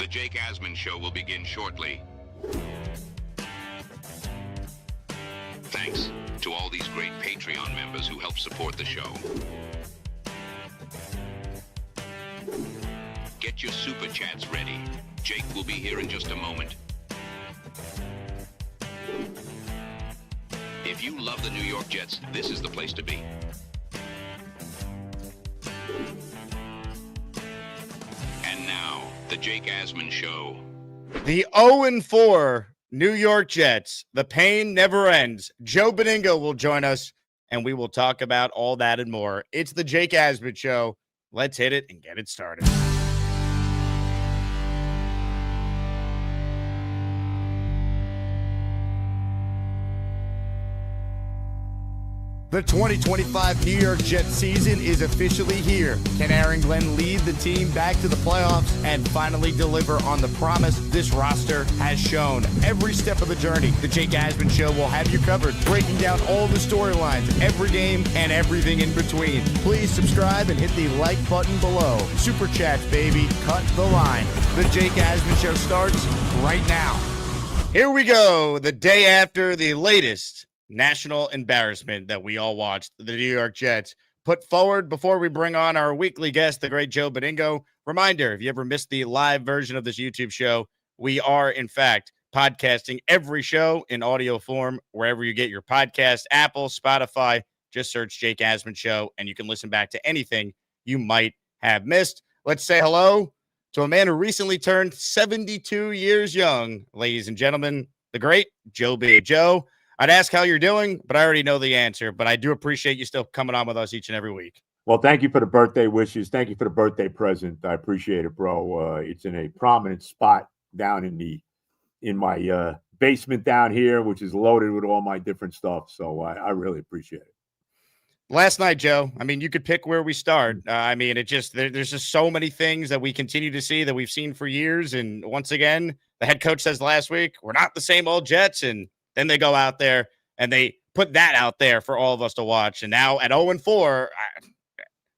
The Jake Asman Show will begin shortly. Thanks to all these great Patreon members who help support the show. Get your super chats ready. Jake will be here in just a moment. If you love the New York Jets, this is the place to be. And now, the Jake Asman Show. The 0-4 New York Jets. The pain never ends. Joe Beningo will join us, and we will talk about all that and more. It's the Jake Asman Show. Let's hit it and get it started. The 2025 New York Jets season is officially here. Can Aaron Glenn lead the team back to the playoffs and finally deliver on the promise this roster has shown? Every step of the journey, the Jake Asman Show will have you covered, breaking down all the storylines, every game, and everything in between. Please subscribe and hit the like button below. Super chats, baby. Cut the line. The Jake Asman Show starts right now. Here we go. The day after the latest national embarrassment that we all watched, the New York Jets put forward before we bring on our weekly guest, the great Joe Beningo. Reminder, if you ever missed the live version of this YouTube show, we are, in fact, podcasting every show in audio form wherever you get your podcast, Apple, Spotify. Just search Jake Asman Show, and you can listen back to anything you might have missed. Let's say hello to a man who recently turned 72 years young, ladies and gentlemen, the great Joe B. Joe, I'd ask how you're doing, but I already know the answer. But I do appreciate you still coming on with us each and every week. Well, thank you for the birthday wishes. Thank you for the birthday present. I appreciate it, bro. It's in a prominent spot down in my basement down here, which is loaded with all my different stuff. So I really appreciate it. Last night, Joe, I mean, you could pick where we start. I mean, there's just so many things that we continue to see that we've seen for years. And once again, the head coach says last week, we're not the same old Jets. And then they go out there and they put that out there for all of us to watch. And now at 0-4,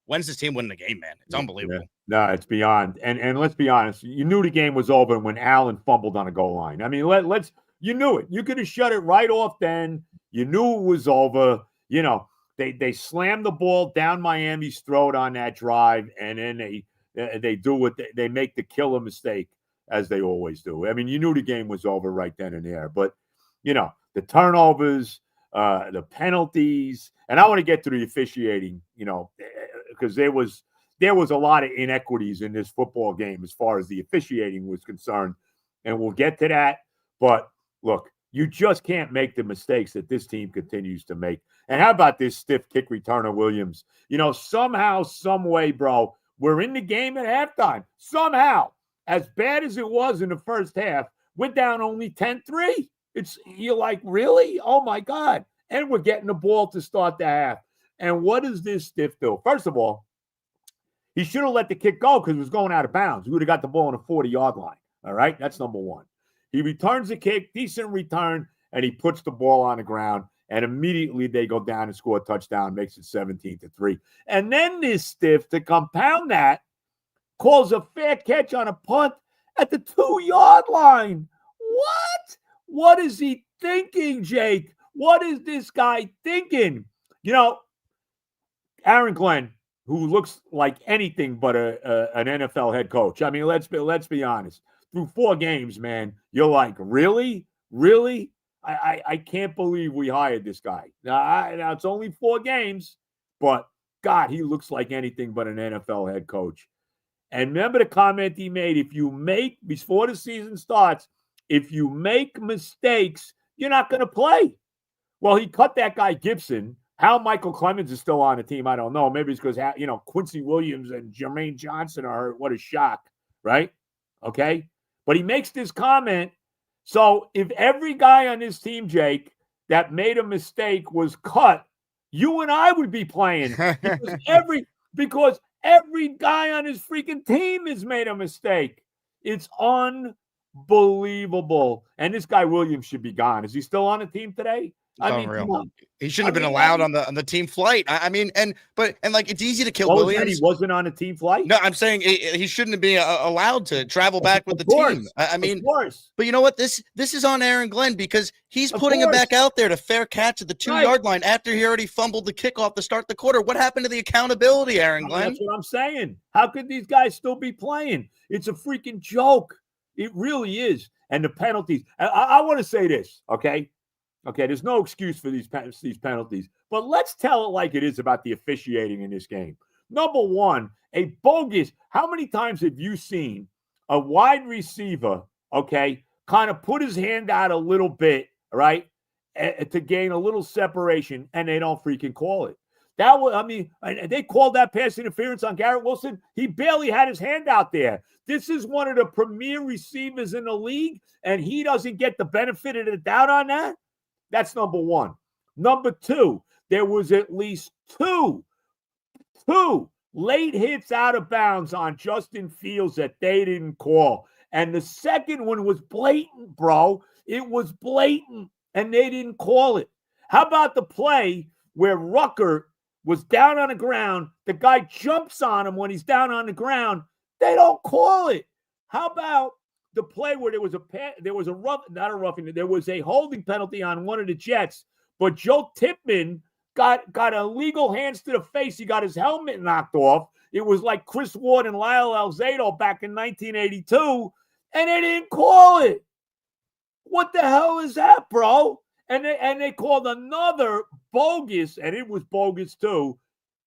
when's this team winning the game, man? It's unbelievable. No, it's beyond. And let's be honest, you knew the game was over when Allen fumbled on a goal line. I mean, you knew it. You could have shut it right off then. You knew it was over. You know, they slammed the ball down Miami's throat on that drive, and then they do what they make the killer mistake, as they always do. I mean, you knew the game was over right then and there. But you know, the turnovers, the penalties, and I want to get to the officiating, you know, because there was a lot of inequities in this football game as far as the officiating was concerned, and we'll get to that. But look, you just can't make the mistakes that this team continues to make. And how about this stiff kick returner, Williams? You know, somehow, some way, bro, we're in the game at halftime. Somehow, as bad as it was in the first half, we're down only 10-3. You're like, really? Oh, my God. And we're getting the ball to start the half. And what does this stiff do? First of all, he should have let the kick go because it was going out of bounds. He would have got the ball on the 40-yard line. All right? That's number one. He returns the kick, decent return, and he puts the ball on the ground. And immediately they go down and score a touchdown, makes it 17-3. And then this stiff, to compound that, calls a fair catch on a punt at the 2-yard line. What? What is he thinking, Jake? What is this guy thinking? You know, Aaron Glenn, who looks like anything but an NFL head coach. I mean, let's be honest. Through 4 games, man, you're like, really? Really? I can't believe we hired this guy. Now it's only 4 games, but God, he looks like anything but an NFL head coach. And remember the comment he made, before the season starts, if you make mistakes, you're not going to play. Well, he cut that guy Gibson. How Michael Clemens is still on the team, I don't know. Maybe it's because, Quincy Williams and Jermaine Johnson are hurt. What a shock, right? Okay? But he makes this comment. So if every guy on this team, Jake, that made a mistake was cut, you and I would be playing. Because every guy on his freaking team has made a mistake. It's unbelievable. And this guy Williams should be gone. Is he still on the team today? I mean, unreal. come on. He shouldn't have been allowed on the team flight. I mean, like it's easy to kill What was Williams. that? He wasn't on a team flight? No, I'm saying he shouldn't be allowed to travel back with the team. I mean, of course. But you know what? This is on Aaron Glenn because he's Of putting him course. back out there to fair catch at the 2-yard line after he already fumbled the kickoff to start the quarter. What happened to the accountability, Aaron Glenn? That's what I'm saying. How could these guys still be playing? It's a freaking joke. It really is. And the penalties. I want to say this, okay? Okay, there's no excuse for these penalties. But let's tell it like it is about the officiating in this game. Number one, a bogus. How many times have you seen a wide receiver, okay, kind of put his hand out a little bit, right, to gain a little separation, and they don't freaking call it? That was, I mean, they called that pass interference on Garrett Wilson. He barely had his hand out there. This is one of the premier receivers in the league, and he doesn't get the benefit of the doubt on that? That's number one. Number two, there was at least two late hits out of bounds on Justin Fields that they didn't call. And the second one was blatant, bro. It was blatant, and they didn't call it. How about the play where Rucker was down on the ground? The guy jumps on him when he's down on the ground. They don't call it. How about the play where there was a holding penalty on one of the Jets, but Joe Tippmann got illegal hands to the face. He got his helmet knocked off. It was like Chris Ward and Lyle Alzado back in 1982, and they didn't call it. What the hell is that, bro? And they called another bogus, and it was bogus too.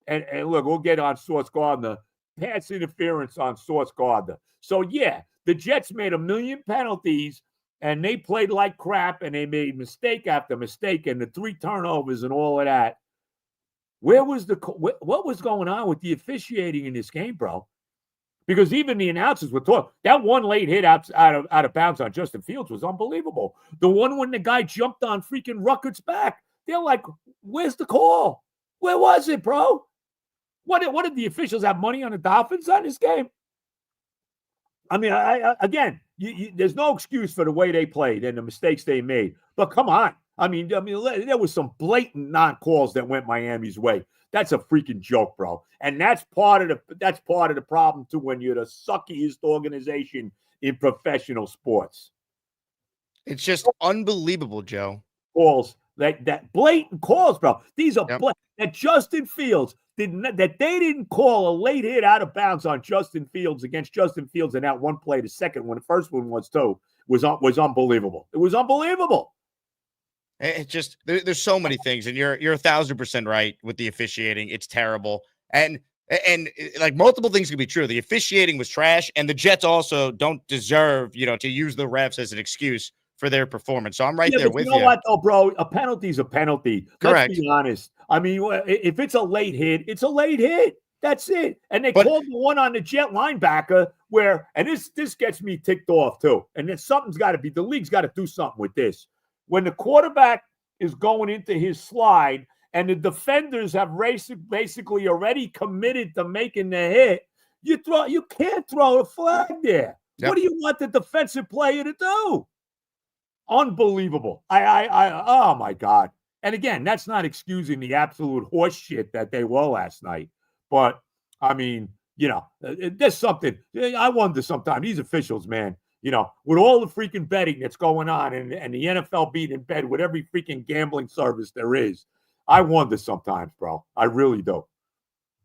And look, we'll get on Sauce Gardner. Pass interference on Sauce Gardner. So, yeah, the Jets made a million penalties, and they played like crap, and they made mistake after mistake, and the 3 turnovers and all of that. What was going on with the officiating in this game, bro? Because even the announcers were talking. That one late hit out of bounds on Justin Fields was unbelievable. The one when the guy jumped on freaking Ruckert's back, they're like, where's the call? Where was it, bro? What did the officials have money on the Dolphins on this game? I mean, again, there's no excuse for the way they played and the mistakes they made. But come on. I mean, there was some blatant non-calls that went Miami's way. That's a freaking joke, bro. And that's part of the problem too when you're the suckiest organization in professional sports. It's just unbelievable, Joe. Calls that blatant calls, bro. These are that Justin Fields that they didn't call a late hit out of bounds on Justin Fields against Justin Fields in that one play. The second one, the first one was unbelievable. It was unbelievable. It's just there's so many things, and you're 1,000% right with the officiating. It's terrible, and like multiple things could be true. The officiating was trash, and the Jets also don't deserve to use the refs as an excuse for their performance. So I'm right there with you. You know what, though, bro? A penalty's a penalty. Correct. Let's be honest. I mean, if it's a late hit, it's a late hit. That's it. And they called the one on the Jet linebacker and this gets me ticked off too. And then the league's got to do something with this. When the quarterback is going into his slide and the defenders have basically already committed to making the hit, you can't throw a flag there. Yep. What do you want the defensive player to do? Unbelievable. Oh my God. And again, that's not excusing the absolute horse shit that they were last night. But I mean, there's something. I wonder sometimes these officials, man, with all the freaking betting that's going on and the NFL being in bed with every freaking gambling service there is, I wonder sometimes, bro. I really do.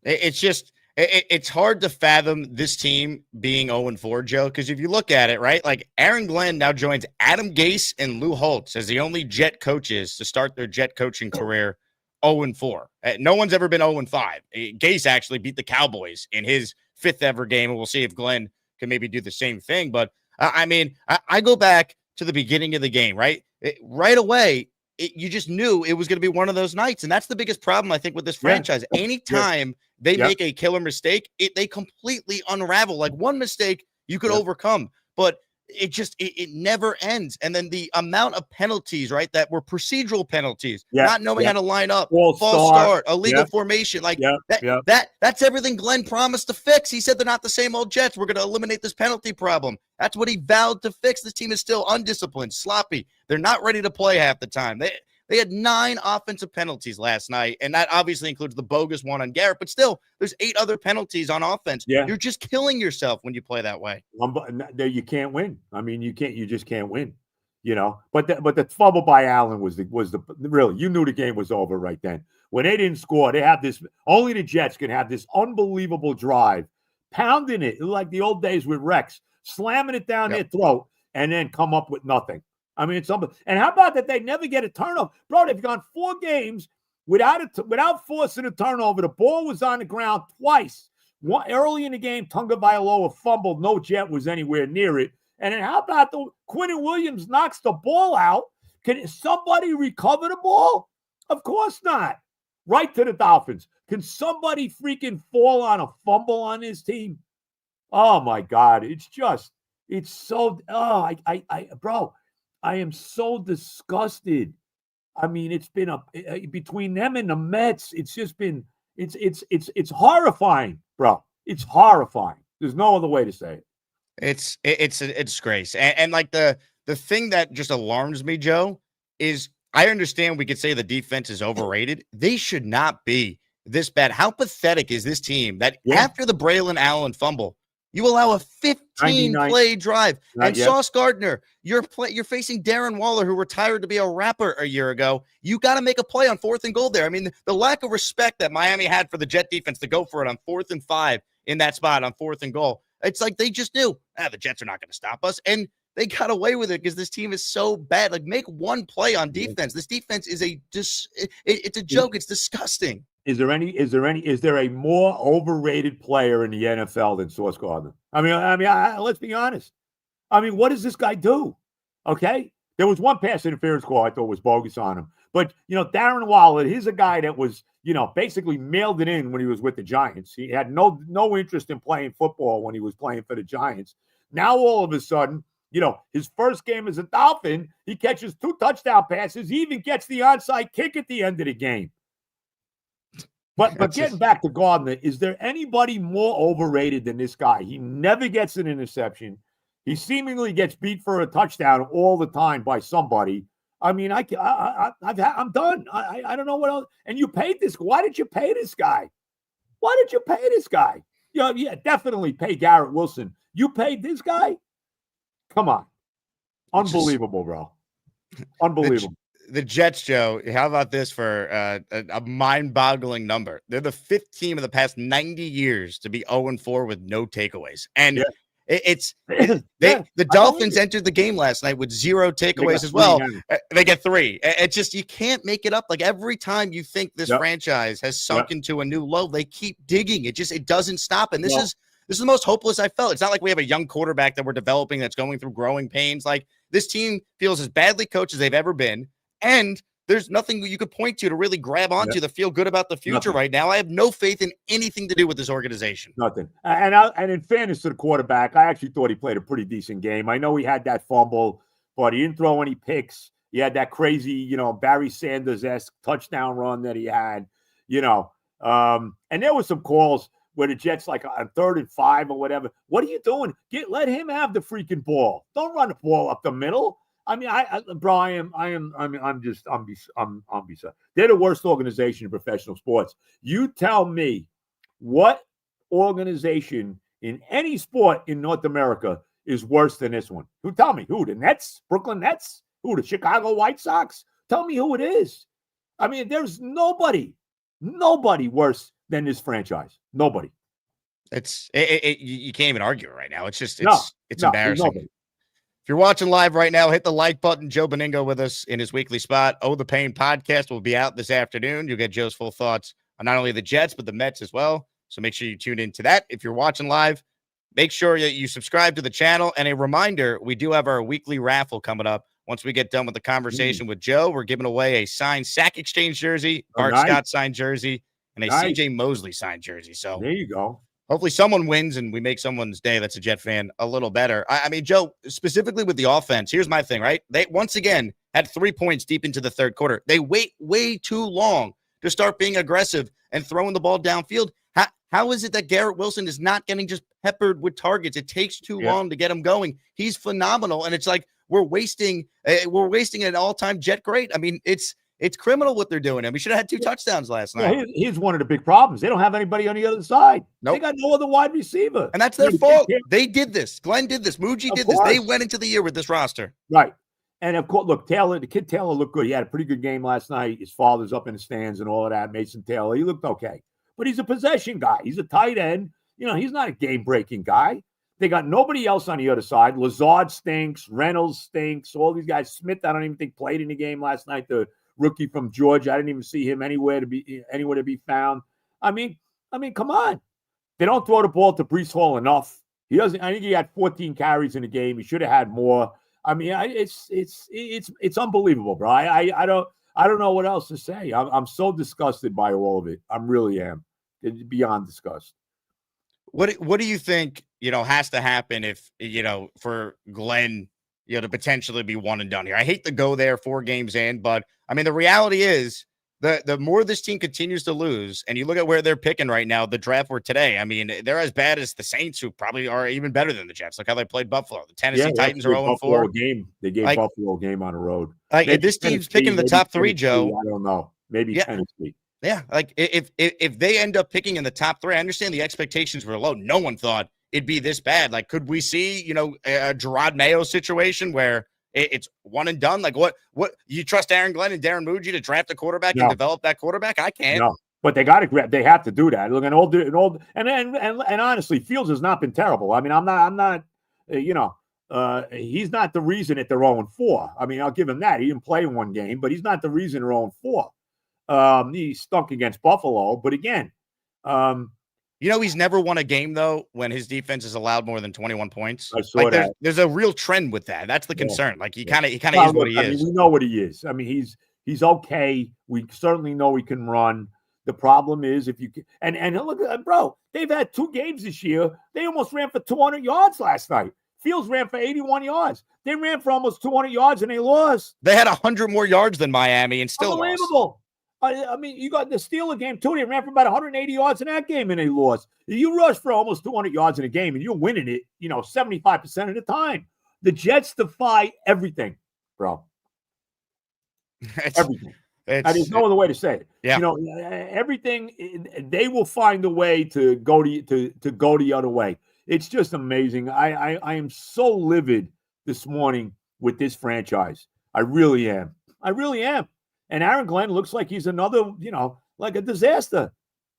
It's just, it's hard to fathom this team being 0-4, Joe, because if you look at it, right, like Aaron Glenn now joins Adam Gase and Lou Holtz as the only Jet coaches to start their Jet coaching career 0-4. No one's ever been 0-5. Gase actually beat the Cowboys in his 5th ever game, and we'll see if Glenn can maybe do the same thing. But I mean, I go back to the beginning of the game, right? Right away, you just knew it was going to be one of those nights. And that's the biggest problem, I think, with this franchise. Anytime they make a killer mistake, they completely unravel. Like one mistake you could overcome, but it never ends. And then the amount of penalties, right, that were procedural penalties, not knowing how to line up, false start, illegal formation, like that's everything Glenn promised to fix. He said they're not the same old Jets. We're going to eliminate this penalty problem. That's what he vowed to fix. This team is still undisciplined, sloppy. They're not ready to play half the time. They had 9 offensive penalties last night, and that obviously includes the bogus one on Garrett, but still, there's 8 other penalties on offense. Yeah. You're just killing yourself when you play that way. You can't win. I mean, you just can't win. But the fumble by Allen was the really, you knew the game was over right then. When they didn't score, they have this, only the Jets can have this unbelievable drive, pounding it like the old days with Rex, slamming it down their throat, and then come up with nothing. I mean, it's something. And how about that? They never get a turnover, bro. They've gone 4 games without forcing a turnover. The ball was on the ground twice. One early in the game, Tunga Bailoa fumbled. No Jet was anywhere near it. And then how about the Quinnen Williams knocks the ball out? Can somebody recover the ball? Of course not. Right to the Dolphins. Can somebody freaking fall on a fumble on this team? Oh my God. It's so, bro, I am so disgusted. I mean, it's been between them and the Mets, it's just been, it's horrifying, bro. It's horrifying. There's no other way to say it. It's a disgrace. And like the thing that just alarms me, Joe, is I understand we could say the defense is overrated. They should not be this bad. How pathetic is this team that after the Braylon Allen fumble, you allow a 15-play drive? And Sauce Gardner, you're facing Darren Waller, who retired to be a rapper a year ago. You got to make a play on 4th and goal there. I mean, the lack of respect that Miami had for the Jet defense to go for it on 4th and 5 in that spot on 4th and goal. It's like they just knew, the Jets are not going to stop us. And they got away with it because this team is so bad. Like, make one play on defense. This defense is it's a joke. It's disgusting. Is there a more overrated player in the NFL than Sauce Gardner? I mean, let's be honest. I mean, what does this guy do? Okay. There was one pass interference call I thought was bogus on him. But, Darren Waller, he's a guy that was, basically mailed it in when he was with the Giants. He had no interest in playing football when he was playing for the Giants. Now, all of a sudden, his first game as a Dolphin, he catches 2 touchdown passes. He even gets the onside kick at the end of the game. But getting back to Gardner, is there anybody more overrated than this guy? He never gets an interception. He seemingly gets beat for a touchdown all the time by somebody. I mean, I'm done. I don't know what else. And you paid this. Why did you pay this guy? Why did you pay this guy? Yeah, definitely pay Garrett Wilson. You paid this guy? Come on. Unbelievable, bro. Unbelievable. The Jets, Joe, how about this for a mind-boggling number? They're the 5th team of the past 90 years to be 0-4 with no takeaways. And the Dolphins entered the game last night with 0 takeaways as well. They get 3. It's just, you can't make it up. Like, every time you think this franchise has sunk into a new low, they keep digging. It doesn't stop. And this is the most hopeless I felt. It's not like we have a young quarterback that we're developing that's going through growing pains. Like, this team feels as badly coached as they've ever been. And there's nothing you could point to really grab onto to feel good about the future right now. I have no faith in anything to do with this organization. Nothing. And in fairness to the quarterback, I actually thought he played a pretty decent game. I know he had that fumble, but he didn't throw any picks. He had that crazy, Barry Sanders-esque touchdown run that he had, and there were some calls where the Jets, like on 3rd and 5 or whatever. What are you doing? Let him have the freaking ball. Don't run the ball up the middle. I mean, I'm beside. They're the worst organization in professional sports. You tell me what organization in any sport in North America is worse than this one. Tell me who? The Nets, Brooklyn Nets, who? The Chicago White Sox? Tell me who it is. I mean, there's nobody worse than this franchise. Nobody. You can't even argue it right now. It's just it's embarrassing. Nobody. If you're watching live right now, hit the like button. Joe Beningo with us in his weekly spot. Oh, the Pain podcast will be out this afternoon. You'll get Joe's full thoughts on not only the Jets, but the Mets as well. So make sure you tune into that. If you're watching live, make sure that you subscribe to the channel. And a reminder, we do have our weekly raffle coming up. Once we get done with the conversation with Joe, we're giving away a signed Sack Exchange jersey, Bart Scott signed jersey, and a CJ Mosley signed jersey. So there you go. Hopefully someone wins and we make someone's day that's a Jet fan a little better. I mean, Joe, specifically with the offense, here's my thing, right? They, once again, had 3 points deep into the 3rd quarter. They wait way too long to start being aggressive and throwing the ball downfield. How is it that Garrett Wilson is not getting just peppered with targets? It takes too long to get him going. He's phenomenal, and it's like we're wasting an all-time Jet great. I mean, it's It's criminal what they're doing. And we should have had 2 touchdowns last night. Well, here's one of the big problems. They don't have anybody on the other side. Nope. They got no other wide receiver. And that's their fault. They did this. Glenn did this. Muji did this. They went into the year with this roster. Right. And of course, look, the kid Taylor looked good. He had a pretty good game last night. His father's up in the stands and all of that. Mason Taylor, he looked okay. But he's a possession guy. He's a tight end. He's not a game-breaking guy. They got nobody else on the other side. Lazard stinks. Reynolds stinks. All these guys. Smith, I don't even think played in the game last night. The rookie from Georgia. I didn't even see him anywhere to be found. I mean, come on. They don't throw the ball to Breece Hall enough. He doesn't. I think he had 14 carries in the game. He should have had more. I mean, it's unbelievable, bro. I don't know what else to say. I'm so disgusted by all of it. I really am. It's beyond disgust. What do you think, has to happen if, for Glenn, to potentially be one and done here? I hate to go there 4 games in, but I mean, the reality is the more this team continues to lose, and you look at where they're picking right now, the draft for today, I mean, they're as bad as the Saints, who probably are even better than the Jets. Look how they played Buffalo. The Tennessee Titans are 0-4. They gave Buffalo a game on the road. If this team's picking the top 3, Joe. I don't know. Maybe Tennessee. Yeah, like if they end up picking in the top 3, I understand the expectations were low. No one thought it'd be this bad. Like, could we see, a Gerard Mayo situation where it's one and done? Like, what you trust Aaron Glenn and Darren Muji to draft a quarterback and develop that quarterback? I can't. No, but they have to do that. Look, and honestly, Fields has not been terrible. I mean, I'm not, he's not the reason that they're 0-4. I mean, I'll give him that. He didn't play in one game, but he's not the reason they're 0-4. He stunk against Buffalo, but again, he's never won a game though when his defense has allowed more than 21 points. I saw that. There's a real trend with that. That's the concern. Like he kind of is what he is. We know what he is. I mean, he's okay. We certainly know he can run. The problem is if you can, and look, bro, they've had 2 games this year. They almost ran for 200 yards last night. Fields ran for 81 yards. They ran for almost 200 yards and they lost. They had 100 more yards than Miami and still unbelievable. Lost. I mean, you got the Steelers game too. They ran for about 180 yards in that game and they lost. You rush for almost 200 yards in a game and you're winning it, 75% of the time. The Jets defy everything, bro. Everything. There's no other way to say it. Yeah. Everything. They will find a way to go go the other way. It's just amazing. I am so livid this morning with this franchise. I really am. And Aaron Glenn looks like he's another, like a disaster.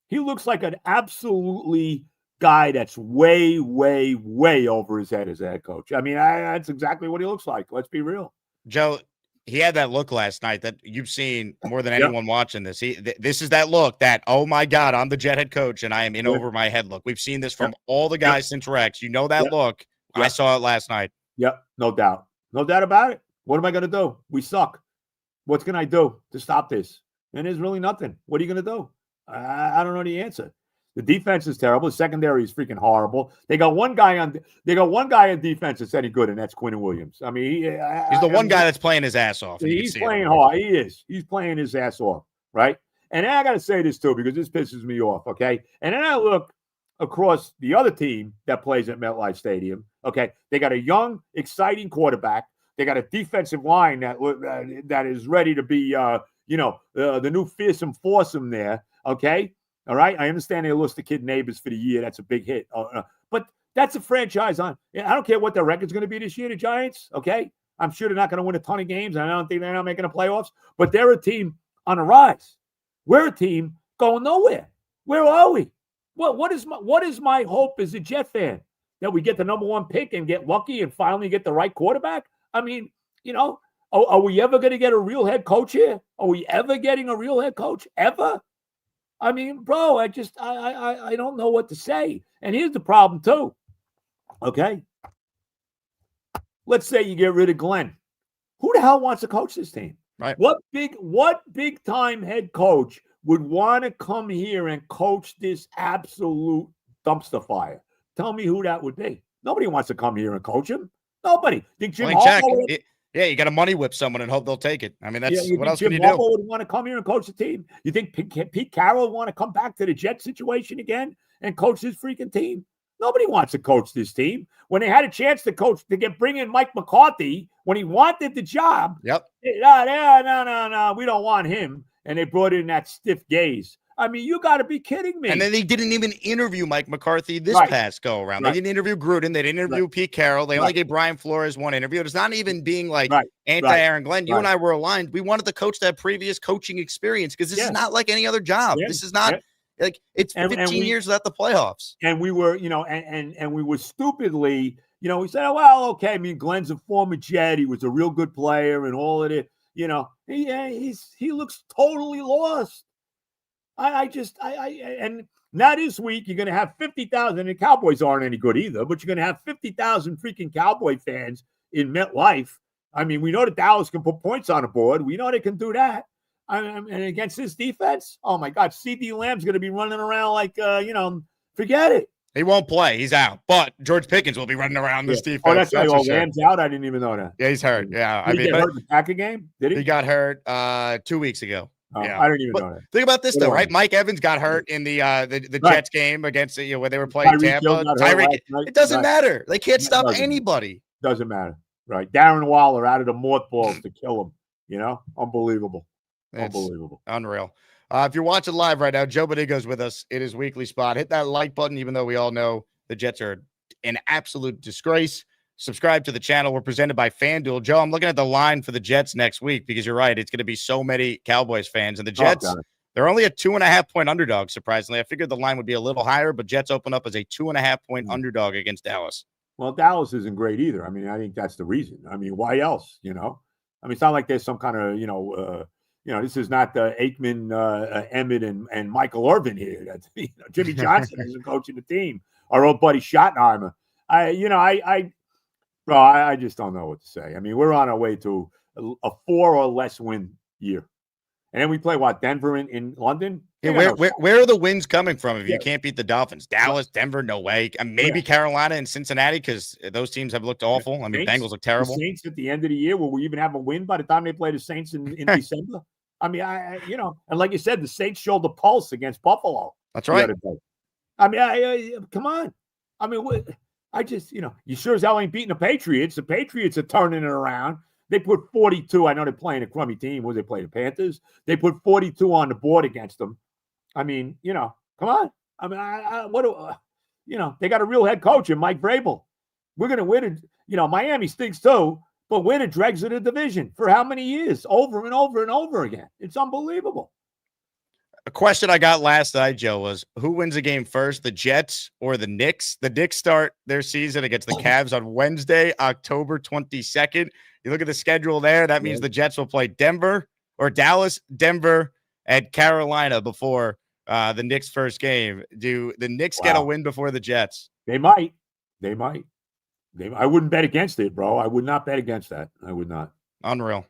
He looks like an absolutely guy that's way, way, way over his head as a head coach. I mean, that's exactly what he looks like. Let's be real. Joe, he had that look last night that you've seen more than anyone watching this. This is that look that, oh my God, I'm the Jet head coach and I am in over my head look. We've seen this from all the guys since Rex. You know that look. I saw it last night. Yep, no doubt. No doubt about it. What am I going to do? We suck. What can I do to stop this? And there's really nothing. What are you going to do? I don't know the answer. The defense is terrible. The secondary is freaking horrible. They got one guy on defense that's any good, and that's Quinn Williams. I mean, he's the one guy that's playing his ass off. He's playing hard. He is. He's playing his ass off, right? And then I got to say this too because this pisses me off, okay? And then I look across the other team that plays at MetLife Stadium, okay? They got a young, exciting quarterback. They got a defensive line that is ready to be, the new fearsome foursome there. Okay, all right. I understand they lost the kid Neighbors for the year. That's a big hit. But that's a franchise on. I don't care what their record's going to be this year. The Giants. Okay, I'm sure they're not going to win a ton of games, and I don't think they're not making the playoffs. But they're a team on a rise. We're a team going nowhere. Where are we? What is my hope as a Jet fan that we get the number 1 pick and get lucky and finally get the right quarterback? I mean, are we ever going to get a real head coach here? Are we ever getting a real head coach? Ever? I mean, bro, I don't know what to say. And here's the problem, too. Okay? Let's say you get rid of Glenn. Who the hell wants to coach this team? Right. What big time head coach would want to come here and coach this absolute dumpster fire? Tell me who that would be. Nobody wants to come here and coach him. Nobody. Think Jim Harbaugh you got to money whip someone and hope they'll take it. I mean, that's what else Jim can you Harbaugh do? would want to come here and coach the team. You think Pete Carroll would want to come back to the Jet situation again and coach his freaking team? Nobody wants to coach this team. When they had a chance to coach, bring in Mike McCarthy when he wanted the job. Yep. No, we don't want him. And they brought in that stiff gaze. I mean, you got to be kidding me. And then they didn't even interview Mike McCarthy this past go around. They didn't interview Gruden. They didn't interview Pete Carroll. They only gave Brian Flores one interview. It's not even being like anti-Aaron Glenn. You and I were aligned. We wanted the coach to have previous coaching experience because this is not like any other job. This is not like it's 15 years without the playoffs. And we were, and we were stupidly, we said, oh, well, okay. I mean, Glenn's a former Jet. He was a real good player and all of it. He looks totally lost. And now this week you're going to have 50,000, and the Cowboys aren't any good either, but you're going to have 50,000 freaking Cowboy fans in MetLife. I mean, we know that Dallas can put points on the board. We know they can do that. And against this defense, oh my God, CD Lamb's going to be running around like, forget it. He won't play. He's out. But George Pickens will be running around this defense. Oh, that's right. Lamb's out. I didn't even know that. Yeah, he's hurt. Yeah. Did he get hurt in the Packer game? Did he? He got hurt 2 weeks ago. Oh, yeah. I didn't even know that. Think about this though, right? Mike Evans got hurt in the Jets game against where they were playing Tampa. Tyreek, it doesn't matter. They can't stop anybody. Doesn't matter, right? Darren Waller out of the mothballs to kill him. Unbelievable, unbelievable, unreal. If you're watching live right now, Joe Beningo is with us in his weekly spot. Hit that like button, even though we all know the Jets are an absolute disgrace. Subscribe to the channel. We're presented by FanDuel. Joe, I'm looking at the line for the Jets next week because you're right. It's going to be so many Cowboys fans. And the Jets, they're only a 2.5-point underdog, surprisingly. I figured the line would be a little higher, but Jets open up as a 2.5-point underdog against Dallas. Well, Dallas isn't great either. I mean, I think that's the reason. I mean, why else, I mean, it's not like there's some kind of, this is not the Aikman, Emmett, and Michael Irvin here. That's, Jimmy Johnson isn't coaching the team. Our old buddy Schottenheimer. Bro, I just don't know what to say. I mean, we're on our way to a 4 or less win year. And then we play, Denver in London? Yeah, where are the wins coming from if you can't beat the Dolphins? Dallas, Denver, no way. And maybe Carolina and Cincinnati because those teams have looked awful. I mean, Bengals look terrible. The Saints at the end of the year, will we even have a win by the time they play the Saints in December? I mean, and like you said, the Saints showed the pulse against Buffalo. That's right. I mean, come on. I mean, you sure as hell ain't beating the Patriots. The Patriots are turning it around. They put 42. I know they're playing a crummy team. They play the Panthers? They put 42 on the board against them. I mean, come on. I mean, they got a real head coach in Mike Vrabel. We're going to win it. Miami stinks too, but we're the dregs of the division for how many years? Over and over and over again. It's unbelievable. A question I got last night, Joe, was who wins the game first, the Jets or the Knicks? The Knicks start their season against the Cavs on Wednesday, October 22nd. You look at the schedule there. That means the Jets will play Dallas, Denver, and Carolina before the Knicks' first game. Do the Knicks get a win before the Jets? They might. I wouldn't bet against it, bro. I would not bet against that. I would not. Unreal.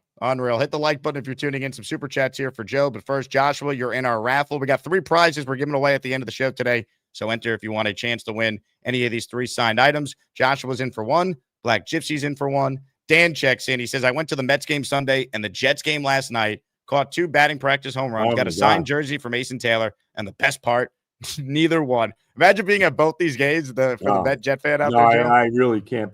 Hit the like button if you're tuning in. Some super chats here for Joe. But first, Joshua, you're in our raffle. We got 3 prizes we're giving away at the end of the show today. So enter if you want a chance to win any of these 3 signed items. Joshua's in for 1. Black Gypsy's in for 1. Dan checks in. He says, I went to the Mets game Sunday and the Jets game last night. Caught 2 batting practice home runs. Got a signed jersey for Mason Taylor. And the best part, neither one. Imagine being at both these games for the Met Jet fan out there, Joe. I really can't.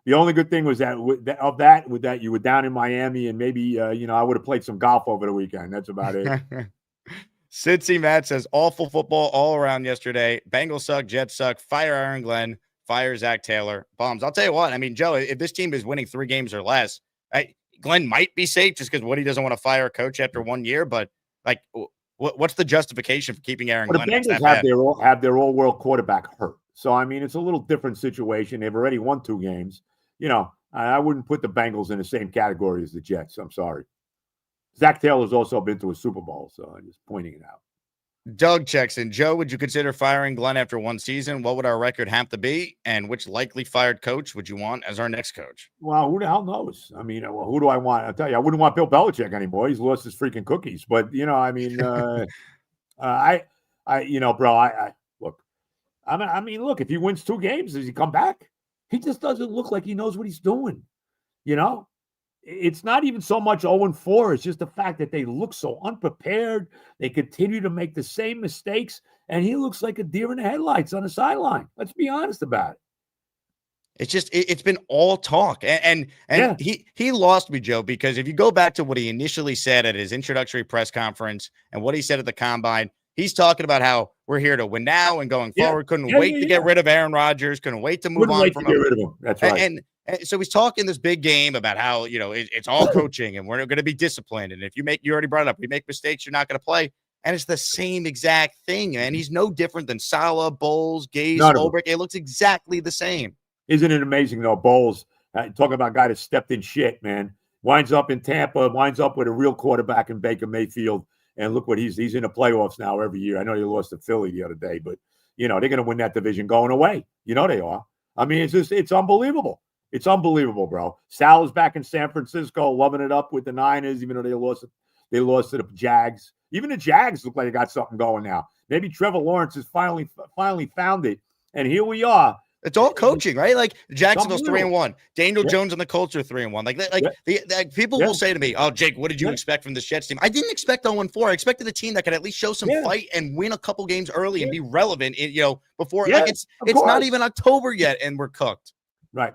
The only good thing was that you were down in Miami and maybe, I would have played some golf over the weekend. That's about it. Cincy Matt says, awful football all around yesterday. Bengals suck, Jets suck. Fire Aaron Glenn. Fire Zach Taylor. Bombs. I'll tell you what. I mean, Joe, if this team is winning 3 games or less, Glenn might be safe just because Woody doesn't want to fire a coach after 1 year. But, what's the justification for keeping Aaron Glenn? The Bengals have their all-world quarterback hurt. So, I mean, it's a little different situation. They've already won 2 games. I wouldn't put the Bengals in the same category as the Jets. I'm sorry. Zach Taylor's also been to a Super Bowl, so I'm just pointing it out. Doug checks in. Joe, would you consider firing Glenn after 1 season? What would our record have to be? And which likely fired coach would you want as our next coach? Well, who the hell knows? I mean, who do I want? I'll tell you, I wouldn't want Bill Belichick anymore. He's lost his freaking cookies. But, I mean, look, look, if he wins 2 games, does he come back? He just doesn't look like he knows what he's doing, it's not even so much 0-4. It's just the fact that they look so unprepared. They continue to make the same mistakes, and he looks like a deer in the headlights on the sideline. Let's be honest about it. It's just it's been all talk, and Yeah. he lost me, Joe, because if you go back to what he initially said at his introductory press conference and what he said at the combine, he's talking about how we're here to win now and going forward. Couldn't wait to get rid of Aaron Rodgers. Couldn't wait to move Couldn't on wait from to get him. rid of him. That's right. And so he's talking this big game about how, you know, it's all coaching and we're going to be disciplined. And if you already brought it up, you make mistakes, you're not going to play. And it's the same exact thing, man. He's no different than Salah, Bowles, Gaze, Ulbrich. It looks exactly the same. Isn't it amazing, though? Bowles, talking about a guy that stepped in shit, man. Winds up in Tampa, winds up with a real quarterback in Baker Mayfield. And look what he's in the playoffs now every year. I know they lost to Philly the other day, but, you know, they're going to win that division going away. You know they are. I mean, it's unbelievable. It's unbelievable, bro. Salah's back in San Francisco, loving it up with the Niners, even though they lost to the Jags. Even the Jags look like they got something going now. Maybe Trevor Lawrence has finally found it. And here we are. It's all coaching, right? Like Jacksonville's 3-1. Daniel Jones and the Colts are 3-1. Like people will say to me, "Oh, Jake, what did you expect from this Jets team?" I didn't expect 0-4. I expected a team that could at least show some fight and win a couple games early and be relevant. Before like it's not even October yet, and we're cooked. Right,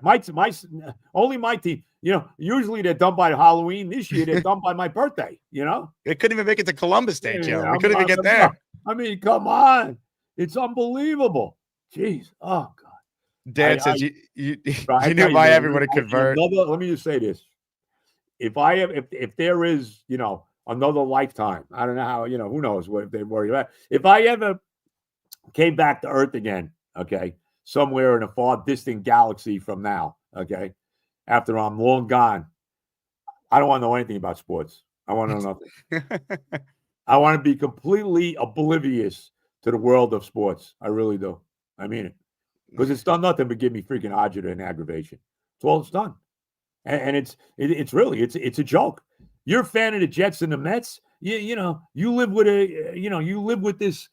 only my team. You know, usually they're done by Halloween. This year they're done by my birthday. You know, they couldn't even make it to Columbus Day, Joe. We couldn't even get there. I mean, come on, it's unbeful. Jeez, oh God. Dan says you knew why everyone would convert. Let me just say this: if there is, you know, another lifetime, I don't know how, you know, who knows what they worry about. If I ever came back to Earth again, okay, somewhere in a far distant galaxy from now, okay, after I'm long gone, I don't want to know anything about sports. I want to know nothing. I want to be completely oblivious to the world of sports. I really do. I mean it. Because it's done nothing but give me freaking agita and aggravation. That's all it's done. And it's really a joke. You're a fan of the Jets and the Mets. You live with this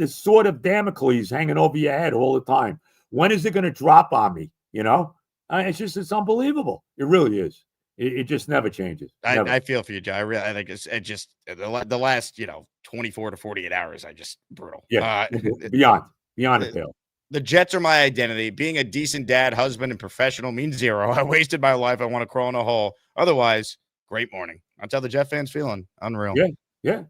sword of Damocles hanging over your head all the time. When is it going to drop on me? You know, it's unbelievable. It really is. It just never changes. Never. I feel for you, Joe. I think it's just the last 24 to 48 hours. Brutal. Yeah, beyond the pale. The Jets are my identity. Being a decent dad, husband, and professional means zero. I wasted my life. I want to crawl in a hole. Otherwise, great morning. That's how the Jet fans feeling. Unreal. Yeah.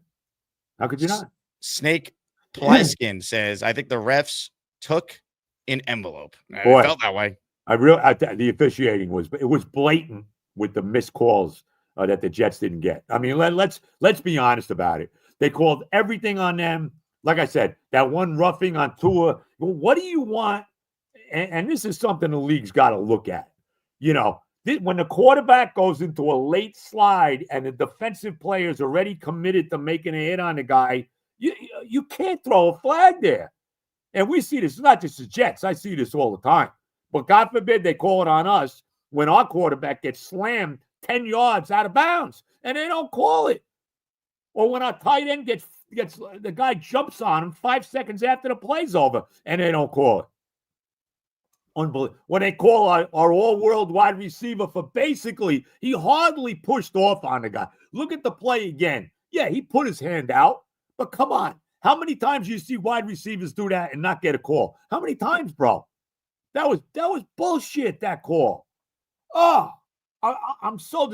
How could you not? Snake Plyskin says, I think the refs took an envelope. Boy, I felt that way. The officiating was blatant with the missed calls that the Jets didn't get. I mean, let's be honest about it. They called everything on them. Like I said, that one roughing on Tua. What do you want? And this is something the league's got to look at. You know, when the quarterback goes into a late slide and the defensive player is already committed to making a hit on the guy, you can't throw a flag there. And we see this. It's not just the Jets. I see this all the time. But God forbid they call it on us when our quarterback gets slammed 10 yards out of bounds and they don't call it. Or when our tight end gets the guy jumps on him 5 seconds after the play's over and they don't call it. Unbelievable. When they call our all-world wide receiver for basically, he hardly pushed off on the guy. Look at the play again. Yeah, he put his hand out, but come on. How many times do you see wide receivers do that and not get a call? How many times, bro? That was bullshit, that call. Oh, I'm so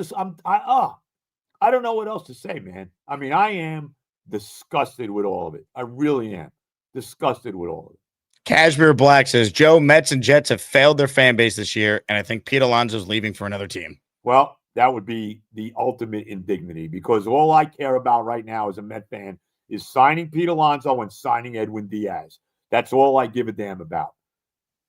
I don't know what else to say, man. I mean, I am disgusted with all of it. I really am disgusted with all of it. Cashmere Black says, Joe, Mets and Jets have failed their fan base this year, and I think Pete Alonso's leaving for another team. Well, that would be the ultimate indignity because all I care about right now as a Met fan is signing Pete Alonso and signing Edwin Diaz. That's all I give a damn about.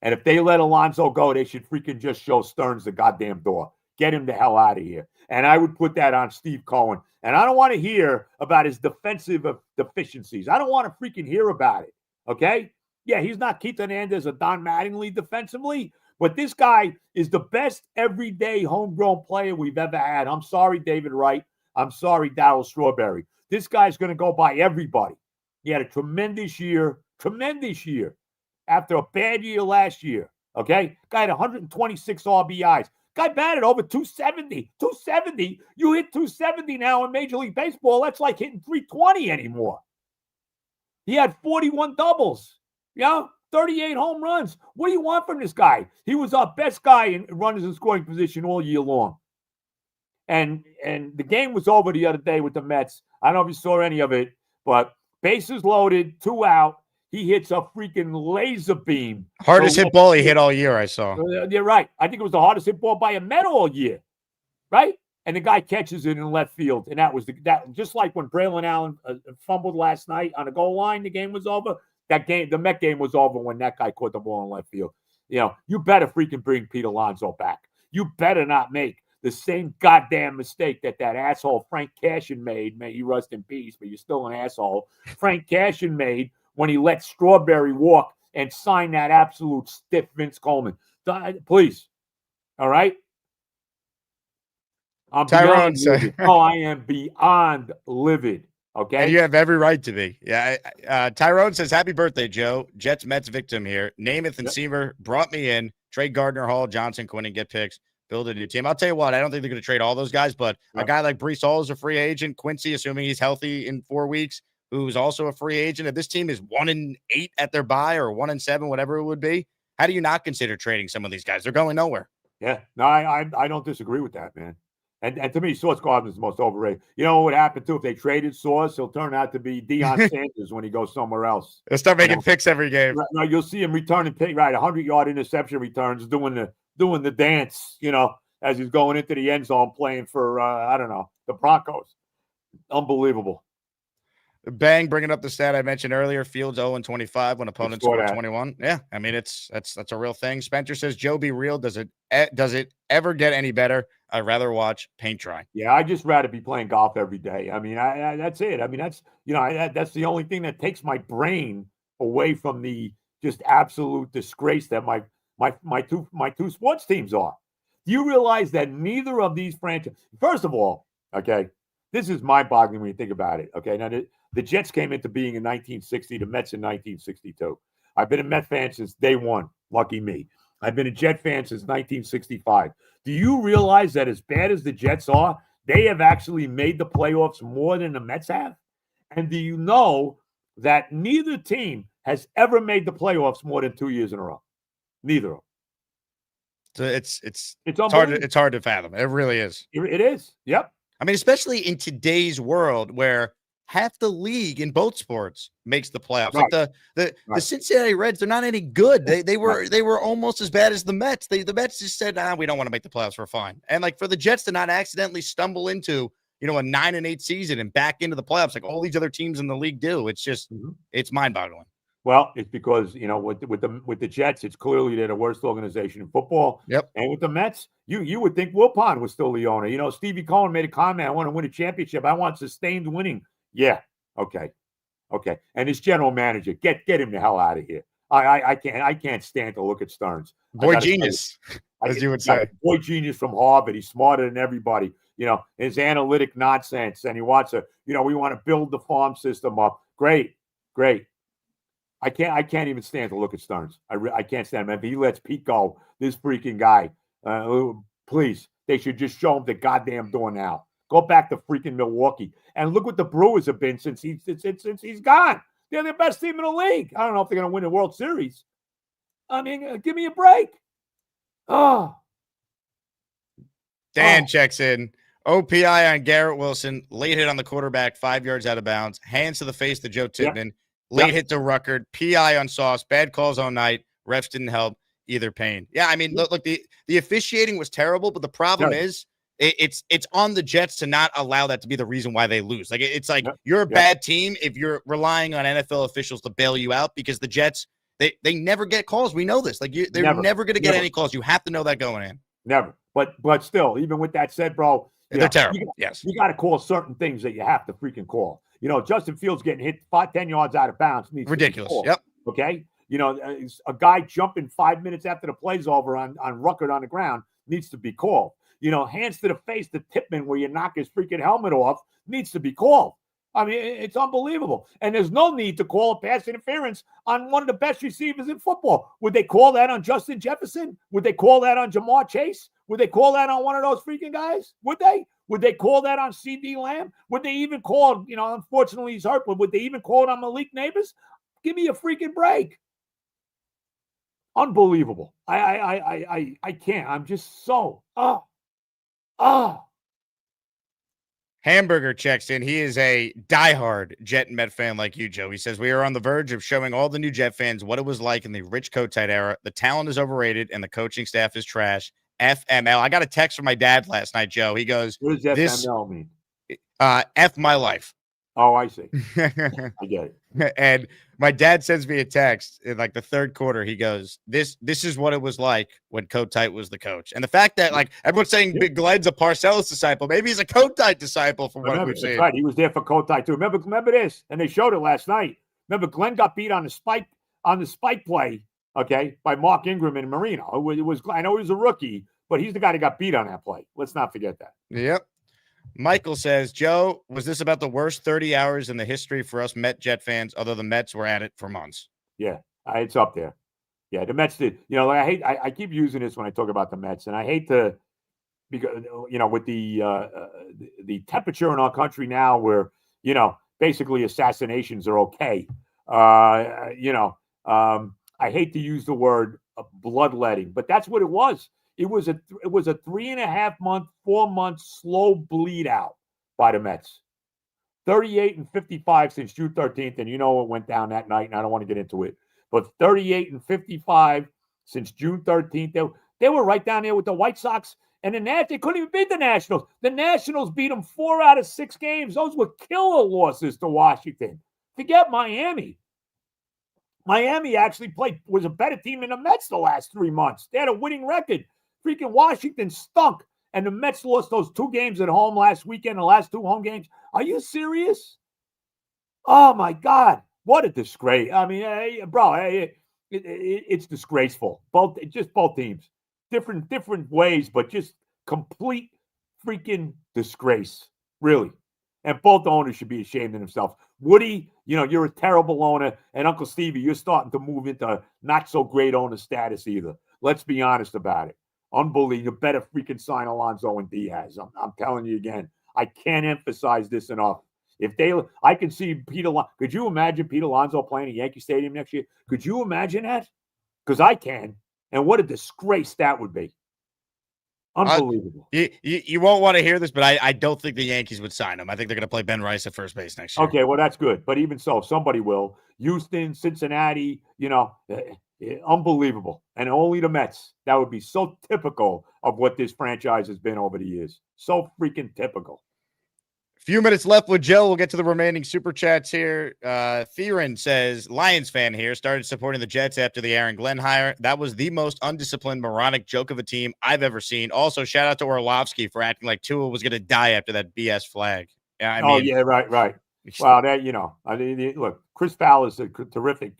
And if they let Alonso go, they should freaking just show Stearns the goddamn door. Get him the hell out of here. And I would put that on Steve Cohen. And I don't want to hear about his defensive deficiencies. I don't want to freaking hear about it. Okay? Yeah, he's not Keith Hernandez or Don Mattingly defensively, but this guy is the best everyday homegrown player we've ever had. I'm sorry, David Wright. I'm sorry, Darryl Strawberry. This guy's going to go by everybody. He had a tremendous year after a bad year last year. Okay? Guy had 126 RBIs. Guy batted over 270. 270. You hit 270 now in Major League Baseball. That's like hitting 320 anymore. He had 41 doubles. 38 home runs. What do you want from this guy? He was our best guy in runners in scoring position all year long. And the game was over the other day with the Mets. I don't know if you saw any of it, but bases loaded, 2 out. He hits a freaking laser beam. Hardest hit ball he hit all year, I saw. You're right. I think it was the hardest hit ball by a Met all year, right? And the guy catches it in left field. And that was that. Just like when Braylon Allen fumbled last night on the goal line, the game was over. The Met game was over when that guy caught the ball in left field. You better freaking bring Pete Alonso back. You better not make the same goddamn mistake that asshole Frank Cashin made. May he rest in peace, but you're still an asshole. Frank Cashin made when he let Strawberry walk and sign that absolute stiff Vince Coleman. Please. All right? Tyrone said, I am beyond livid. Okay. And you have every right to be. Yeah. Tyrone says, happy birthday, Joe. Jets Mets victim here. Namath and Seaver brought me in. Trade Gardner, Hall, Johnson, Quinn, and get picks. Build a new team. I'll tell you what, I don't think they're going to trade all those guys, but a guy like Brees Hall is a free agent. Quincy, assuming he's healthy in 4 weeks, who's also a free agent. If this team is 1-8 at their bye or 1-7, whatever it would be, how do you not consider trading some of these guys? They're going nowhere. Yeah. No, I don't disagree with that, man. And to me, Sauce Gardner is the most overrated. You know what would happen, too? If they traded Sauce, he'll turn out to be Deion Sanders when he goes somewhere else. They'll start making picks every game. No, you'll see him returning pick, 100-yard interception returns, doing the dance, as he's going into the end zone playing for, the Broncos. Unbelievable. Bang, bringing up the stat I mentioned earlier. Fields 0-25 when opponents score 21. Yeah, I mean, that's a real thing. Spencer says, Joe, be real. Does it ever get any better? I'd rather watch paint dry. Yeah, I'd just rather be playing golf every day. I mean, that's it. I mean, that's that's the only thing that takes my brain away from the just absolute disgrace that my two sports teams are. Do you realize that neither of these franchises? First of all, okay, this is mind-boggling when you think about it. Okay, now the Jets came into being in 1960, the Mets in 1962. I've been a Met fan since day one. Lucky me. I've been a Jet fan since 1965. Do you realize that as bad as the Jets are, they have actually made the playoffs more than the Mets have? And do you know that neither team has ever made the playoffs more than 2 years in a row? Neither of them. So it's hard to fathom. It really is. It is. Yep. I mean, especially in today's world where half the league in both sports makes the playoffs. Right. Like the Cincinnati Reds, they're not any good. They were almost as bad as the Mets. The Mets just said, we don't want to make the playoffs. We're fine. And like for the Jets to not accidentally stumble into, a 9-8 season and back into the playoffs like all these other teams in the league do, it's just it's mind-boggling. Well, it's because, with the Jets, it's clearly they're the worst organization in football. Yep. And with the Mets, you would think Wilpon was still the owner. Stevie Cohen made a comment, I want to win a championship. I want sustained winning. Yeah. Okay. And his general manager, get him the hell out of here. I can't stand to look at Stearns. Boy genius, as you would say. Boy genius from Harvard. He's smarter than everybody. His analytic nonsense. And he wants to, we want to build the farm system up. Great. I can't even stand to look at Stearns. I can't stand him. If he lets Pete go, this freaking guy, please, they should just show him the goddamn door now. Go back to freaking Milwaukee and look what the Brewers have been since he's gone. They're the best team in the league. I don't know if they're going to win the World Series. I mean, give me a break. Dan checks in. OPI on Garrett Wilson. Late hit on the quarterback, 5 yards out of bounds. Hands to the face to Joe Tippmann. Late hit to Ruckert. PI on Sauce. Bad calls all night. Refs didn't help either. Pain. Yeah, I mean, look, the officiating was terrible, but the problem is it's on the Jets to not allow that to be the reason why they lose. Like it's like you're a bad team if you're relying on NFL officials to bail you out, because the Jets they never get calls. We know this. Like they're never going to get any calls. You have to know that going in. Never. But still, even with that said, bro, they're terrible. You got to call certain things that you have to freaking call. Justin Fields getting hit 10 yards out of bounds needs ridiculous. To be Yep. Okay. A guy jumping 5 minutes after the play's over on Ruckert on the ground needs to be called. Hands to the face to Tippmann where you knock his freaking helmet off needs to be called. I mean, it's unbelievable. And there's no need to call a pass interference on one of the best receivers in football. Would they call that on Justin Jefferson? Would they call that on Jamar Chase? Would they call that on one of those freaking guys? Would they? Would they call that on CD Lamb? Would they even call, unfortunately he's hurt, but would they even call it on Malik Neighbors? Give me a freaking break. Unbelievable. I can't. I'm just so, Hamburger checks in. He is a diehard Jet and Met fan like you, Joe. He says, we are on the verge of showing all the new Jet fans what it was like in the Rich Kotite era. The talent is overrated and the coaching staff is trash. FML. I got a text from my dad last night, Joe. He goes, what does FML mean? F my life. Oh, I see. I get it. And my dad sends me a text in like the third quarter. He goes, this is what it was like when Kotite was the coach. And the fact that like everyone's saying Big Glenn's a Parcells disciple, maybe he's a Kotite disciple from what we've seen. Right. He was there for Kotite too. Remember this? And they showed it last night. Remember, Glenn got beat on the spike play, okay, by Mark Ingram and Marino. It was I know he was a rookie, but he's the guy that got beat on that play. Let's not forget that. Yep. Michael says, Joe, was this about the worst 30 hours in the history for us Met Jet fans, although the Mets were at it for months? Yeah, it's up there. Yeah, the Mets did. I keep using this when I talk about the Mets, and I hate to, because, with the temperature in our country now where, basically assassinations are okay. I hate to use the word bloodletting, but that's what it was. It was a 3.5 month, 4 month slow bleed out by the Mets. 38-55 since June 13th, and what went down that night, and I don't want to get into it. But 38-55 since June 13th. They were right down there with the White Sox and the Nats. They couldn't even beat the Nationals. The Nationals beat them 4 out of 6 games. Those were killer losses to Washington. Forget Miami. Miami actually was a better team than the Mets the last 3 months. They had a winning record. Freaking Washington stunk. And the Mets lost those 2 games at home last weekend, the last 2 home games. Are you serious? Oh, my God. What a disgrace. I mean, it's disgraceful. Both teams. Different ways, but just complete freaking disgrace. Really. And both owners should be ashamed of themselves. Woody, you're a terrible owner. And Uncle Stevie, you're starting to move into not so great owner status either. Let's be honest about it. Unbelievable. You better freaking sign Alonso and Diaz. I'm telling you again. I can't emphasize this enough. I can see Pete Alonso. Could you imagine Pete Alonso playing at Yankee Stadium next year? Could you imagine that? Because I can. And what a disgrace that would be. Unbelievable. You won't want to hear this, but I don't think the Yankees would sign him. I think they're going to play Ben Rice at first base next year. Okay, well, that's good. But even so, somebody will. Houston, Cincinnati, unbelievable. And only the Mets. That would be so typical of what this franchise has been over the years. So freaking typical. Few minutes left with Joe. We'll get to the remaining super chats here. Theron says, Lions fan here, started supporting the Jets after the Aaron Glenn hire. That was the most undisciplined, moronic joke of a team I've ever seen. Also, shout out to Orlovsky for acting like Tua was going to die after that BS flag. Yeah, right. Well, look, Chris Fowler's a terrific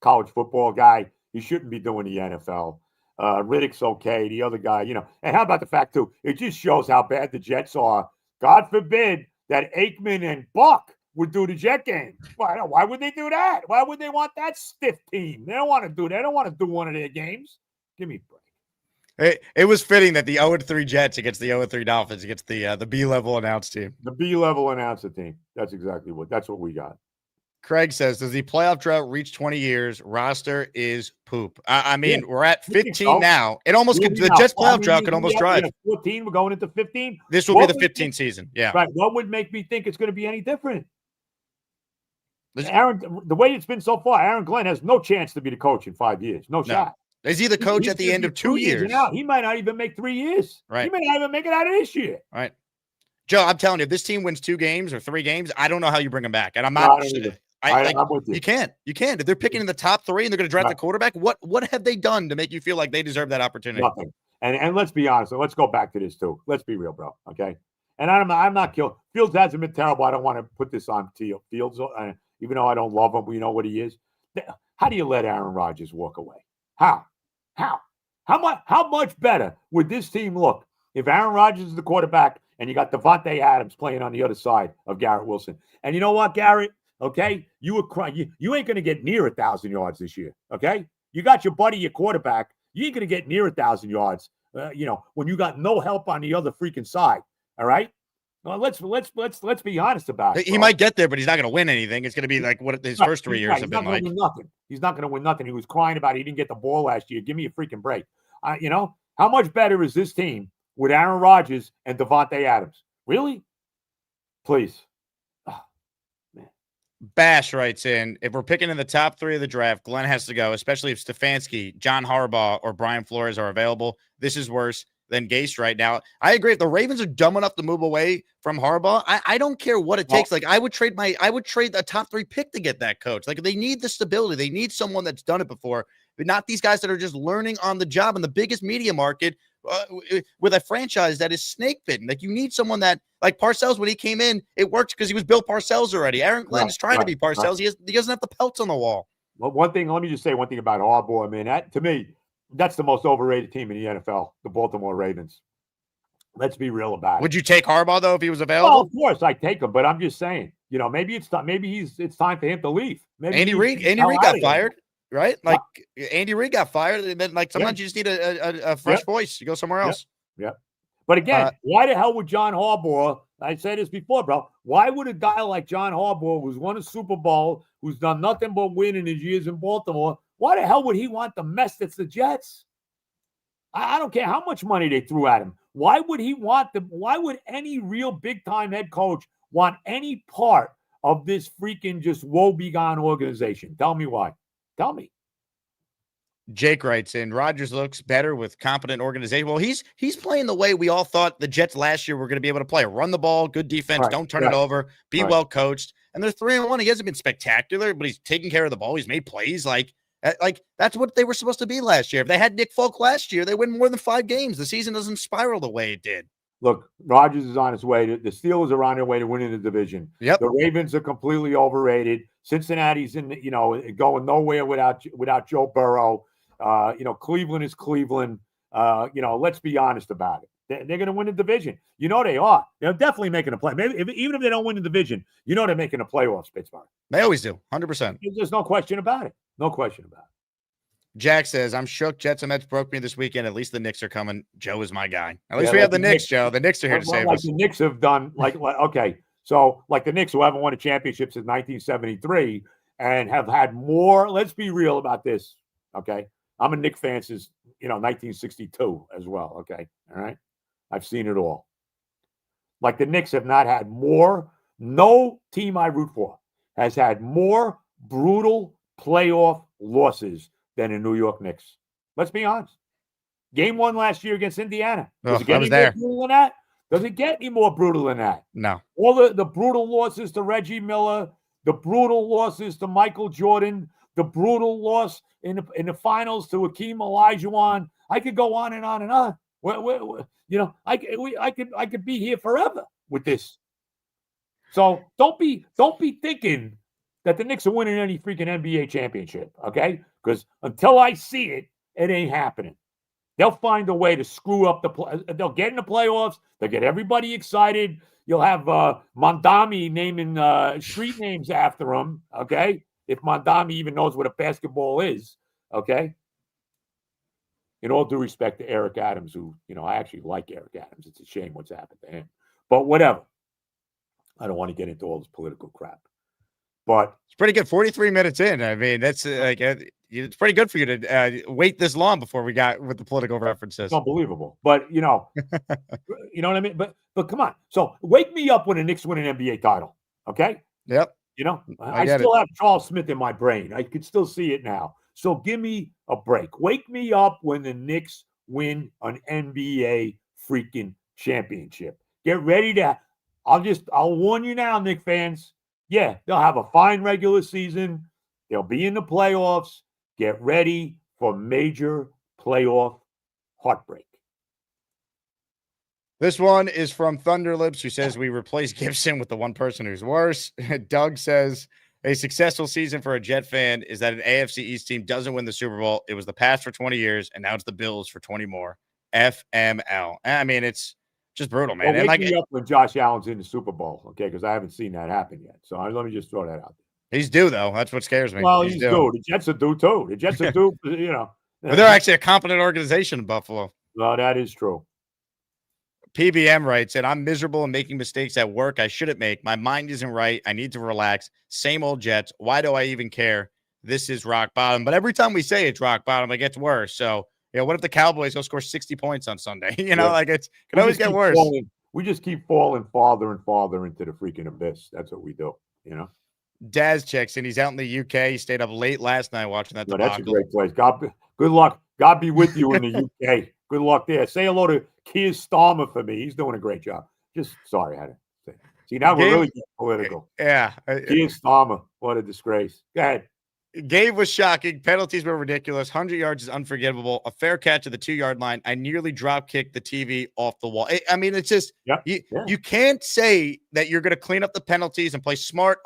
college football guy. He shouldn't be doing the NFL. Riddick's okay. The other guy, And how about the fact, too, it just shows how bad the Jets are. God forbid that Aikman and Buck would do the Jet game. Why would they do that? Why would they want that stiff team? They don't want to do that. They don't want to do one of their games. Give me a break. It was fitting that the 0-3 Jets against the 0-3 Dolphins against the B-level announced team. The B-level announcer team. That's exactly that's what we got. Craig says, does the playoff drought reach 20 years? Roster is poop. We're at 15 now. It almost could, the Jets playoff drought could almost drive. 14, we're going into 15. This will be the 15th season. Yeah. Right. What would make me think it's going to be any different? The way it's been so far, Aaron Glenn has no chance to be the coach in 5 years. No shot. Is he the coach at the end of 2 years? He might not even make 3 years. Right. He may not even make it out of this year. Right. Joe, I'm telling you, if this team wins 2 games or 3 games, I don't know how you bring them back. And I'm not. I'm with you. You can't. If they're picking in the top 3 and they're going to draft the quarterback, what have they done to make you feel like they deserve that opportunity? Nothing. And let's be honest. Let's go back to this too. Let's be real, bro. Okay. And I'm not killed. Fields hasn't been terrible. I don't want to put this on Fields, even though I don't love him. We know what he is. How do you let Aaron Rodgers walk away? How much better would this team look if Aaron Rodgers is the quarterback and you got Devontae Adams playing on the other side of Garrett Wilson? And you know what, Garrett? Okay, you were crying. You ain't gonna get near 1,000 yards this year. Okay, you got your buddy, your quarterback. You ain't gonna get near 1,000 yards. when you got no help on the other freaking side. All right. Well, let's be honest about it. He might get there, but he's not going to win anything. It's going to be like what his first 3 years have been like. He's not going to win nothing. He was crying about he didn't get the ball last year. Give me a freaking break. How much better is this team with Aaron Rodgers and Devontae Adams? Really? Please. Oh, man. Bash writes in, if we're picking in the top 3 of the draft, Glenn has to go, especially if Stefanski, John Harbaugh, or Brian Flores are available. This is worse than Gase right now. I agree. If the Ravens are dumb enough to move away from Harbaugh, I don't care what it takes. Like I would trade a top 3 pick to get that coach. Like they need the stability. They need someone that's done it before, but not these guys that are just learning on the job in the biggest media market with a franchise that is snake bitten. Like you need someone that, like Parcells, when he came in, it worked because he was Bill Parcells already. Aaron Glenn is trying to be Parcells. He doesn't have the pelts on the wall. Well, let me just say one thing about Harbaugh. I mean, to me, that's the most overrated team in the NFL, the Baltimore Ravens. Let's be real about it. Would you take Harbaugh though if he was available? Well, of course I'd take him, but I'm just saying, maybe it's time for him to leave. Maybe Andy Reid got fired, right? Like Andy Reid got fired, and then like sometimes you just need a fresh voice. You go somewhere else. Yeah. But again, why the hell would John Harbaugh? I said this before, bro. Why would a guy like John Harbaugh, who's won a Super Bowl, who's done nothing but win in his years in Baltimore, why the hell would he want the mess that's the Jets? I don't care how much money they threw at him. Why would he want them? Why would any real big-time head coach want any part of this freaking just woe-begone organization? Tell me why. Tell me. Jake writes in, Rodgers looks better with competent organization. Well, he's playing the way we all thought the Jets last year were going to be able to play. Run the ball, good defense, don't turn it over, be well coached. And they're 3-1. He hasn't been spectacular, but he's taking care of the ball. He's made plays. Like that's what they were supposed to be last year. If they had Nick Folk last year, they win more than 5 games. The season doesn't spiral the way it did. Look, Rodgers is on his way. The Steelers are on their way to winning the division. Yep. The Ravens are completely overrated. Cincinnati's going nowhere without Joe Burrow. Cleveland is Cleveland. Let's be honest about it. They're going to win the division. They are. They're definitely making a play. Maybe even if they don't win the division, they're making the playoffs, Pittsburgh. They always do, 100%. There's no question about it. No question about it. Jack says, I'm shook. Jets and Mets broke me this weekend. At least the Knicks are coming. Joe is my guy. At least we have the Knicks, Joe. The Knicks are here to save us. The Knicks have done, okay. So, the Knicks who haven't won a championship since 1973 and have had more. Let's be real about this, okay? I'm a Knicks fan since, 1962 as well, okay? All right? I've seen it all. The Knicks have not had more. No team I root for has had more brutal playoff losses than the New York Knicks. Let's be honest. Game 1 last year against Indiana. Does it get any more brutal than that? Does it get any more brutal than that? No. All the brutal losses to Reggie Miller, the brutal losses to Michael Jordan, the brutal loss in the finals to Hakeem Olajuwon. I could go on and on and on. I could be here forever with this. So don't be thinking that the Knicks are winning any freaking NBA championship, okay? Because until I see it, it ain't happening. They'll find a way to screw up they'll get in the playoffs. They'll get everybody excited. You'll have Mondami naming street names after him, okay? If Mondami even knows what a basketball is, okay? In all due respect to Eric Adams, who, I actually like Eric Adams. It's a shame what's happened to him. But whatever. I don't want to get into all this political crap. But it's pretty good. 43 minutes in. I mean, that's it's pretty good for you to wait this long before we got with the political references. It's unbelievable. But, you know what I mean? But come on. So wake me up when the Knicks win an NBA title. Okay? Yep. I still have Charles Smith in my brain. I could still see it now. So give me a break. Wake me up when the Knicks win an NBA freaking championship. Get ready to I'll warn you now, Knicks fans. Yeah, they'll have a fine regular season. They'll be in the playoffs. Get ready for major playoff heartbreak. This one is from Thunderlips, who says we replace Gibson with the one person who's worse. Doug says a successful season for a Jet fan is that an AFC East team doesn't win the Super Bowl. It was the past for 20 years, and now it's the Bills for 20 more. FML. I mean, it's just brutal, man. Well, wake me up when Josh Allen's in the Super Bowl, okay? Because I haven't seen that happen yet. So let me just throw that out there. He's due, though. That's what scares me. Well, he's due. The Jets are due, too. The Jets are due, But they're actually a competent organization in Buffalo. Well, that is true. PBM writes, and I'm miserable and making mistakes at work I shouldn't make. My mind isn't right. I need to relax. Same old Jets. Why do I even care? This is rock bottom. But every time we say it's rock bottom, it gets worse. So, what if the Cowboys go score 60 points on Sunday? Like it can always get worse. We just keep falling farther and farther into the freaking abyss. That's what we do, Daz checks in. He's out in the UK. He stayed up late last night watching that debacle. That's a great place. Good luck. God be with you in the UK. Good luck there. Say hello to Keir Starmer for me. He's doing a great job. Just sorry, I had to say. See, now we're really getting political. Yeah. Keir Starmer. What a disgrace. Go ahead. Gabe was shocking. Penalties were ridiculous. 100 yards is unforgivable. A fair catch at the 2-yard line. I nearly drop kicked the TV off the wall. I mean, it's just you can't say that you're going to clean up the penalties and play smart,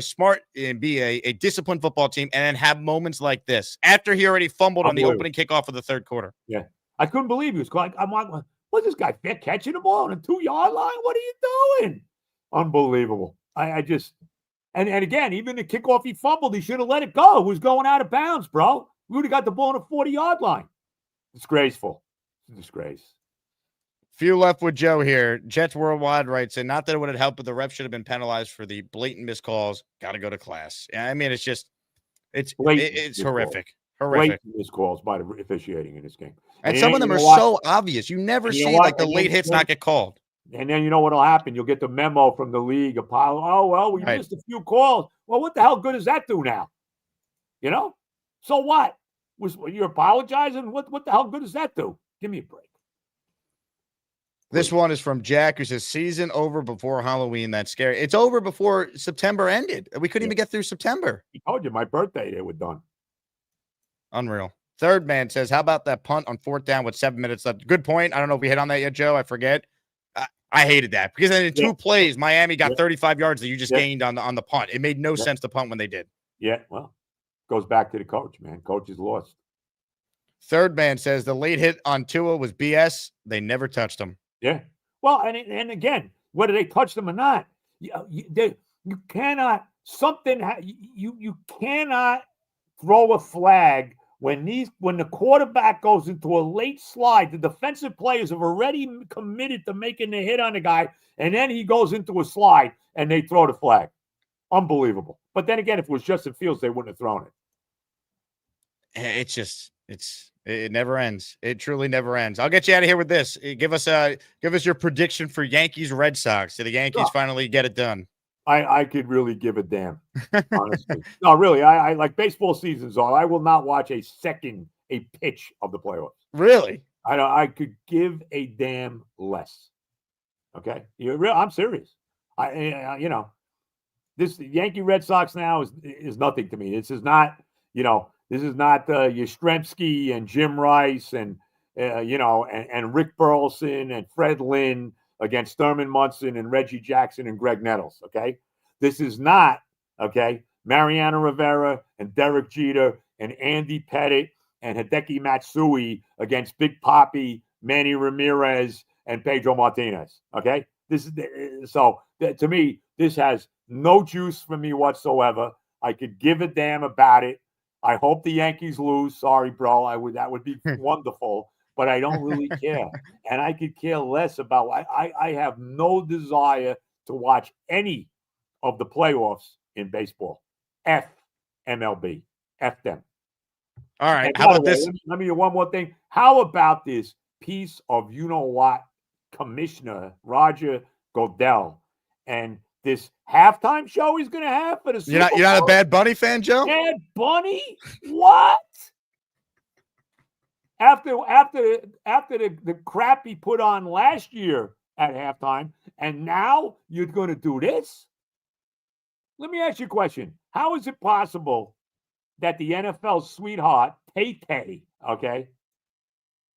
smart and be a disciplined football team, and then have moments like this after he already fumbled on the opening kickoff of the third quarter. Yeah, I couldn't believe he was like, what's this guy fair catching the ball on a 2-yard line? What are you doing? Unbelievable. I just. And again, even the kickoff he fumbled, he should have let it go. It was going out of bounds, bro. We would have got the ball on a 40-yard line. Disgraceful. It's a disgrace. Few left with Joe here. Jets Worldwide writes, and not that it would have helped, but the ref should have been penalized for the blatant missed calls. Got to go to class. I mean, it's horrific. Horrific. Blatant missed calls by the officiating in this game. And some of them are so obvious. You never see like the late hits not get called. And then you know what'll happen? You'll get the memo from the league. We missed a few calls. Well, what the hell good does that do now? So what? You're apologizing? What the hell good does that do? Give me a break. This one is from Jack, who says, season over before Halloween. That's scary. It's over before September ended. We couldn't even get through September. I told you my birthday, they were done. Unreal. Third man says, how about that punt on 4th down with 7 minutes left? Good point. I don't know if we hit on that yet, Joe. I forget. I hated that because then in 2 plays, Miami got 35 yards that you just gained on the punt. It made no sense to punt when they did. Yeah, well, goes back to the coach, man. Coach is lost. Third man says the late hit on Tua was BS. They never touched him. Yeah. Well, and again, whether they touched him or not, you cannot you cannot throw a flag when the quarterback goes into a late slide. The defensive players have already committed to making the hit on the guy, and then he goes into a slide and they throw the flag. Unbelievable. But then again, if it was Justin Fields, they wouldn't have thrown it. It never ends. It truly never ends. I'll get you out of here with this. Give us your prediction for Yankees Red Sox. Did the Yankees finally get it done? I could really give a damn, honestly. No, really. I like baseball season's all. I will not watch a pitch of the playoffs. Really? I could give a damn less. Okay, I'm serious. This Yankee Red Sox now is nothing to me. This is not Yastrzemski and Jim Rice and Rick Burleson and Fred Lynn against Thurman Munson and Reggie Jackson and Greg Nettles, okay? This is not, Mariano Rivera and Derek Jeter and Andy Pettitte and Hideki Matsui against Big Papi, Manny Ramirez, and Pedro Martinez, okay? To me, this has no juice for me whatsoever. I could give a damn about it. I hope the Yankees lose. Sorry, bro. That would be wonderful. But I don't really care. And I could care less about I have no desire to watch any of the playoffs in baseball. F MLB. F them. All right. How about this? Let me do one more thing. How about this piece of you-know-what, Commissioner Roger Goodell, and this halftime show he's going to have for the Super Bowl? You're not a Bad Bunny fan, Joe? Bad Bunny? What? After the crap he put on last year at halftime, and now you're going to do this? Let me ask you a question. How is it possible that the NFL sweetheart, Tay-Tay, okay,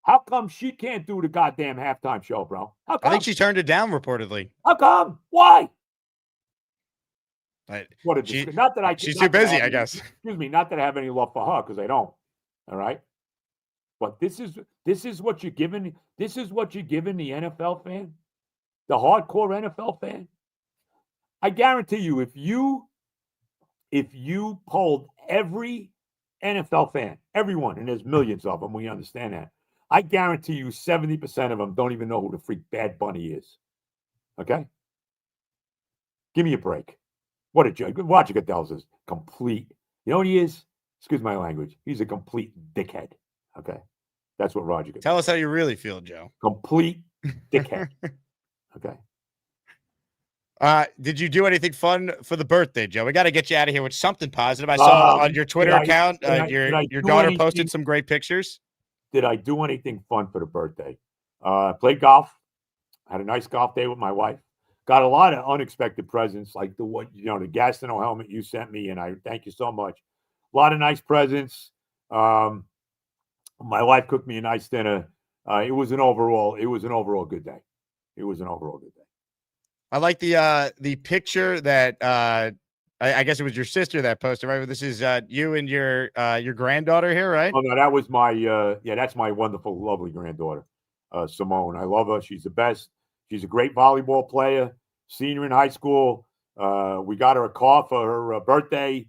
how come she can't do the goddamn halftime show, bro? How come? I think she turned it down, reportedly. How come? Why? But she's too busy, I guess. Excuse me, not that I have any love for her, because I don't. All right. But this is what you're giving. This is what you're giving the NFL fan, the hardcore NFL fan. I guarantee you, if you polled every NFL fan, everyone, and there's millions of them, we understand that. I guarantee you 70% of them don't even know who the freak Bad Bunny is. Okay? Give me a break. What a joke. Roger Goodell's is complete. You know what he is? Excuse my language. He's a complete dickhead. Okay? That's what Roger Goodell Tell us how you really feel, Joe. Complete dickhead. Okay? Did you do anything fun for the birthday, Joe? We got to get you out of here with something positive. I saw on your Twitter account, your daughter posted some great pictures. Did I do anything fun for the birthday? Played golf. Had a nice golf day with my wife. Got a lot of unexpected presents, like the Gastineau helmet you sent me, and I thank you so much. A lot of nice presents. My wife cooked me a nice dinner. It was an overall good day. It was an overall good day. I like the picture that I guess it was your sister that posted, right? This is you and your granddaughter here, right? Oh no, that was my that's my wonderful, lovely granddaughter, Simone. I love her. She's the best. She's a great volleyball player. Senior in high school. We got her a car for her birthday.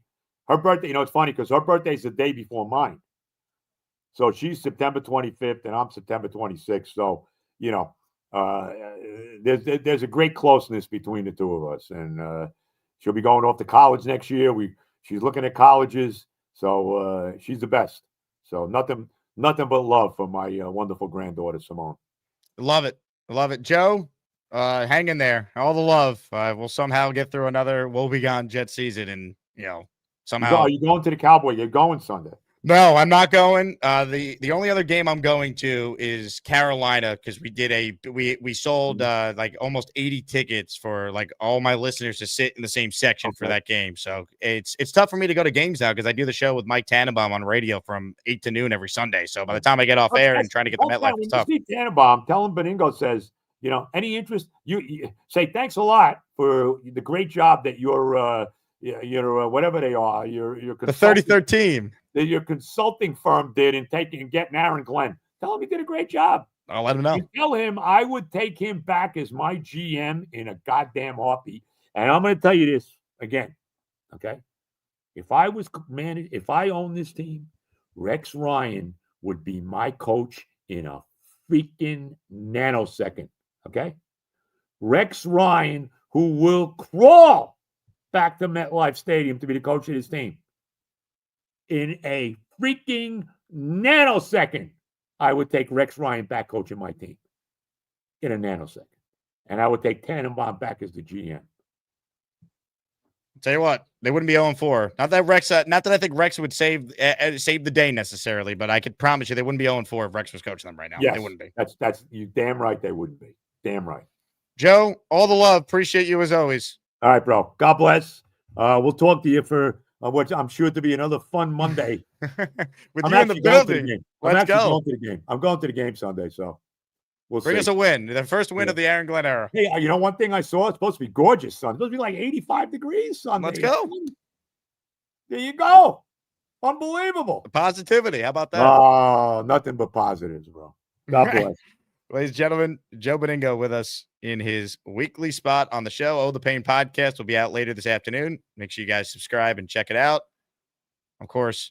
Her birthday, it's funny because her birthday's the day before mine. So she's September 25th and I'm September 26th. So there's a great closeness between the two of us, and she'll be going off to college next year. She's looking at colleges, so she's the best. So nothing but love for my wonderful granddaughter Simone. Love it, Joe. Hang in there, all the love. We'll somehow get through another woebegone Jet season, and somehow. Are you going to the Cowboy? You're going Sunday. No, I'm not going. The only other game I'm going to is Carolina because we sold like almost 80 tickets for like all my listeners to sit in the same section for that game. So it's tough for me to go to games now because I do the show with Mike Tannenbaum on radio from 8 to noon every Sunday. So by the time I get off air and trying to get the MetLife, it's tough. Steve Tannenbaum, tell him Beningo says, any interest? You say thanks a lot for the great job that your whatever they are, your the 33rd team. That your consulting firm did in getting Aaron Glenn. Tell him he did a great job. I'll let him know. You tell him I would take him back as my GM in a goddamn heartbeat. And I'm going to tell you this again, okay? If I owned this team, Rex Ryan would be my coach in a freaking nanosecond, okay? Rex Ryan, who will crawl back to MetLife Stadium to be the coach of his team. In a freaking nanosecond, I would take Rex Ryan back coaching my team. In a nanosecond. And I would take Tannenbaum back as the GM. Tell you what, they wouldn't be 0-4. Not that I think Rex would save the day necessarily, but I could promise you they wouldn't be 0-4 if Rex was coaching them right now. Yes, they wouldn't be. That's you damn right they wouldn't be. Damn right. Joe, all the love. Appreciate you as always. All right, bro. God bless. We'll talk to you for what I'm sure to be another fun Monday. With you in the building. Let's go. Going to the game. I'm going to the game Sunday, so we'll bring see. us a win. The first win of the Aaron Glenn era. Hey, one thing I saw, it's supposed to be gorgeous, son. It's supposed to be like 85 degrees Sunday. Let's go. There you go. Unbelievable. Positivity. How about that? Oh, nothing but positives, bro. God bless. Ladies and gentlemen, Joe Beningo with us in his weekly spot on the show. Oh, the Pain podcast will be out later this afternoon. Make sure you guys subscribe and check it out. Of course,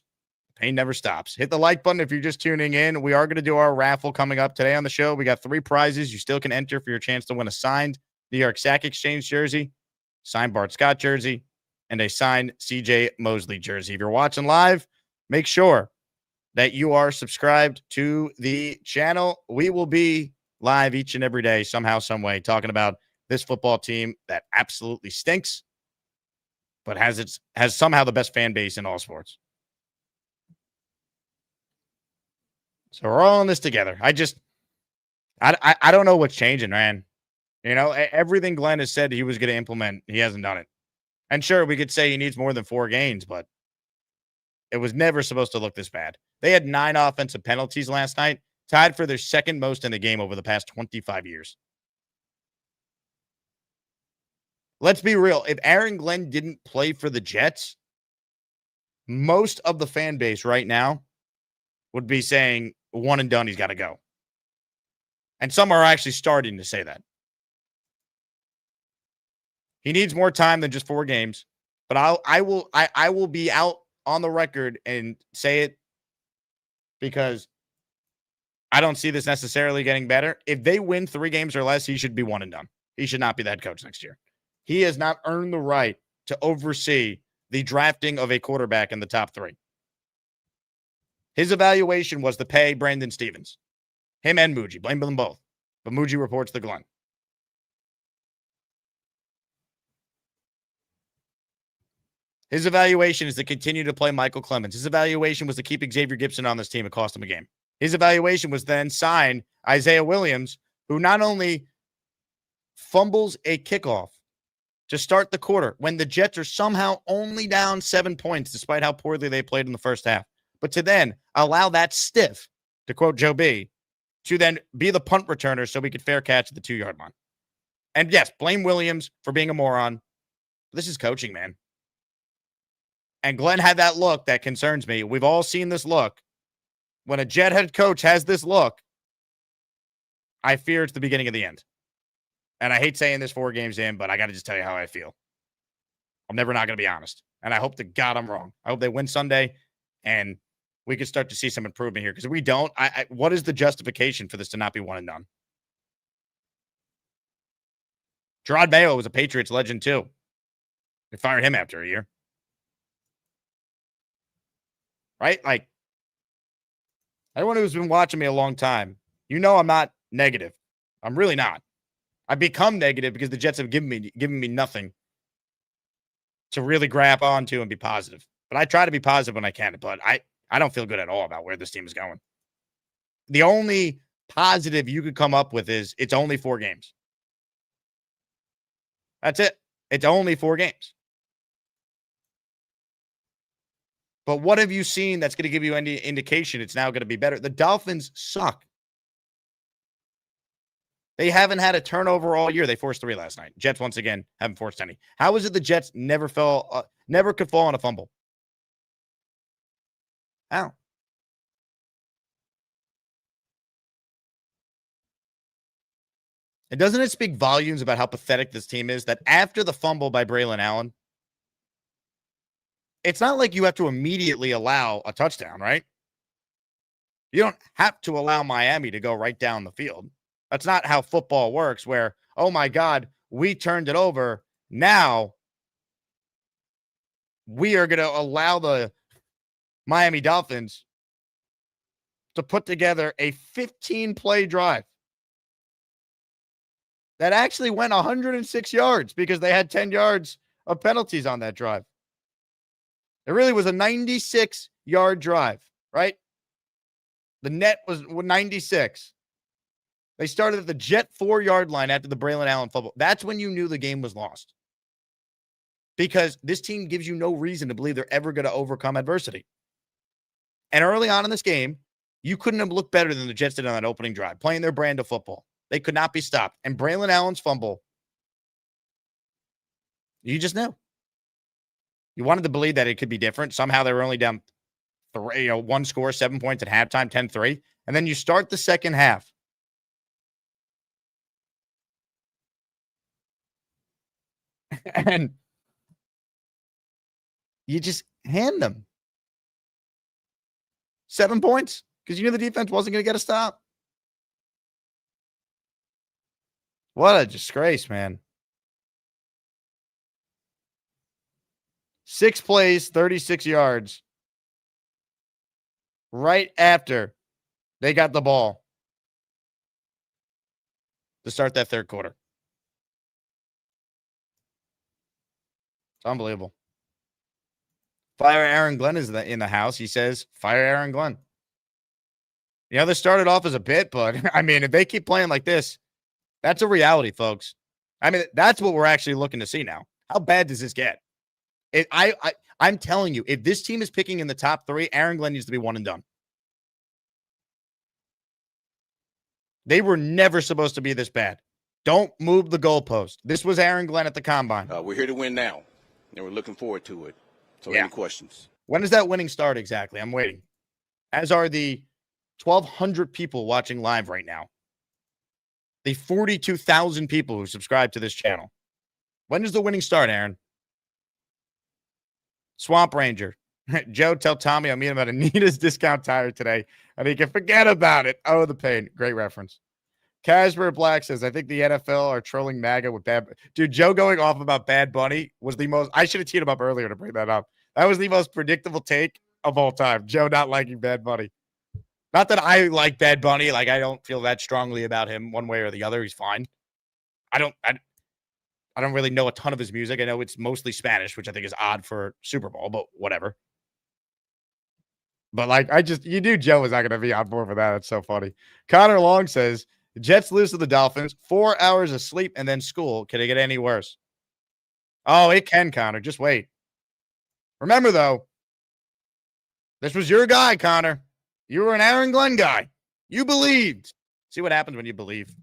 pain never stops. Hit the like button if you're just tuning in. We are going to do our raffle coming up today on the show. We got 3 prizes. You still can enter for your chance to win a signed New York Sack Exchange jersey, signed Bart Scott jersey, and a signed CJ Mosley jersey. If you're watching live, make sure that you are subscribed to the channel. We will be live each and every day, somehow, some way, talking about this football team that absolutely stinks, but has somehow the best fan base in all sports. So we're all in this together. I don't know what's changing, man. Everything Glenn has said he was going to implement, he hasn't done it. And sure, we could say he needs more than 4 games, but it was never supposed to look this bad. They had 9 offensive penalties last night, tied for their second most in the game over the past 25 years. Let's be real. If Aaron Glenn didn't play for the Jets, most of the fan base right now would be saying, one and done, he's got to go. And some are actually starting to say that. He needs more time than just 4 games, but I will be out on the record and say it because I don't see this necessarily getting better. If they win 3 games or less, he should be one and done. He should not be the head coach next year. He has not earned the right to oversee the drafting of a quarterback in the top 3. His evaluation was to pay Brandon Stevens. Him and Muji. Blame them both. But Muji reports to Glenn. His evaluation is to continue to play Michael Clemens. His evaluation was to keep Xavier Gibson on this team. It cost him a game. His evaluation was then sign Isaiah Williams, who not only fumbles a kickoff to start the quarter when the Jets are somehow only down 7 points, despite how poorly they played in the first half, but to then allow that stiff, to quote Joe B, to then be the punt returner so we could fair catch at the 2-yard line. And yes, blame Williams for being a moron. This is coaching, man. And Glenn had that look that concerns me. We've all seen this look. When a Jet head coach has this look, I fear it's the beginning of the end. And I hate saying this 4 games in, but I got to just tell you how I feel. I'm never not going to be honest. And I hope to God I'm wrong. I hope they win Sunday and we can start to see some improvement here. Because if we don't, what is the justification for this to not be one and done? Gerard Mayo was a Patriots legend too. They fired him after a year. Right? Like, everyone who's been watching me a long time, you know I'm not negative. I'm really not. I've become negative because the Jets have given me nothing to really grab onto and be positive. But I try to be positive when I can. But I don't feel good at all about where this team is going. The only positive you could come up with is it's only 4 games. That's it. It's only 4 games. But what have you seen that's going to give you any indication it's now going to be better? The Dolphins suck. They haven't had a turnover all year. They forced 3 last night. Jets, once again, haven't forced any. How is it the Jets never could fall on a fumble? How? And doesn't it speak volumes about how pathetic this team is that after the fumble by Braylon Allen, it's not like you have to immediately allow a touchdown, right? You don't have to allow Miami to go right down the field. That's not how football works, where, oh my God, we turned it over. Now we are going to allow the Miami Dolphins to put together a 15-play drive that actually went 106 yards because they had 10 yards of penalties on that drive. It really was a 96-yard drive, right? The net was 96. They started at the Jet 4-yard line after the Braylon Allen fumble. That's when you knew the game was lost. Because this team gives you no reason to believe they're ever going to overcome adversity. And early on in this game, you couldn't have looked better than the Jets did on that opening drive, playing their brand of football. They could not be stopped. And Braylon Allen's fumble, you just knew. You wanted to believe that it could be different. Somehow they were only down 1 score, 7 points at halftime, 10-3. And then you start the second half. And you just hand them 7 points because you knew the defense wasn't going to get a stop. What a disgrace, man. 6 plays, 36 yards. Right after they got the ball to start that third quarter. It's unbelievable. Fire Aaron Glenn is in the house. He says, fire Aaron Glenn. You know, this started off as a bit, but I mean, if they keep playing like this, that's a reality, folks. I mean, that's what we're actually looking to see now. How bad does this get? I'm telling you, if this team is picking in the top 3, Aaron Glenn needs to be one and done. They were never supposed to be this bad. Don't move the goalpost. This was Aaron Glenn at the combine. We're here to win now, and we're looking forward to it. So yeah. Any questions? When does that winning start exactly? I'm waiting. As are the 1,200 people watching live right now. The 42,000 people who subscribe to this channel. When does the winning start, Aaron? Swamp Ranger. Joe, tell Tommy I'm meeting him at Anita's Discount Tire today, and he can forget about it. Oh, the pain. Great reference. Casper Black says, I think the NFL are trolling MAGA with bad. Dude, Joe going off about Bad Bunny was the most. I should have teed him up earlier to bring that up. That was the most predictable take of all time. Joe not liking Bad Bunny. Not that I like Bad Bunny. Like, I don't feel that strongly about him one way or the other. He's fine. I don't really know a ton of his music. I know it's mostly Spanish, which I think is odd for Super Bowl, but whatever. But like, you knew Joe was not going to be on board for that. It's so funny. Connor Long says, Jets lose to the Dolphins, 4 hours of sleep and then school. Can it get any worse? Oh, it can, Connor. Just wait. Remember, though, this was your guy, Connor. You were an Aaron Glenn guy. You believed. See what happens when you believe.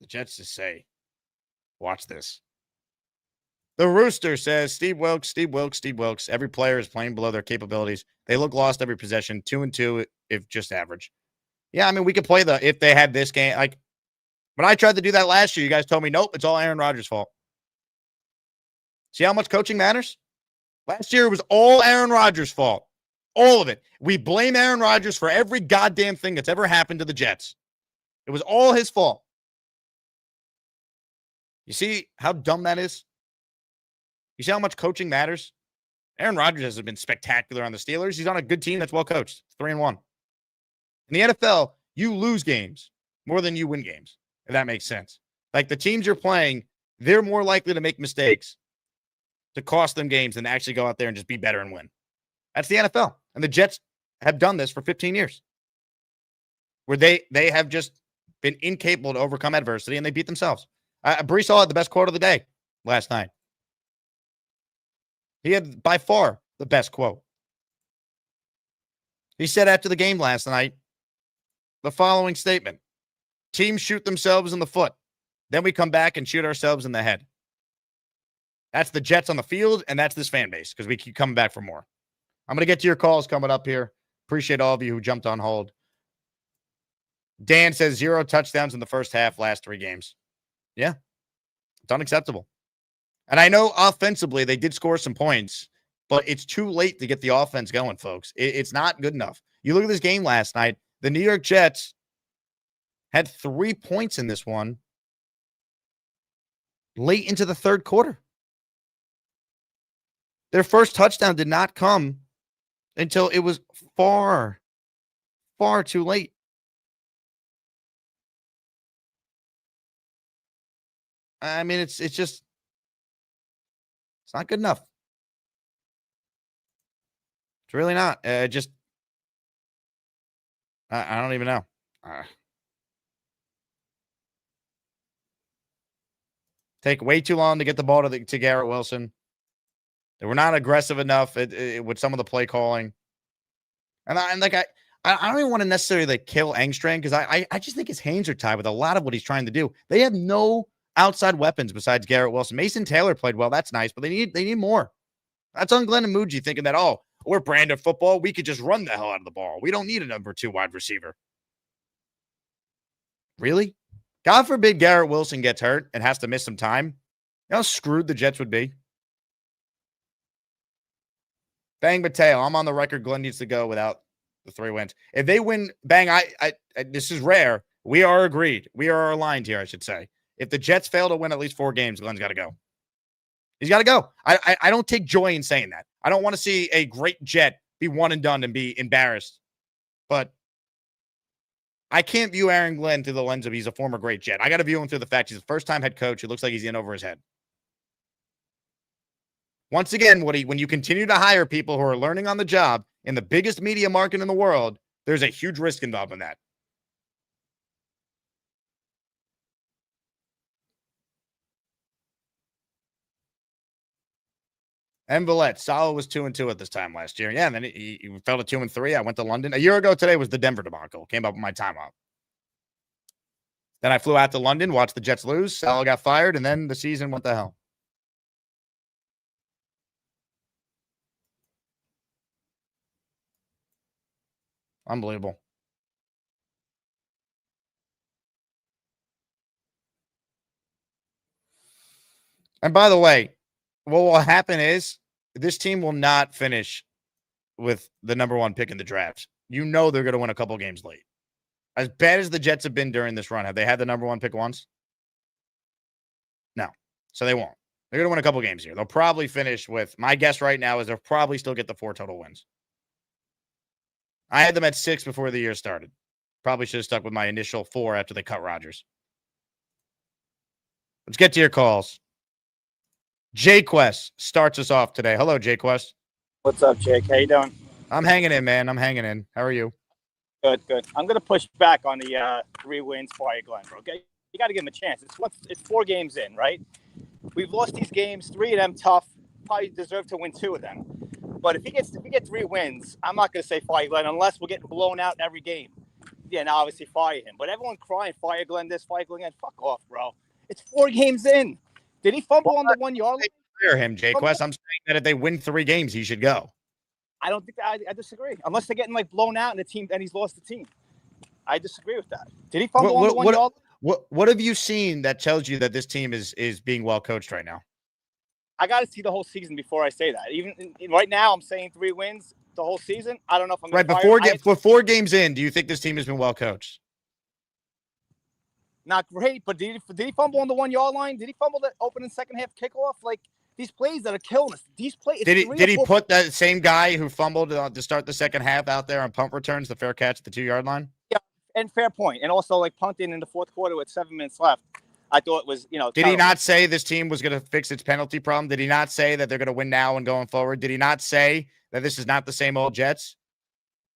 The Jets just say, watch this. The Rooster says, Steve Wilkes. Every player is playing below their capabilities. They look lost every possession, 2-2 if just average. Yeah, I mean, we could play if they had this game. Like, when I tried to do that last year, you guys told me, nope, it's all Aaron Rodgers' fault. See how much coaching matters? Last year, it was all Aaron Rodgers' fault. All of it. We blame Aaron Rodgers for every goddamn thing that's ever happened to the Jets. It was all his fault. You see how dumb that is? You see how much coaching matters? Aaron Rodgers has been spectacular on the Steelers. He's on a good team that's well coached. 3-1. In the NFL, you lose games more than you win games, if that makes sense. Like, the teams you're playing, they're more likely to make mistakes to cost them games than to actually go out there and just be better and win. That's the NFL. And the Jets have done this for 15 years, where they have just been incapable to overcome adversity, and they beat themselves. Brees Hall had the best quote of the day last night. He had, by far, the best quote. He said after the game last night the following statement: teams shoot themselves in the foot. Then we come back and shoot ourselves in the head. That's the Jets on the field, and that's this fan base, because we keep coming back for more. I'm going to get to your calls coming up here. Appreciate all of you who jumped on hold. Dan says 0 touchdowns in the first half, last 3 games. Yeah, it's unacceptable. And I know offensively they did score some points, but it's too late to get the offense going, folks. It's not good enough. You look at this game last night, the New York Jets had 3 points in this one late into the third quarter. Their first touchdown did not come until it was far, far too late. I mean, it's not good enough. It's really not. I don't even know. Take way too long to get the ball to Garrett Wilson. They were not aggressive enough with some of the play calling. And I don't even want to necessarily kill Engstrand, because I just think his hands are tied with a lot of what he's trying to do. They have no outside weapons besides Garrett Wilson. Mason Taylor played well. That's nice, but they need more. That's on Glenn and Muji thinking that, oh, we're brand of football. We could just run the hell out of the ball. We don't need a number 2 wide receiver. Really? God forbid Garrett Wilson gets hurt and has to miss some time. You know how screwed the Jets would be? Bang Mateo, I'm on the record. Glenn needs to go without the 3 wins. If they win, Bang, I this is rare. We are agreed. We are aligned here, I should say. If the Jets fail to win at least 4 games, Glenn's got to go. He's got to go. I don't take joy in saying that. I don't want to see a great Jet be one and done and be embarrassed. But I can't view Aaron Glenn through the lens of he's a former great Jet. I got to view him through the fact he's a first-time head coach who looks like he's in over his head. Once again, Woody, when you continue to hire people who are learning on the job in the biggest media market in the world, there's a huge risk involved in that. And Villette, Salah was 2-2 at this time last year. Yeah, and then he fell to 2-3. I went to London. A year ago today was the Denver debacle. Came up with my timeout. Then I flew out to London, watched the Jets lose. Salah got fired, and then the season went to hell. Unbelievable. And by the way, what will happen is this team will not finish with the number one pick in the draft. You know they're going to win a couple games late. As bad as the Jets have been during this run, have they had the number one pick once? No. So they won't. They're going to win a couple games here. They'll probably finish with, my guess right now is they'll probably still get the 4 total wins. I had them at 6 before the year started. Probably should have stuck with my initial 4 after they cut Rodgers. Let's get to your calls. Jake Quest starts us off today. Hello, Jake Quest. What's up, Jake? How you doing? I'm hanging in, man. I'm hanging in. How are you? Good. I'm going to push back on the 3 wins for Glenn, bro. Okay? You got to give him a chance. It's 4 games in, right? We've lost these games, 3 of them tough. Probably deserve to win 2 of them. But if he gets 3 wins, I'm not going to say fire Glenn unless we're getting blown out every game. Yeah, now obviously fire him. But everyone crying, fire Glenn this, fire Glenn that. Fuck off, bro. It's 4 games in. Did he fumble on the 1 yard line? Fire him, Jake Quest. I'm saying that if they win 3 games, he should go. I don't think I disagree. Unless they're getting blown out in the team and he's lost the team. I disagree with that. Did he fumble on the 1 yard line? What have you seen that tells you that this team is being well coached right now? I got to see the whole season before I say that. Even right now, I'm saying 3 wins the whole season. I don't know if I'm right before 4 games in. Do you think this team has been well coached? Not great, but did he fumble on the 1 yard line? Did he fumble the opening second half kickoff? These plays that are killing us. These plays. Did he put that same guy who fumbled to start the second half out there on punt returns, the fair catch at the 2 yard line? Yeah, and fair point. And also punting in the fourth quarter with 7 minutes left. I thought it was, Did terrible. he not say this team was going to fix its penalty problem? Did he not say that they're going to win now and going forward? Did he not say that this is not the same old Jets?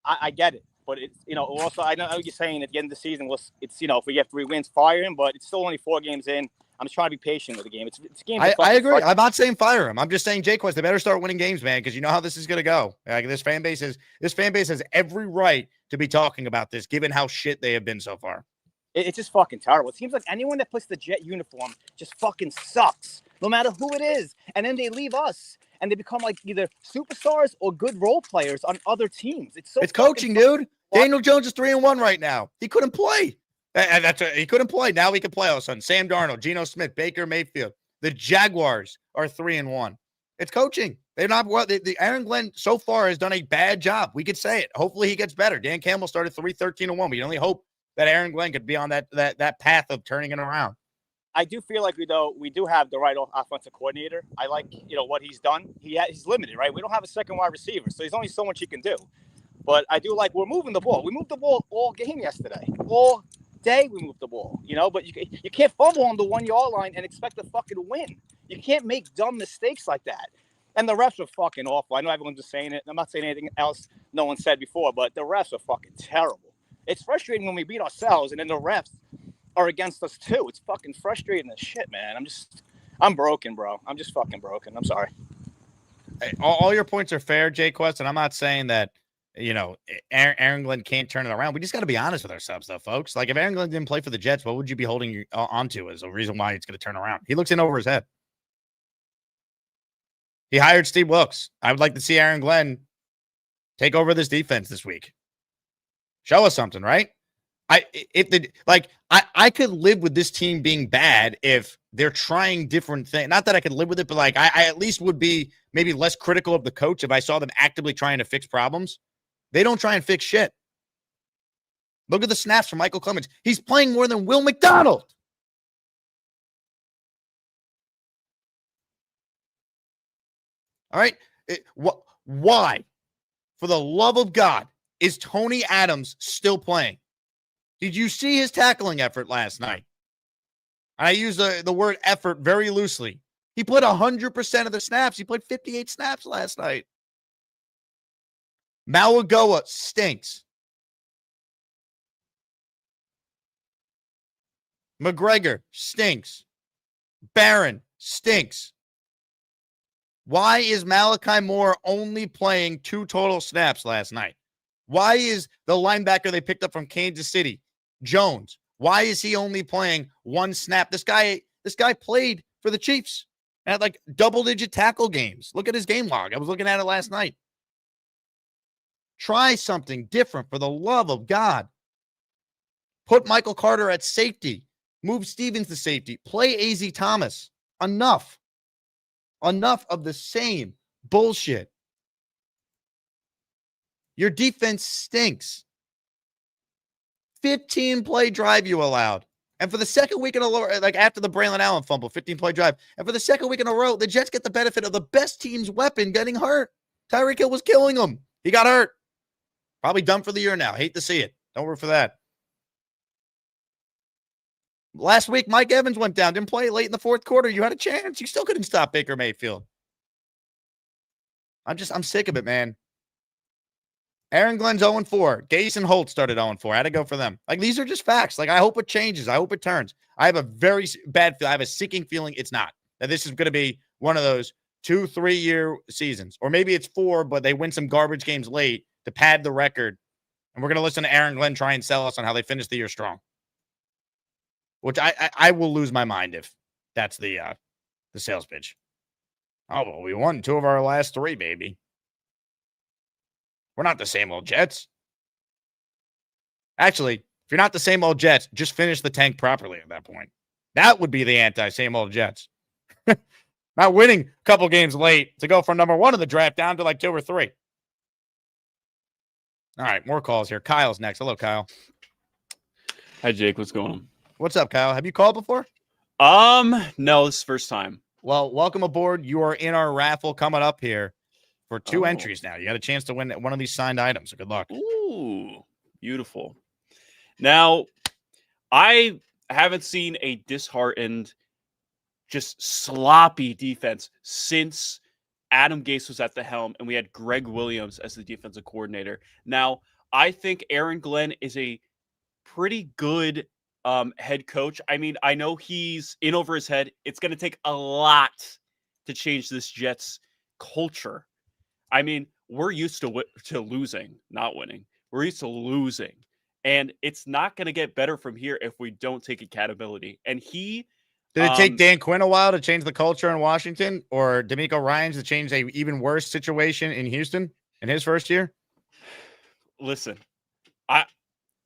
I get it. But it's, also, I know you're saying at the end of the season, it's, if we get 3 wins, fire him, but it's still only 4 games in. I'm just trying to be patient with the game. It's a game. I agree. I'm not saying fire him. I'm just saying, Jake Quest, they better start winning games, man, because you know how this is going to go. This fan base has every right to be talking about this, given how shit they have been so far. It's just fucking terrible. It seems like anyone that puts the Jet uniform just fucking sucks, no matter who it is. And then they leave us, and they become either superstars or good role players on other teams. It's coaching, dude. Daniel Jones is 3-1 right now. He couldn't play. He couldn't play. Now he can play all of a sudden. Sam Darnold, Geno Smith, Baker Mayfield. The Jaguars are 3-1. It's coaching. They're not well. The Aaron Glenn so far has done a bad job. We could say it. Hopefully he gets better. Dan Campbell started 3-13-1. We only hope that Aaron Glenn could be on that path of turning it around. I do feel like we do have the right offensive coordinator. I like what he's done. He's limited, right? We don't have a second wide receiver, so there's only so much he can do. But I do like we're moving the ball. We moved the ball all game yesterday. All day we moved the ball, but you can't fumble on the 1 yard line and expect to fucking win. You can't make dumb mistakes like that. And the refs are fucking awful. I know everyone's just saying it. I'm not saying anything else no one said before, but the refs are fucking terrible. It's frustrating when we beat ourselves and then the refs are against us too. It's fucking frustrating as shit, man. I'm broken, bro. I'm just fucking broken. I'm sorry. Hey, all your points are fair, Jay Quest, and I'm not saying that Aaron Glenn can't turn it around. We just got to be honest with ourselves, though, folks. If Aaron Glenn didn't play for the Jets, what would you be holding onto as a reason why it's going to turn around? He looks in over his head. He hired Steve Wilkes. I would like to see Aaron Glenn take over this defense this week. Show us something, right? I could live with this team being bad if they're trying different things. Not that I could live with it, but I at least would be maybe less critical of the coach if I saw them actively trying to fix problems. They don't try and fix shit. Look at the snaps from Michael Clemens. He's playing more than Will McDonald. All right. Why, for the love of God, is Tony Adams still playing? Did you see his tackling effort last night? I use the word effort very loosely. He played 100% of the snaps. He played 58 snaps last night. Malagoa stinks. McGregor stinks. Barron stinks. Why is Malachi Moore only playing 2 total snaps last night? Why is the linebacker they picked up from Kansas City, Jones, why is he only playing 1 snap? This guy played for the Chiefs and had double-digit tackle games. Look at his game log. I was looking at it last night. Try something different, for the love of God. Put Michael Carter at safety. Move Stevens to safety. Play AZ Thomas. Enough. Enough of the same bullshit. Your defense stinks. 15-play drive you allowed. And for the second week in a row, like after the Braylon Allen fumble, 15-play drive. And for the second week in a row, the Jets get the benefit of the best team's weapon getting hurt. Tyreek Hill was killing them. He got hurt. Probably done for the year now. Hate to see it. Don't worry for that. Last week, Mike Evans went down. Didn't play late in the fourth quarter. You had a chance. You still couldn't stop Baker Mayfield. I'm sick of it, man. Aaron Glenn's 0-4. Gase and Holt started 0-4. I had to go for them. Like, these are just facts. Like, I hope it changes. I hope it turns. I have a very bad feel. I have a sinking feeling it's not. That this is going to be one of those 2-3 year seasons. Or maybe it's 4, but they win some garbage games late to pad the record. And we're going to listen to Aaron Glenn try and sell us on how they finished the year strong. Which I will lose my mind if that's the sales pitch. Oh, well, we won 2 of our last 3, baby. We're not the same old Jets. Actually, if you're not the same old Jets, just finish the tank properly at that point. That would be the anti-same old Jets. Not winning a couple games late to go from number 1 in the draft down to like 2 or 3. All right, more calls here. Kyle's next. Hello, Kyle. Hi, Jake. What's going on? What's up, Kyle? Have you called before? No, this is the first time. Well, welcome aboard. You are in our raffle coming up here for 2 entries now. You got a chance to win one of these signed items. So good luck. Ooh, beautiful. Now, I haven't seen a disheartened, just sloppy defense since Adam Gase was at the helm and we had Greg Williams as the defensive coordinator. Now, I think Aaron Glenn is a pretty good head coach. I mean, I know he's in over his head. It's going to take a lot to change this Jets culture. I mean, we're used to losing, not winning. We're used to losing. And it's not going to get better from here if we don't take accountability. And did it take Dan Quinn a while to change the culture in Washington, or D'Amico Ryans to change a even worse situation in Houston in his first year? Listen,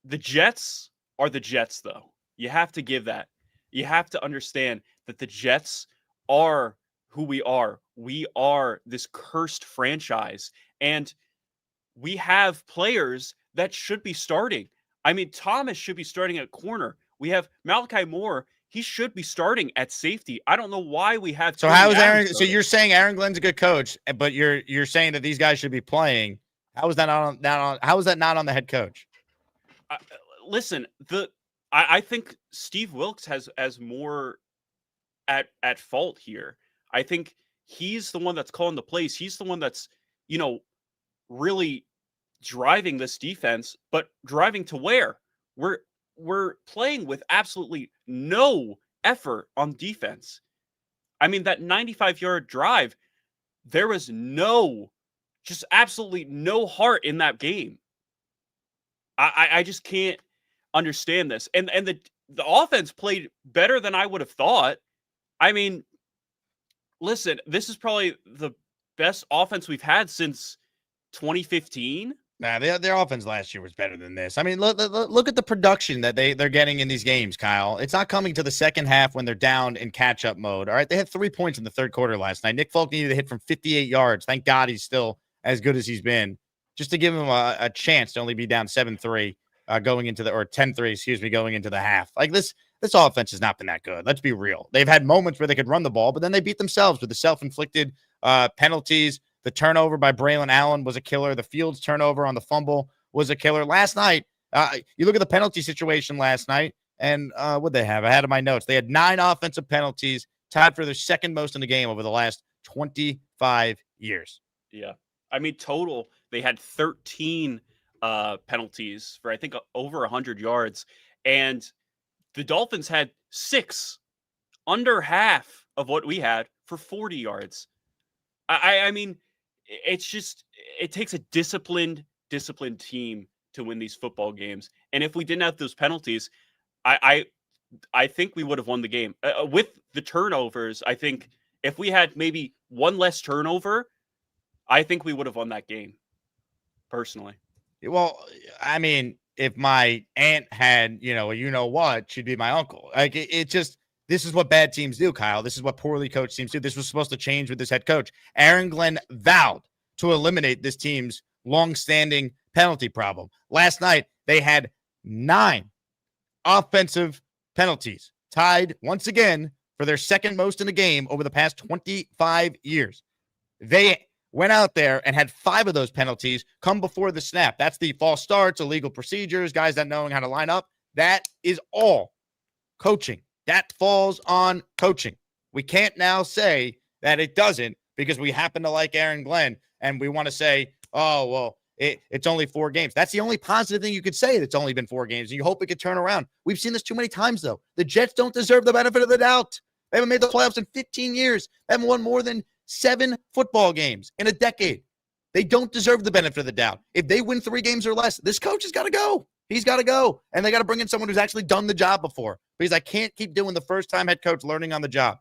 the Jets are the Jets, though. You have to give that. You have to understand that the Jets are who we are. We are this cursed franchise, and we have players that should be starting. I mean, Thomas should be starting at corner. We have Malachi Moore. He should be starting at safety. I don't know why we have. So how is Aaron? So you're saying Aaron Glenn's a good coach, but you're saying that these guys should be playing. How is that how is that not on the head coach? Listen, I think Steve Wilkes has more at fault here. I think he's the one that's calling the plays. He's the one that's, really driving this defense, but driving to where? We're playing with absolutely no effort on defense. I mean, that 95-yard drive, there was just absolutely no heart in that game. I just can't understand this. And the offense played better than I would have thought. I mean, listen, this is probably the best offense we've had since 2015. Nah, their offense last year was better than this. I mean, look at the production that they're getting in these games, Kyle. It's not coming to the second half when they're down in catch-up mode. All right, they had 3 points in the third quarter last night. Nick Folk needed a hit from 58 yards. Thank God he's still as good as he's been, just to give him a chance to only be down 7-3 going into or 10-3, going into the half. Like this offense has not been that good. Let's be real. They've had moments where they could run the ball, but then they beat themselves with the self-inflicted penalties. The turnover by Braylon Allen was a killer. The Fields turnover on the fumble was a killer. Last night, you look at the penalty situation last night, and what they have? I had in my notes. They had 9 offensive penalties, tied for their second most in the game over the last 25 years. Yeah. I mean, total, they had 13 penalties for, I think, over 100 yards. And the Dolphins had 6, under half of what we had, for 40 yards. I mean, it's just, it takes a disciplined team to win these football games. And if we didn't have those penalties, I think we would have won the game. With the turnovers, I think if we had maybe one less turnover, I think we would have won that game, personally. Well, I mean, if my aunt had, what, she'd be my uncle. Like, it just, this is what bad teams do, Kyle. This is what poorly coached teams do. This was supposed to change with this head coach. Aaron Glenn vowed to eliminate this team's long-standing penalty problem. Last night, they had 9 offensive penalties, tied once again for their second most in a game over the past 25 years. They went out there and had 5 of those penalties come before the snap. That's the false starts, illegal procedures, guys not knowing how to line up. That is all coaching. That falls on coaching. We can't now say that it doesn't because we happen to like Aaron Glenn and we want to say, oh, well, it's only 4 games. That's the only positive thing you could say. That's only been 4 games, and you hope it could turn around. We've seen this too many times, though. The Jets don't deserve the benefit of the doubt. They haven't made the playoffs in 15 years. They haven't won more than 7 football games in a decade. They don't deserve the benefit of the doubt. If they win 3 games or less, this coach has got to go. He's got to go. And they got to bring in someone who's actually done the job before, because I can't keep doing the first-time head coach learning on the job.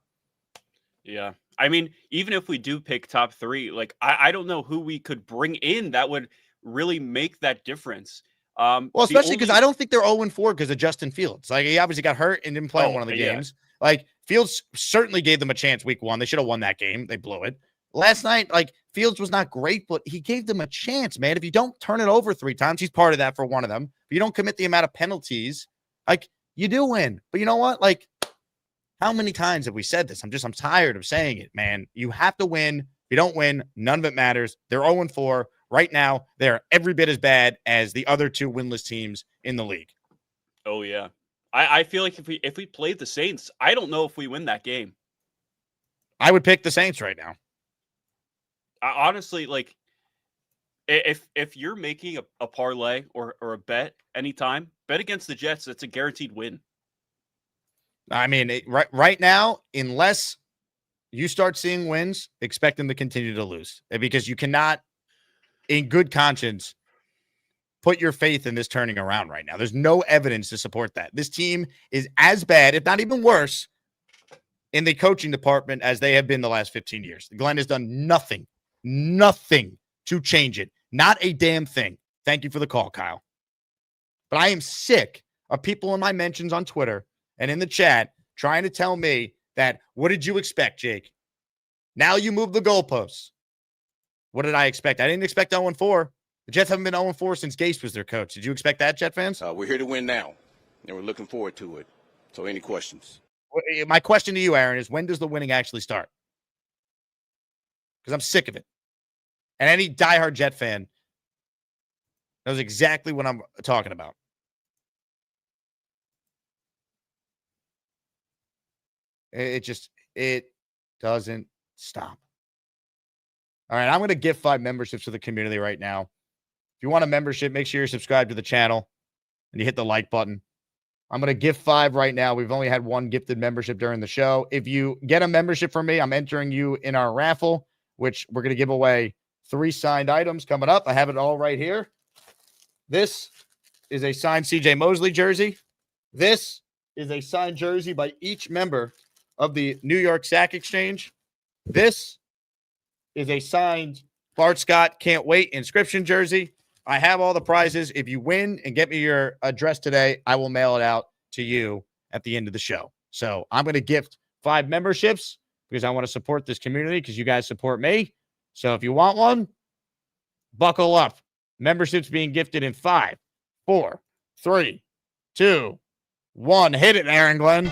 Yeah. I mean, even if we do pick top 3, like I don't know who we could bring in that would really make that difference. Well, especially because I don't think they're 0-4 because of Justin Fields. Like, he obviously got hurt and didn't play in one of the games. Like, Fields certainly gave them a chance week 1. They should have won that game. They blew it. Last night, like, Fields was not great, but he gave them a chance, man. If you don't turn it over 3 times, he's part of that for one of them. If you don't commit the amount of penalties, like, you do win. But you know what? Like, how many times have we said this? I'm tired of saying it, man. You have to win. If you don't win, none of it matters. They're 0-4. Right now, they're every bit as bad as the other 2 winless teams in the league. Oh, yeah. I feel like if we played the Saints, I don't know if we win that game. I would pick the Saints right now. Honestly, like, if you're making a parlay or a bet anytime, bet against the Jets. That's a guaranteed win. I mean, right now, unless you start seeing wins, expect them to continue to lose, because you cannot, in good conscience, put your faith in this turning around right now. There's no evidence to support that. This team is as bad, if not even worse, in the coaching department as they have been the last 15 years. Glenn has done nothing to change it. Not a damn thing. Thank you for the call, Kyle. But I am sick of people in my mentions on Twitter and in the chat trying to tell me that, what did you expect, Jake? Now you move the goalposts. What did I expect? I didn't expect 0-4. The Jets haven't been 0-4 since Gase was their coach. Did you expect that, Jet fans? We're here to win now, and we're looking forward to it. So any questions? My question to you, Aaron, is when does the winning actually start? Because I'm sick of it. And any diehard Jet fan knows exactly what I'm talking about. It doesn't stop. All right, I'm going to gift 5 memberships to the community right now. If you want a membership, make sure you're subscribed to the channel and you hit the like button. I'm going to gift 5 right now. We've only had 1 gifted membership during the show. If you get a membership from me, I'm entering you in our raffle, which we're going to give away 3 signed items coming up. I have it all right here. This is a signed CJ Mosley jersey. This is a signed jersey by each member of the New York Sack Exchange. This is a signed Bart Scott Can't Wait inscription jersey. I have all the prizes. If you win and get me your address today, I will mail it out to you at the end of the show. So I'm going to gift 5 memberships because I want to support this community because you guys support me. So if you want one, buckle up. Memberships being gifted in 5, 4, 3, 2, 1. Hit it, Aaron Glenn.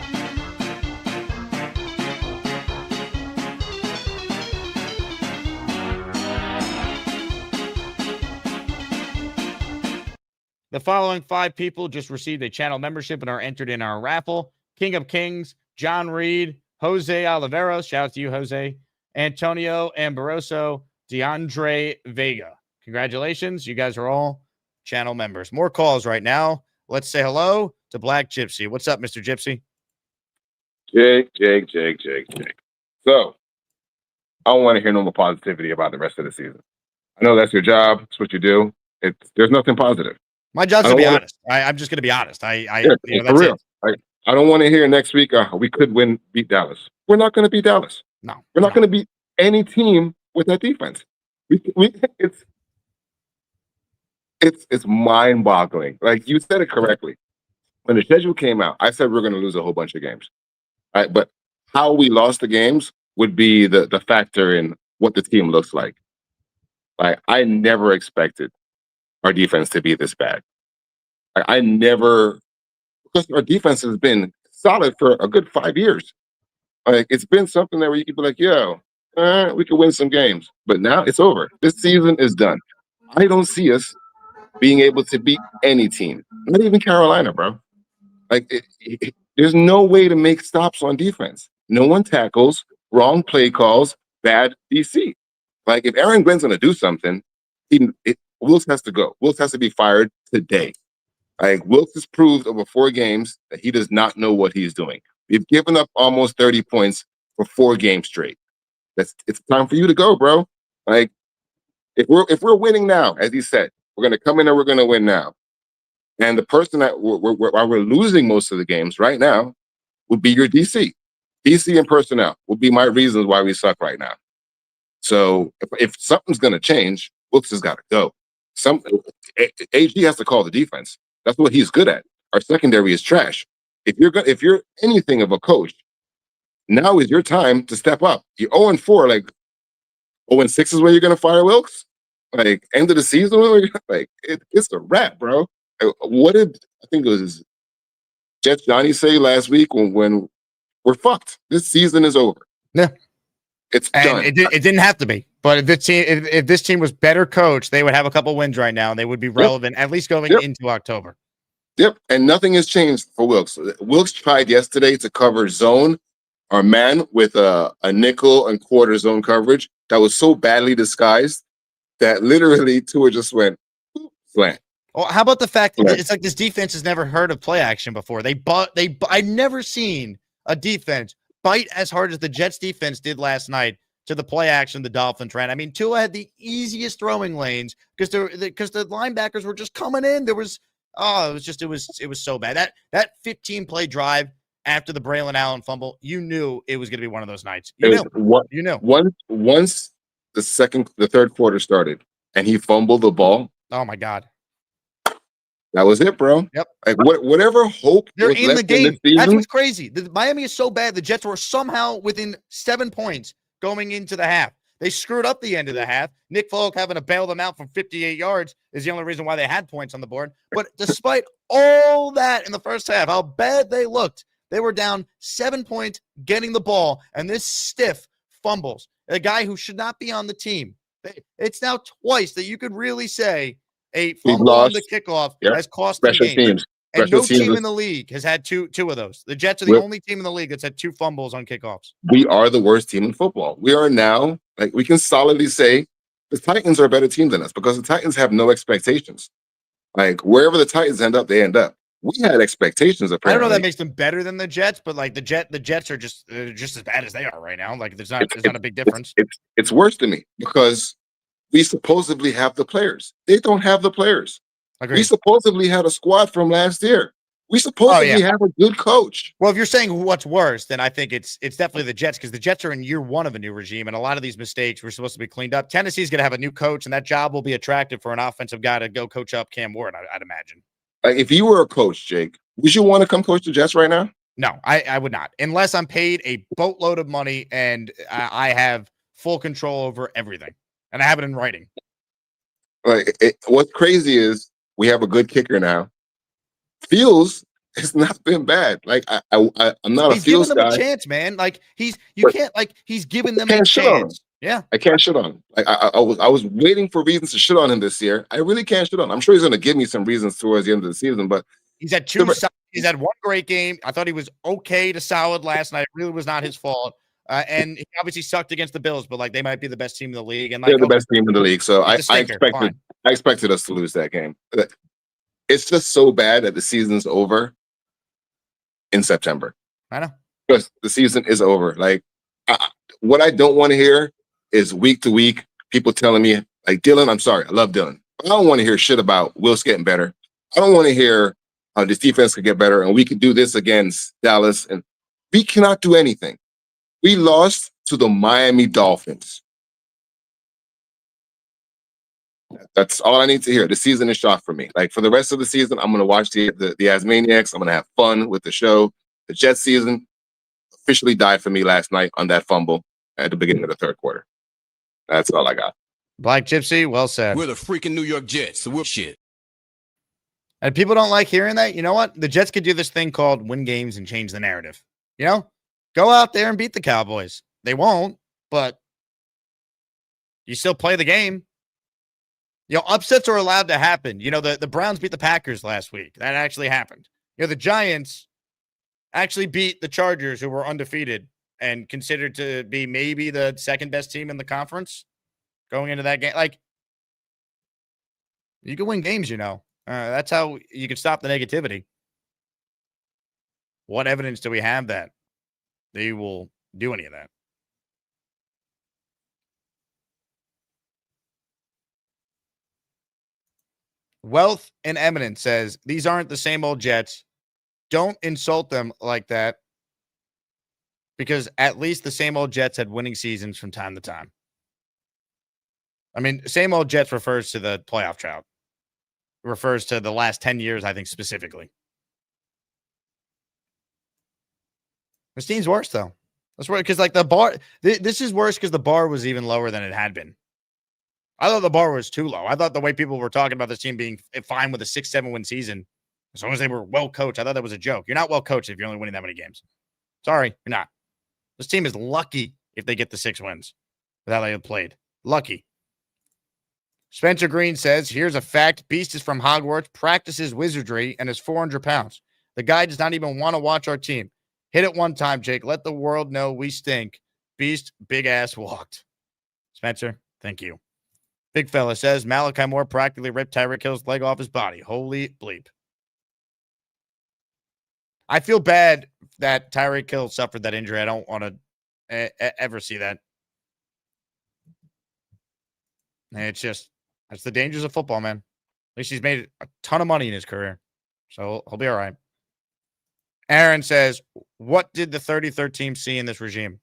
The following 5 people just received a channel membership and are entered in our raffle. King of Kings, John Reed, Jose Oliveros. Shout out to you, Jose. Antonio Amoroso, DeAndre Vega. Congratulations. You guys are all channel members. More calls right now. Let's say hello to Black Gypsy. What's up, Mr. Gypsy? Jake. So, I don't want to hear no more positivity about the rest of the season. I know that's your job. It's what you do. There's nothing positive. My job's to be honest. I'm just going to be honest. That's for real. it. I don't want to hear next week, we could beat Dallas. We're not going to beat Dallas. No. We're not going to beat any team with that defense. It's mind-boggling. Like, you said it correctly. When the schedule came out, I said we're going to lose a whole bunch of games. Right? But how we lost the games would be the factor in what the team looks like. Like, I never expected our defense to be this bad. I never, because our defense has been solid for a good 5 years. Like, it's been something that where you could be like, yo, we could win some games. But now it's over. This season is done. I don't see us being able to beat any team, not even Carolina, bro. Like, there's no way to make stops on defense. No one tackles, wrong play calls, bad DC. Like, if Aaron Glenn's going to do something, Wilkes has to go. Wilkes has to be fired today. Like, Wilkes has proved over 4 games that he does not know what he's doing. We've given up almost 30 points for 4 games straight. It's time for you to go, bro. Like, if we're winning now, as he said, we're going to come in and we're going to win now. And the person that we're losing most of the games right now would be your DC. DC and personnel would be my reasons why we suck right now. So if something's going to change, Wilkes has got to go. AG has to call the defense. That's what he's good at. Our secondary is trash. If you're anything of a coach, now is your time to step up. You're 0-4, like 0-6 is where you're going to fire Wilkes. Like, end of the season, like it's a wrap, bro. What did I think it was Jets Johnny say last week when we're fucked? This season is over. Yeah, it's done. It didn't have to be. But if this team was better coached, they would have a couple wins right now, and they would be relevant at least going into October. Yep, and nothing has changed for Wilkes. Wilkes tried yesterday to cover zone or man with a nickel and quarter zone coverage that was so badly disguised that literally Tua just went slant. Well, how about the fact that it's like this defense has never heard of play action before? I've never seen a defense bite as hard as the Jets defense did last night to the play action the Dolphins ran. I mean, Tua had the easiest throwing lanes because the linebackers were just coming in. It was so bad. That 15-play drive after the Braylon Allen fumble, you knew it was going to be one of those nights. You knew. Once the third quarter started and he fumbled the ball. Oh my God. That was it, bro. Yep. Like whatever hope they're was in left the game. in this season, that's what's crazy. Miami is so bad. The Jets were somehow within 7 points going into the half. They screwed up the end of the half. Nick Folk having to bail them out from 58 yards is the only reason why they had points on the board. But despite all that in the first half, how bad they looked, they were down 7 points getting the ball, and this stiff fumbles. A guy who should not be on the team. It's now twice that you could really say a fumble on the kickoff has cost them games. And no team in the league has had two of those. The Jets are the only team in the league that's had 2 fumbles on kickoffs. We are the worst team in football. We are now, like, we can solidly say the Titans are a better team than us because the Titans have no expectations. Like, wherever the Titans end up, they end up. We had expectations, apparently. I don't know if that makes them better than the Jets, but like the Jets are just as bad as they are right now. Like, there's not a big difference. It's worse to me because we supposedly have the players. They don't have the players. Agreed. We supposedly had a squad from last year. We supposedly have a good coach. Well, if you're saying what's worse, then I think it's definitely the Jets, because the Jets are in year 1 of a new regime, and a lot of these mistakes were supposed to be cleaned up. Tennessee's going to have a new coach, and that job will be attractive for an offensive guy to go coach up Cam Ward, I'd imagine. Like, if you were a coach, Jake, would you want to come coach the Jets right now? No, I would not, unless I'm paid a boatload of money and I have full control over everything, and I have it in writing. Like, what's crazy is we have a good kicker now. Fields has not been bad. Like, I'm not a Fields guy. He's giving them a chance, man. Like, he's giving them a chance. Yeah, I can't shit on him. Like, I was waiting for reasons to shit on him this year. I really can't shit on him. I'm sure he's going to give me some reasons towards the end of the season, but he's had he's had 1 great game. I thought he was okay to solid last night. It really was not his fault. And he obviously sucked against the Bills, but like, they might be the best team in the league. And like, they're the best team in the league. So I expected us to lose that game. It's just so bad that the season's over in September. I know. Because the season is over. Like, what I don't want to hear is week to week people telling me, like, Dylan, I'm sorry, I love Dylan. I don't want to hear shit about Wilkes getting better. I don't want to hear how this defense could get better and we could do this against Dallas. And we cannot do anything. We lost to the Miami Dolphins. That's all I need to hear. The season is shot for me. Like, for the rest of the season, I'm going to watch the Asmaniacs. I'm going to have fun with the show. The Jets season officially died for me last night on that fumble at the beginning of the third quarter. That's all I got. Black Gypsy, well said. We're the freaking New York Jets, so we're shit. And people don't like hearing that. You know what? The Jets could do this thing called win games and change the narrative. You know, go out there and beat the Cowboys. They won't, but you still play the game. You know, upsets are allowed to happen. You know, the Browns beat the Packers last week. That actually happened. You know, the Giants actually beat the Chargers, who were undefeated and considered to be maybe the second best team in the conference going into that game. Like, you can win games, you know. That's how you can stop the negativity. What evidence do we have that they will do any of that? Wealth and Eminence says, these aren't the same old Jets. Don't insult them like that, because at least the same old Jets had winning seasons from time to time. I mean, same old Jets refers to the playoff drought. It refers to the last 10 years, I think, specifically. This team's worse, though. That's where, because like the bar, this is worse because the bar was even lower than it had been. I thought the bar was too low. I thought the way people were talking about this team being fine with a 6-7 win season, as long as they were well coached, I thought that was a joke. You're not well coached if you're only winning that many games. Sorry, you're not. This team is lucky if they get the 6 wins with how they have played. Lucky. Spencer Green says, here's a fact. Beast is from Hogwarts, practices wizardry, and is 400 pounds. The guy does not even want to watch our team. Hit it one time, Jake. Let the world know we stink. Beast, big ass walked. Spencer, thank you. Big fella says, Malachi Moore practically ripped Tyreek Hill's leg off his body. Holy bleep. I feel bad that Tyreek Hill suffered that injury. I don't want to ever see that. It's just, that's the dangers of football, man. At least he's made a ton of money in his career. So he'll be all right. Aaron says, what did the 33rd team see in this regime?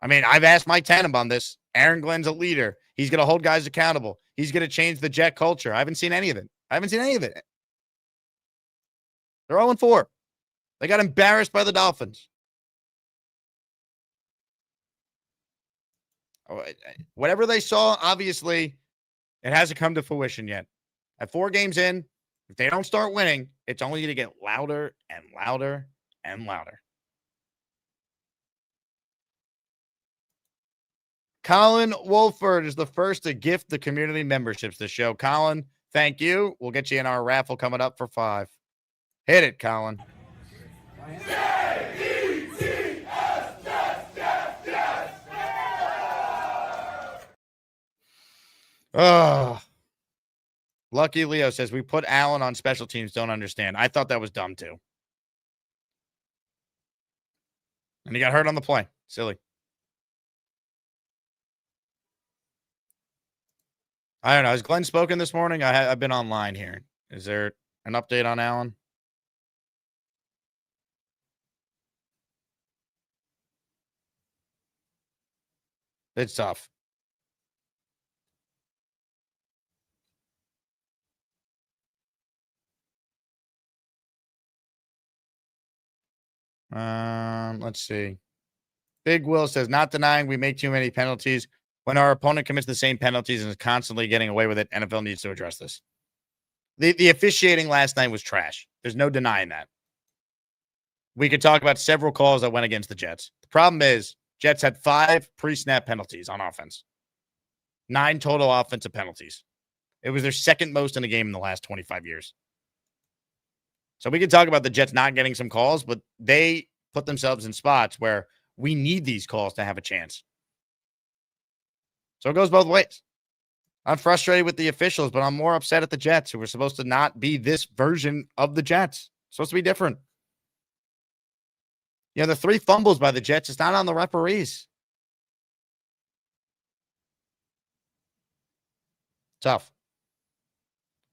I mean, I've asked Mike Tannum on this. Aaron Glenn's a leader. He's going to hold guys accountable. He's going to change the Jet culture. I haven't seen any of it. They're 0-4. They got embarrassed by the Dolphins. Whatever they saw, obviously, it hasn't come to fruition yet. At 4 games in, if they don't start winning, it's only going to get louder and louder and louder. Colin Wolford is the first to gift the community memberships this show. Colin, thank you. We'll get you in our raffle coming up for 5. Hit it, Colin. Oh, Lucky Leo says we put Allen on special teams. Don't understand. I thought that was dumb too. And he got hurt on the play. Silly. I don't know. Has Glenn spoken this morning? I've been online here. Is there an update on Allen? It's tough. Let's see. Big Will says, not denying we make too many penalties. When our opponent commits the same penalties and is constantly getting away with it, NFL needs to address this. The officiating last night was trash. There's no denying that. We could talk about several calls that went against the Jets. The problem is, Jets had 5 pre-snap penalties on offense. 9 total offensive penalties. It was their second most in a game in the last 25 years. So we could talk about the Jets not getting some calls, but they put themselves in spots where we need these calls to have a chance. So it goes both ways. I'm frustrated with the officials, but I'm more upset at the Jets, who were supposed to not be this version of the Jets. It's supposed to be different. You know, the 3 fumbles by the Jets is not on the referees. Tough.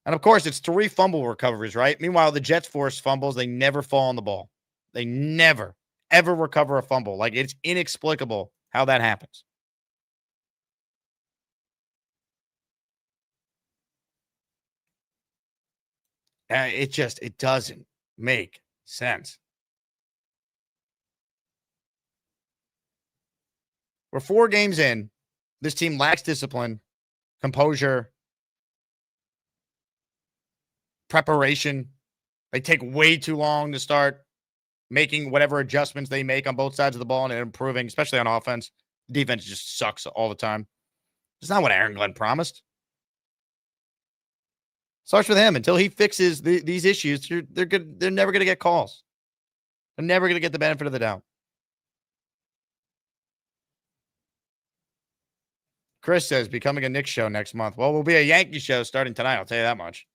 And of course, it's 3 fumble recoveries, right? Meanwhile, the Jets force fumbles. They never fall on the ball. They never, ever recover a fumble. Like, it's inexplicable how that happens. It doesn't make sense. We're 4 games in. This team lacks discipline. composure, preparation. They take way too long to start making whatever adjustments they make on both sides of the ball and improving, especially on offense. Defense just sucks all the time. It's not what Aaron Glenn promised. Starts with him. Until he fixes these issues, they're never going to get calls. They're never going to get the benefit of the doubt. Chris says, becoming a Knicks show next month. Well, we'll be a Yankee show starting tonight. I'll tell you that much.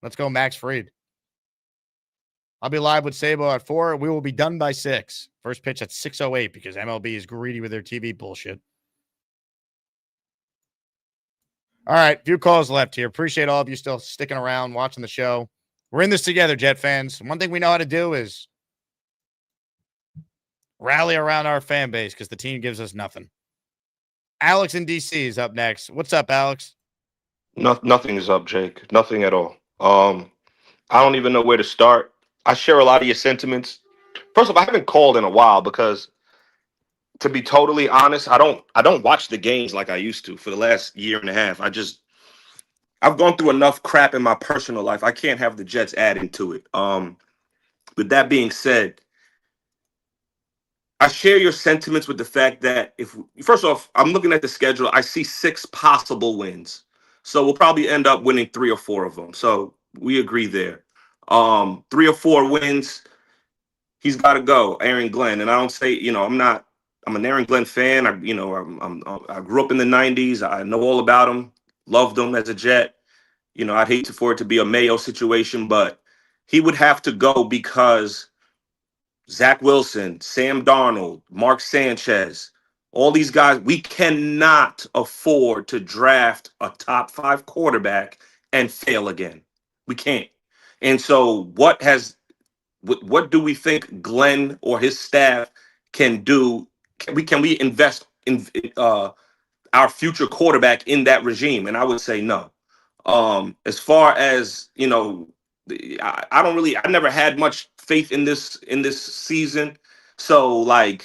Let's go, Max Fried. I'll be live with Sabo at 4. We will be done by 6. First pitch at 6:08 because MLB is greedy with their TV bullshit. All right, few calls left here. Appreciate all of you still sticking around, watching the show. We're in this together, Jet fans. One thing we know how to do is rally around our fan base because the team gives us nothing. Alex in DC is up next. What's up, Alex? Nothing is up, Jake. Nothing at all. I don't even know where to start. I share a lot of your sentiments. First of all, I haven't called in a while because, to be totally honest, I don't watch the games like I used to for the last year and a half. I've gone through enough crap in my personal life. I can't have the Jets add into it. With that being said, I share your sentiments with the fact that first off, I'm looking at the schedule. I see 6 possible wins. So we'll probably end up winning 3 or 4 of them. So we agree there. 3 or 4 wins. He's got to go, Aaron Glenn. And I don't say, I'm an Aaron Glenn fan. I grew up in the 90s. I know all about him. Loved him as a Jet. I'd hate for it to be a Mayo situation, but he would have to go because Zach Wilson, Sam Darnold, Mark Sanchez, all these guys, we cannot afford to draft a top 5 quarterback and fail again. We can't. And so what do we think Glenn or his staff can do? Can we invest in our future quarterback in that regime? And I would say no. As far as, I never had much faith in this season. So Rome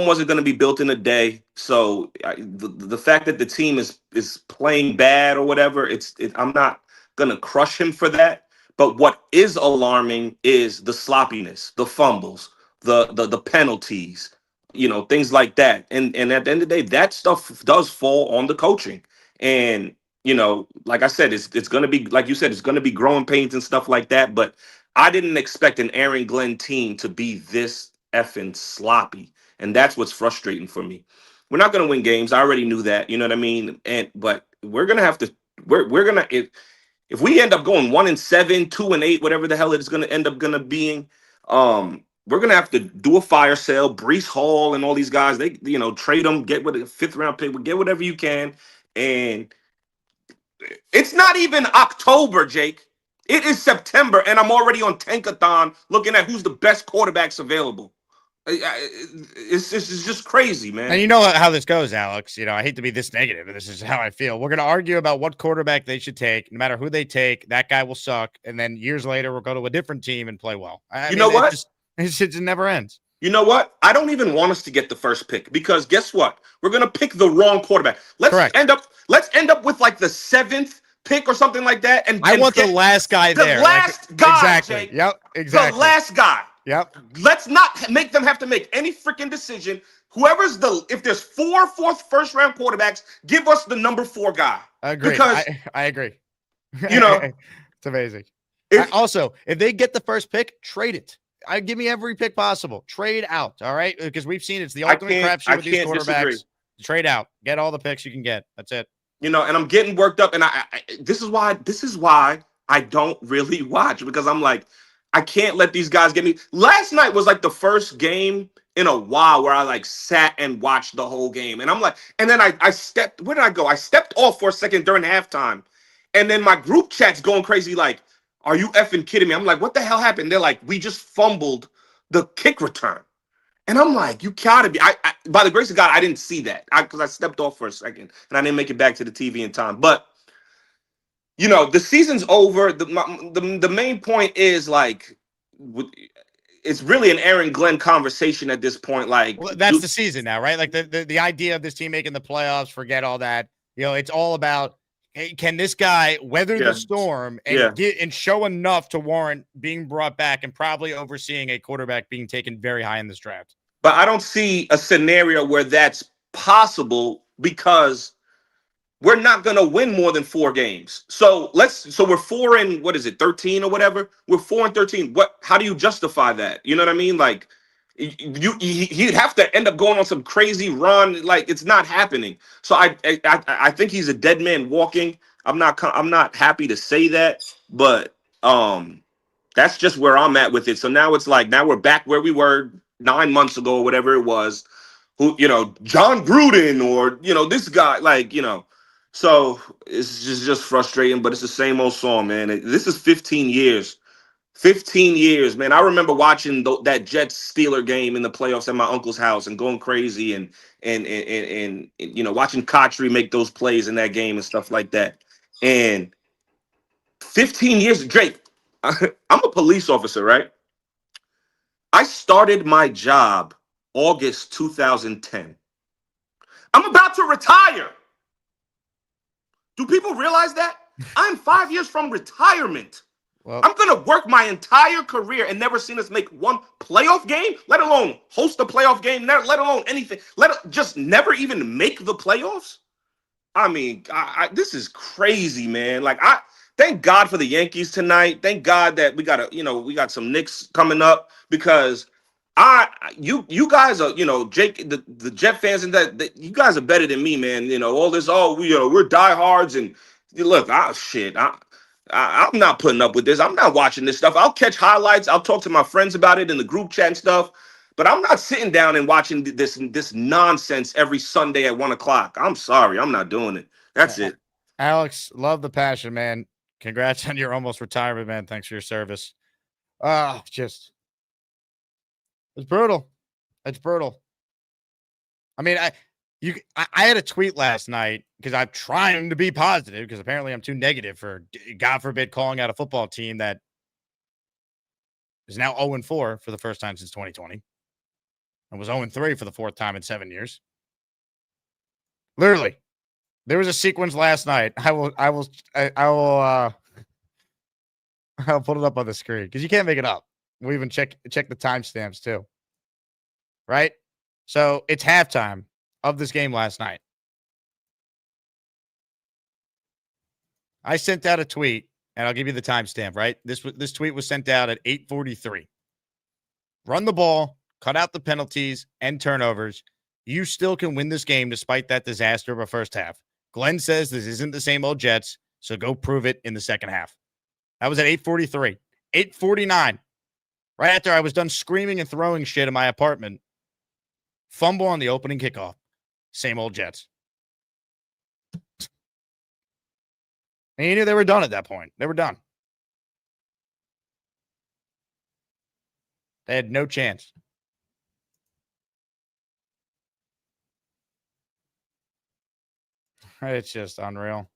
wasn't going to be built in a day. So the fact that the team is playing bad or whatever, I'm not going to crush him for that. But what is alarming is the sloppiness, the fumbles, the penalties, things like that. And at the end of the day, that stuff does fall on the coaching. And, like I said, it's going to be, like you said, it's going to be growing pains and stuff like that. But I didn't expect an Aaron Glenn team to be this effing sloppy. And that's what's frustrating for me. We're not going to win games. I already knew that. You know what I mean? But we're going to have to, we're going to, if we end up going 1-7, 2-8, whatever the hell it's going to end up going to being, we're going to have to do a fire sale. Breece Hall and all these guys, they, trade them, get with a 5th round pick, get whatever you can. And it's not even October, Jake. It is September, and I'm already on Tankathon looking at who's the best quarterbacks available. It's just crazy, man. And you know how this goes, Alex. I hate to be this negative, but this is how I feel. We're going to argue about what quarterback they should take. No matter who they take, that guy will suck. And then years later, we'll go to a different team and play well. I mean, know what? It never ends. You know what? I don't even want us to get the first pick because guess what? We're going to pick the wrong quarterback. Let's end up with like the 7th pick or something like that. And I want the last guy there. The last guy, exactly. Jake. Yep, exactly. The last guy. Yep. Let's not make them have to make any freaking decision. If there's 4 first round quarterbacks, give us the number 4 guy. I agree. Because I agree. It's amazing. Also, if they get the first pick, trade it. Give me every pick possible. Trade out. All right. Because we've seen it's the ultimate crapshoot with these quarterbacks. Disagree. Trade out. Get all the picks you can get. That's it. And I'm getting worked up. And this is why I don't really watch, because I'm like, I can't let these guys get me. Last night was like the first game in a while where I sat and watched the whole game. And I'm like, and then I stepped, where did I go? I stepped off for a second during halftime. And then my group chat's going crazy. Like, are you effing kidding me? I'm like, what the hell happened? They're like, we just fumbled the kick return. And I'm like, you gotta be. I by the grace of God, I didn't see that because I stepped off for a second and I didn't make it back to the TV in time. But the season's over. The main point is it's really an Aaron Glenn conversation at this point. Like, well, that's the season now, right? Like the idea of this team making the playoffs, forget all that. It's all about, hey, can this guy weather the storm and get and show enough to warrant being brought back and probably overseeing a quarterback being taken very high in this draft. But I don't see a scenario where that's possible because we're not going to win more than 4 games. So we're 13 or whatever. We're 4-13. How do you justify that? You know what I mean? Like, he'd have to end up going on some crazy run. Like, it's not happening. So I think he's a dead man walking. I'm not happy to say that, but that's just where I'm at with it. So now it's like, now we're back where we were 9 months ago or whatever it was. Who, John Gruden or, this guy, like, So it's just frustrating, but it's the same old song, man. This is 15 years. 15 years, man. I remember watching that Jets Steeler game in the playoffs at my uncle's house and going crazy and watching Kotry make those plays in that game and stuff like that. And 15 years, Drake, I'm a police officer, right? I started my job August 2010. I'm about to retire. Do people realize that? I'm 5 years from retirement. Well, I'm going to work my entire career and never seen us make one playoff game, let alone host a playoff game, let alone anything. Just never even make the playoffs. I mean, this is crazy, man. Like, thank God for the Yankees tonight. Thank God that we got some Knicks coming up, because you guys are, Jake, the Jet fans, and that you guys are better than me, man. All this, we're diehards, and look, I'm not putting up with this. I'm not watching this stuff. I'll catch highlights. I'll talk to my friends about it in the group chat and stuff, but I'm not sitting down and watching this nonsense every Sunday at 1:00. I'm sorry, I'm not doing it. That's it. Alex, love the passion, man. Congrats on your almost retirement, man. Thanks for your service. It's brutal. It's brutal. I mean, I had a tweet last night because I'm trying to be positive, because apparently I'm too negative for, God forbid, calling out a football team that is now 0-4 for the first time since 2020 and was 0-3 for the 4th time in 7 years. Literally, there was a sequence last night. I'll put it up on the screen because you can't make it up. We even check the timestamps too. Right? So it's halftime of this game last night. I sent out a tweet, and I'll give you the timestamp, right? This tweet was sent out at 8:43. Run the ball, cut out the penalties and turnovers. You still can win this game despite that disaster of a first half. Glenn says this isn't the same old Jets, so go prove it in the second half. That was at 8:43. 8:49. Right after I was done screaming and throwing shit in my apartment. Fumble on the opening kickoff. Same old Jets. And you knew they were done at that point. They were done. They had no chance. It's just unreal.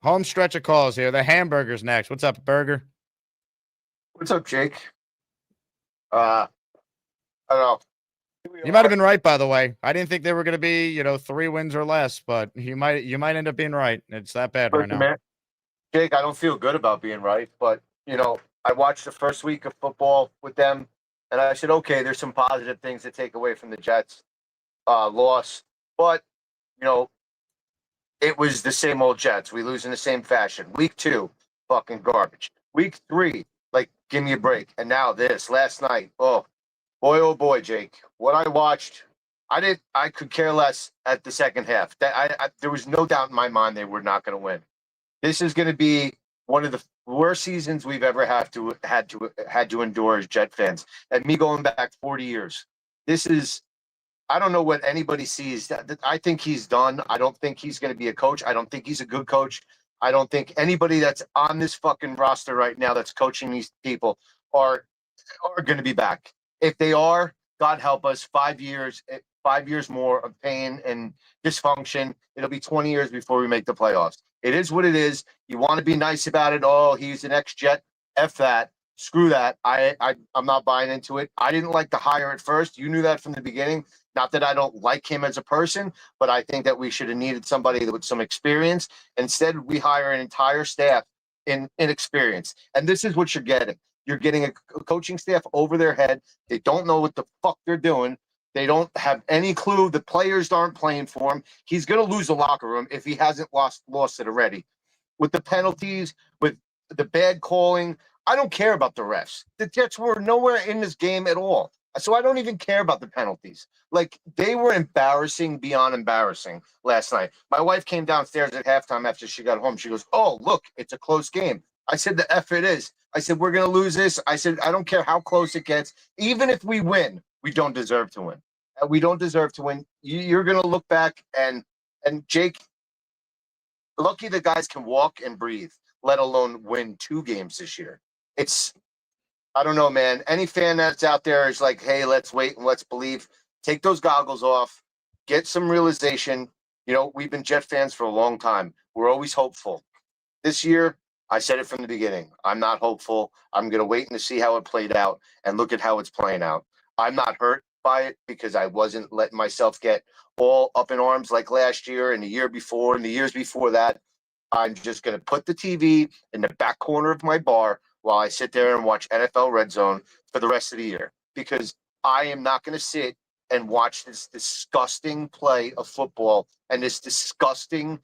Home stretch of calls here. The Hamburger's next. What's up, Burger? What's up, Jake? I don't know. You might have been right, by the way. I didn't think they were going to be, 3 wins or less, but you might end up being right. It's that bad right now. Man, Jake, I don't feel good about being right, but I watched the first week of football with them, and I said, okay, there's some positive things to take away from the Jets loss, but it was the same old Jets. We lose in the same fashion. Week 2, fucking garbage. Week 3, like, give me a break. And now this, last night, oh boy, Jake. What I watched, I could care less at the second half. There was no doubt in my mind they were not going to win. This is going to be one of the worst seasons we've ever had to endure as Jet fans. And me going back 40 years. This is, I don't know what anybody sees. I think he's done. I don't think he's going to be a coach. I don't think he's a good coach. I don't think anybody that's on this fucking roster right now that's coaching these people are going to be back. If they are, God help us, 5 years more of pain and dysfunction. It'll be 20 years before we make the playoffs. It is what it is. You want to be nice about it. Oh, he's an ex-Jet. F that. Screw that. I'm not buying into it. I didn't like the hire at first. You knew that from the beginning. Not that I don't like him as a person, but I think that we should have needed somebody with some experience. Instead, we hire an entire staff in inexperience. And this is what you're getting. You're getting a coaching staff over their head. They don't know what the fuck they're doing. They don't have any clue. The players aren't playing for him. He's going to lose the locker room if he hasn't lost it already. With the penalties, with the bad calling, I don't care about the refs. The Jets were nowhere in this game at all. So I don't even care about the penalties. Like, they were embarrassing beyond embarrassing last night. My wife came downstairs at halftime after she got home. She goes, "Oh, look, it's a close game." I said, "The F it is." I said, "We're going to lose this." I said, "I don't care how close it gets. Even if we win, we don't deserve to win. And we don't deserve to win." You're going to look back and Jake, lucky the guys can walk and breathe, let alone win 2 games this year. I don't know, man. Any fan that's out there is like, hey, let's wait and let's believe. Take those goggles off. Get some realization. You know, we've been Jet fans for a long time. We're always hopeful. This year, I said it from the beginning. I'm not hopeful. I'm going to wait and see how it played out and look at how it's playing out. I'm not hurt by it because I wasn't letting myself get all up in arms like last year and the year before and the years before that. I'm just going to put the TV in the back corner of my bar while I sit there and watch NFL Red Zone for the rest of the year, because I am not going to sit and watch this disgusting play of football and this disgusting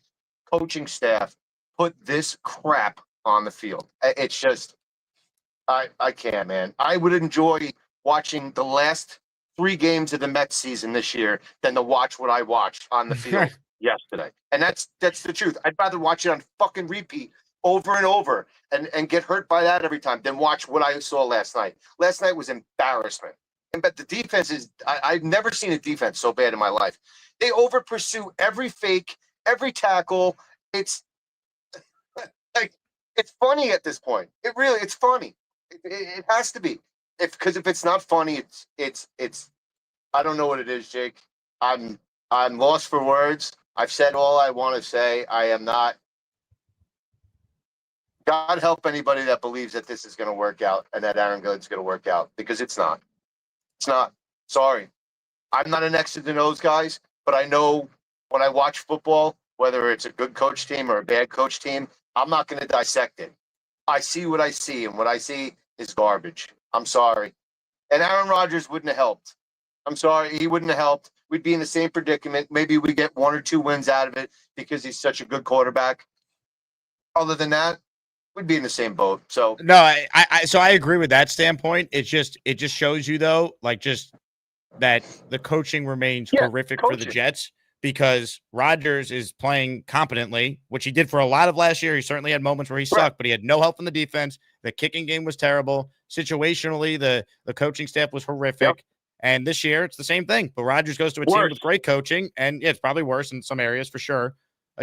coaching staff put this crap on the field. It's just, I can't, man. I would enjoy watching the last 3 games of the Mets season this year than to watch what I watched on the field yesterday. And that's the truth. I'd rather watch it on fucking repeat over and over and get hurt by that every time than watch what I saw last night. Last night was embarrassment. But the defense is, I've never seen a defense so bad in my life. They over pursue every fake, every tackle. It's like, it's funny at this point. It's funny. It has to be. Because if it's not funny, it's I don't know what it is, Jake. I'm lost for words. I've said all I want to say. I am not. God help anybody that believes that this is going to work out and that Aaron Glenn's going to work out, because it's not. It's not. Sorry. I'm not an X's and O's guys, but I know when I watch football, whether it's a good coach team or a bad coach team, I'm not going to dissect it. I see what I see, and what I see is garbage. I'm sorry. And Aaron Rodgers wouldn't have helped. I'm sorry. He wouldn't have helped. We'd be in the same predicament. Maybe we get 1 or 2 wins out of it because he's such a good quarterback. Other than that, we'd be in the same boat. So no, I agree with that standpoint. It just shows you, though, like, just that the coaching remains horrific for the Jets, because Rodgers is playing competently, which he did for a lot of last year. He certainly had moments where he sucked, but he had no help from the defense. The kicking game was terrible. Situationally, the coaching staff was horrific. Yep. And this year, it's the same thing. But Rodgers goes to a team with great coaching, and it's probably worse in some areas for sure.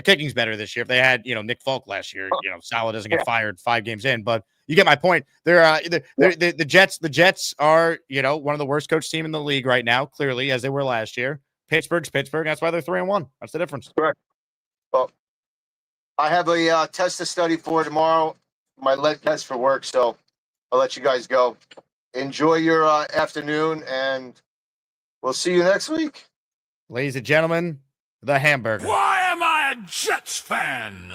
Kicking's better this year. If they had, Nick Folk last year, Salah doesn't get fired 5 games in. But you get my point. The Jets are, one of the worst coach team in the league right now, clearly, as they were last year. Pittsburgh's Pittsburgh. That's why they're 3-1. That's the difference. Correct. Well, I have a test to study for tomorrow. My lead test for work, so I'll let you guys go. Enjoy your afternoon, and we'll see you next week. Ladies and gentlemen, the hamburger. Why am I a Jets fan?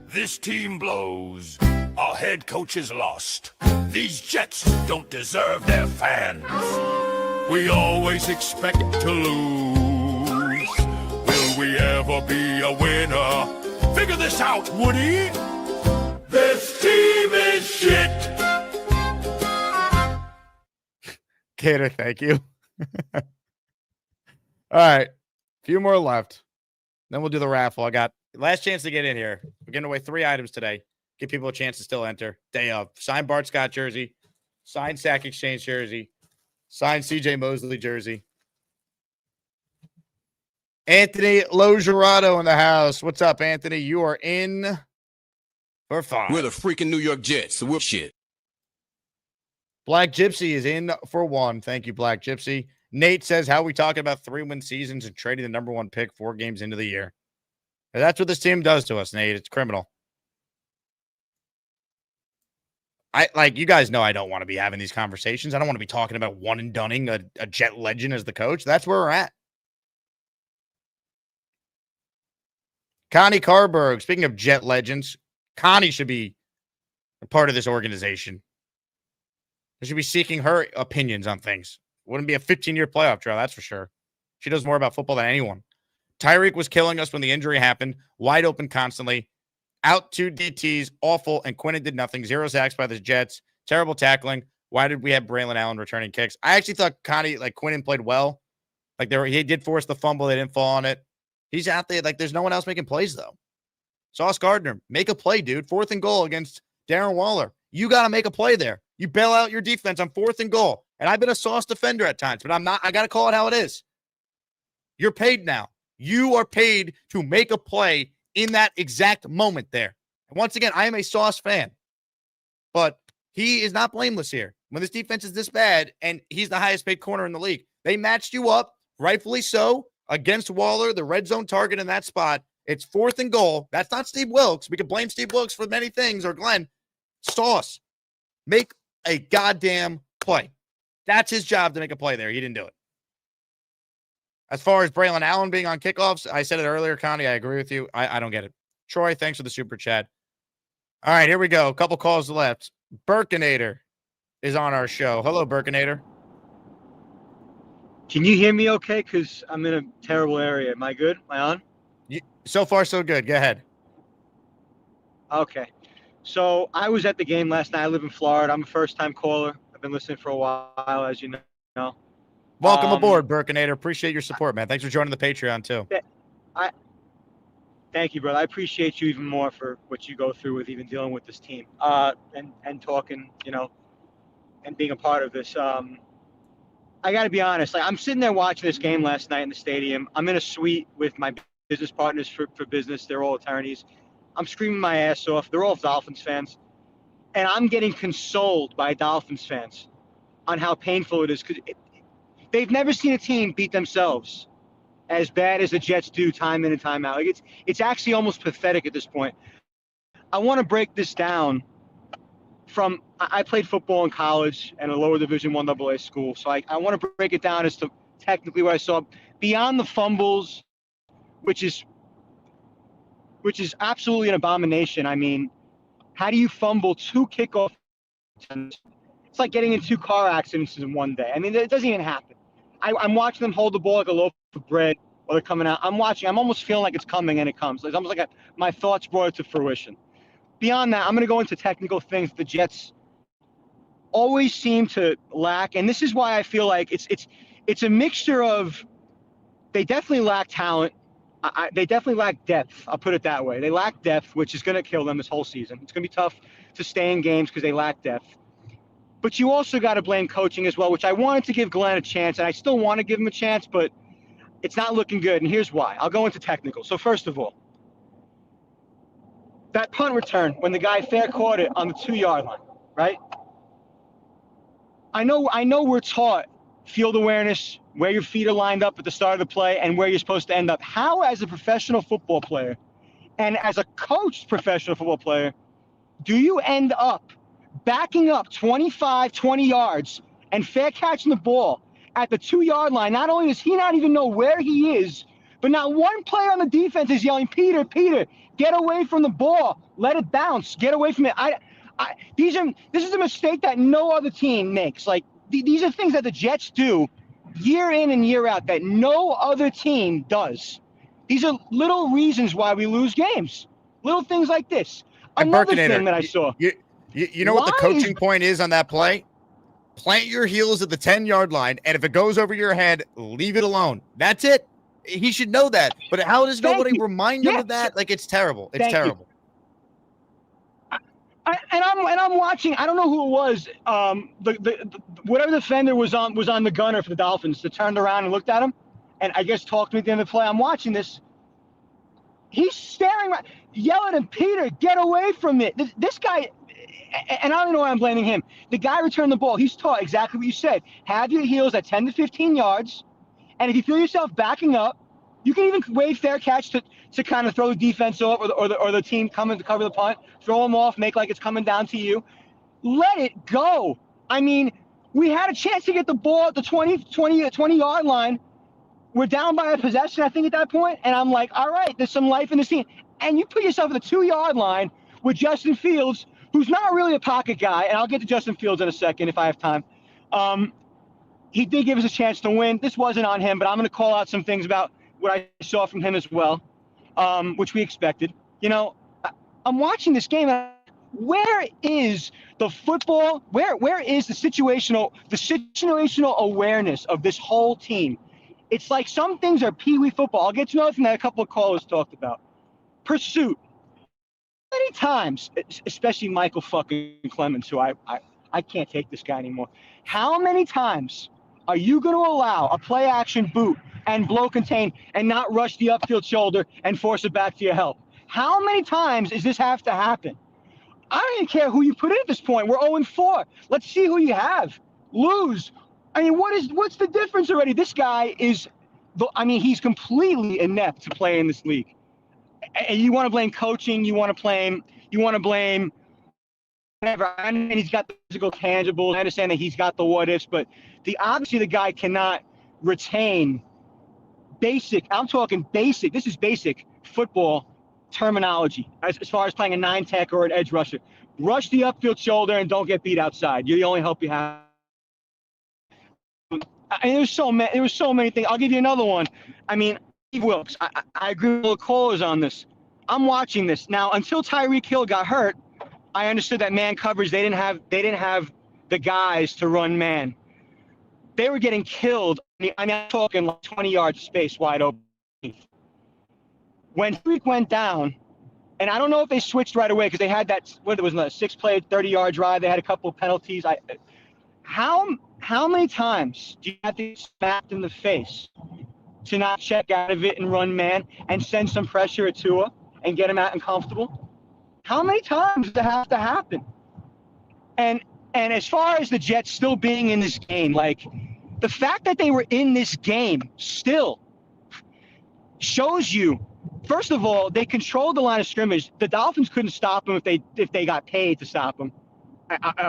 This team blows. Our head coach is lost. These Jets don't deserve their fans. We always expect to lose. Will we ever be a winner? Figure this out, Woody. This team is shit. Gator, thank you. All right. A few more left. Then we'll do the raffle. I got last chance to get in here. We're giving away 3 items today. Give people a chance to still enter. Day of. Signed Bart Scott jersey. Signed Sack Exchange jersey. Signed CJ Mosley jersey. Anthony Logerato in the house. What's up, Anthony? You are in for 5. We're the freaking New York Jets, so we're shit. Black Gypsy is in for 1. Thank you, Black Gypsy. Nate says, how are we talking about 3-win seasons and trading the number 1 pick 4 games into the year? And that's what this team does to us, Nate. It's criminal. You guys know I don't want to be having these conversations. I don't want to be talking about one and dunning a Jet legend as the coach. That's where we're at. Connie Carberg, speaking of Jet legends, Connie should be a part of this organization. They should be seeking her opinions on things. Wouldn't be a 15-year playoff drought, that's for sure. She knows more about football than anyone. Tyreek was killing us when the injury happened. Wide open constantly. Out 2 DTs, awful, and Quinnen did nothing. 0 sacks by the Jets. Terrible tackling. Why did we have Braylon Allen returning kicks? I actually thought Quinnen played well. He did force the fumble. They didn't fall on it. He's out there. There's no one else making plays, though. Sauce Gardner, make a play, dude. 4th and goal against Darren Waller. You got to make a play there. You bail out your defense on 4th and goal. And I've been a Sauce defender at times, but I'm not. I got to call it how it is. You're paid now. You are paid to make a play in that exact moment there. And once again, I am a Sauce fan, but he is not blameless here. When this defense is this bad and he's the highest paid corner in the league, they matched you up, rightfully so, against Waller, the red zone target in that spot. It's 4th and goal. That's not Steve Wilks. We can blame Steve Wilks for many things, or Glenn. Sauce, make a goddamn play. That's his job, to make a play there. He didn't do it. As far as Braylon Allen being on kickoffs, I said it earlier, Connie. I agree with you. I don't get it. Troy, thanks for the super chat. All right, here we go. A couple calls left. Burkinator is on our show. Hello, Burkinator. Can you hear me okay? Because I'm in a terrible area. Am I good? Am I on? So far, so good. Go ahead. Okay. So I was at the game last night. I live in Florida. I'm a first-time caller. I've been listening for a while, as you know. Welcome aboard, Burkinator. Appreciate your support, man. Thanks for joining the Patreon, too. Thank you, brother. I appreciate you even more for what you go through with even dealing with this team and talking, and being a part of this. I got to be honest. I'm sitting there watching this game last night in the stadium. I'm in a suite with my business partners for business. They're all attorneys. I'm screaming my ass off. They're all Dolphins fans. And I'm getting consoled by Dolphins fans on how painful it is, because they've never seen a team beat themselves as bad as the Jets do time in and time out. It's actually almost pathetic at this point. I want to break this down from – I played football in college and a lower Division I AA school, so I want to break it down as to technically what I saw. Beyond the fumbles, which is absolutely an abomination. I mean, how do you fumble 2 kickoff attempts? It's like getting in 2 car accidents in one day. I mean, it doesn't even happen. I'm watching them hold the ball like a loaf of bread while they're coming out. I'm almost feeling like it's coming, and it comes. It's almost like my thoughts brought it to fruition. Beyond that, I'm going to go into technical things the Jets always seem to lack, and this is why I feel like it's a mixture of they definitely lack talent. They definitely lack depth. I'll put it that way. They lack depth, which is going to kill them this whole season. It's going to be tough to stay in games because they lack depth. But you also got to blame coaching as well, which I wanted to give Glenn a chance, and I still want to give him a chance, but it's not looking good, and here's why. I'll go into technical. So first of all, that punt return when the guy fair caught it on the 2-yard line, right? I know we're taught field awareness, where your feet are lined up at the start of the play, and where you're supposed to end up. How, as a professional football player and as a coached professional football player, do you end up backing up 25, 20 yards and fair catching the ball at the 2-yard line? Not only does he not even know where he is, but not one player on the defense is yelling, Peter, get away from the ball. Let it bounce. Get away from it. This is a mistake that no other team makes. These are things that the Jets do year in and year out that no other team does. These are little reasons why we lose games. Little things like this. Another thing that I saw. You know what the coaching point is on that play? Plant your heels at the 10-yard line, and if it goes over your head, leave it alone. That's it. He should know that. But how does nobody remind him of that? It's terrible. It's terrible. I'm watching. I don't know who it was. Whatever defender was on the gunner for the Dolphins that turned around and looked at him, and I guess talked to me at the end of the play. I'm watching this. He's staring, yelling at him, Peter, get away from it. This guy, and I don't know why I'm blaming him. The guy returned the ball. He's taught exactly what you said. Have your heels at 10 to 15 yards, and if you feel yourself backing up, You can even wait fair catch to kind of throw the defense off or the team coming to cover the punt, throw them off, make like it's coming down to you. Let it go. I mean, we had a chance to get the ball at the 20-yard line. We're down by a possession, I think, at that point. And I'm like, all right, there's some life in this team. And you put yourself at the 2-yard line with Justin Fields, who's not really a pocket guy. And I'll get to Justin Fields in a second if I have time. He did give us a chance to win. This wasn't on him, but I'm going to call out some things about what I saw from him as well, which we expected. You know, I'm watching this game. Where is the football? Where is the situational awareness of this whole team? It's like some things are peewee football. I'll get to another thing that a couple of callers talked about. Pursuit. Many times, especially Michael fucking Clemens, who I can't take this guy anymore. How many times are you going to allow a play action boot and blow contain and not rush the upfield shoulder and force it back to your help? How many times does this have to happen? I don't even care who you put in at this point. We're 0-4. Let's see who you have. Lose. I mean, what's the difference already? This guy he's completely inept to play in this league. And you want to blame coaching, you want to blame whatever. I mean, he's got the physical tangibles. I understand that he's got the what ifs, but obviously the guy cannot retain basic. I'm talking basic. This is basic football terminology as far as playing a 9-tech or an edge rusher. Rush the upfield shoulder and don't get beat outside. You're the only hope you have. And there was so many things. I'll give you another one. I mean, Steve Wilks. I agree with all the callers on this. I'm watching this now. Until Tyreek Hill got hurt, I understood that man coverage. They didn't have the guys to run man. They were getting killed. I mean, I'm talking like 20 yards space wide open. When Tyreek went down, and I don't know if they switched right away because they had that. What was a 6-play, 30-yard drive. They had a couple of penalties. How many times do you have to get smacked in the face to not check out of it and run man and send some pressure at Tua and get him out uncomfortable? How many times does that have to happen? And as far as the Jets still being in this game, like the fact that they were in this game still shows you, first of all, they controlled the line of scrimmage. The Dolphins couldn't stop them if they got paid to stop them.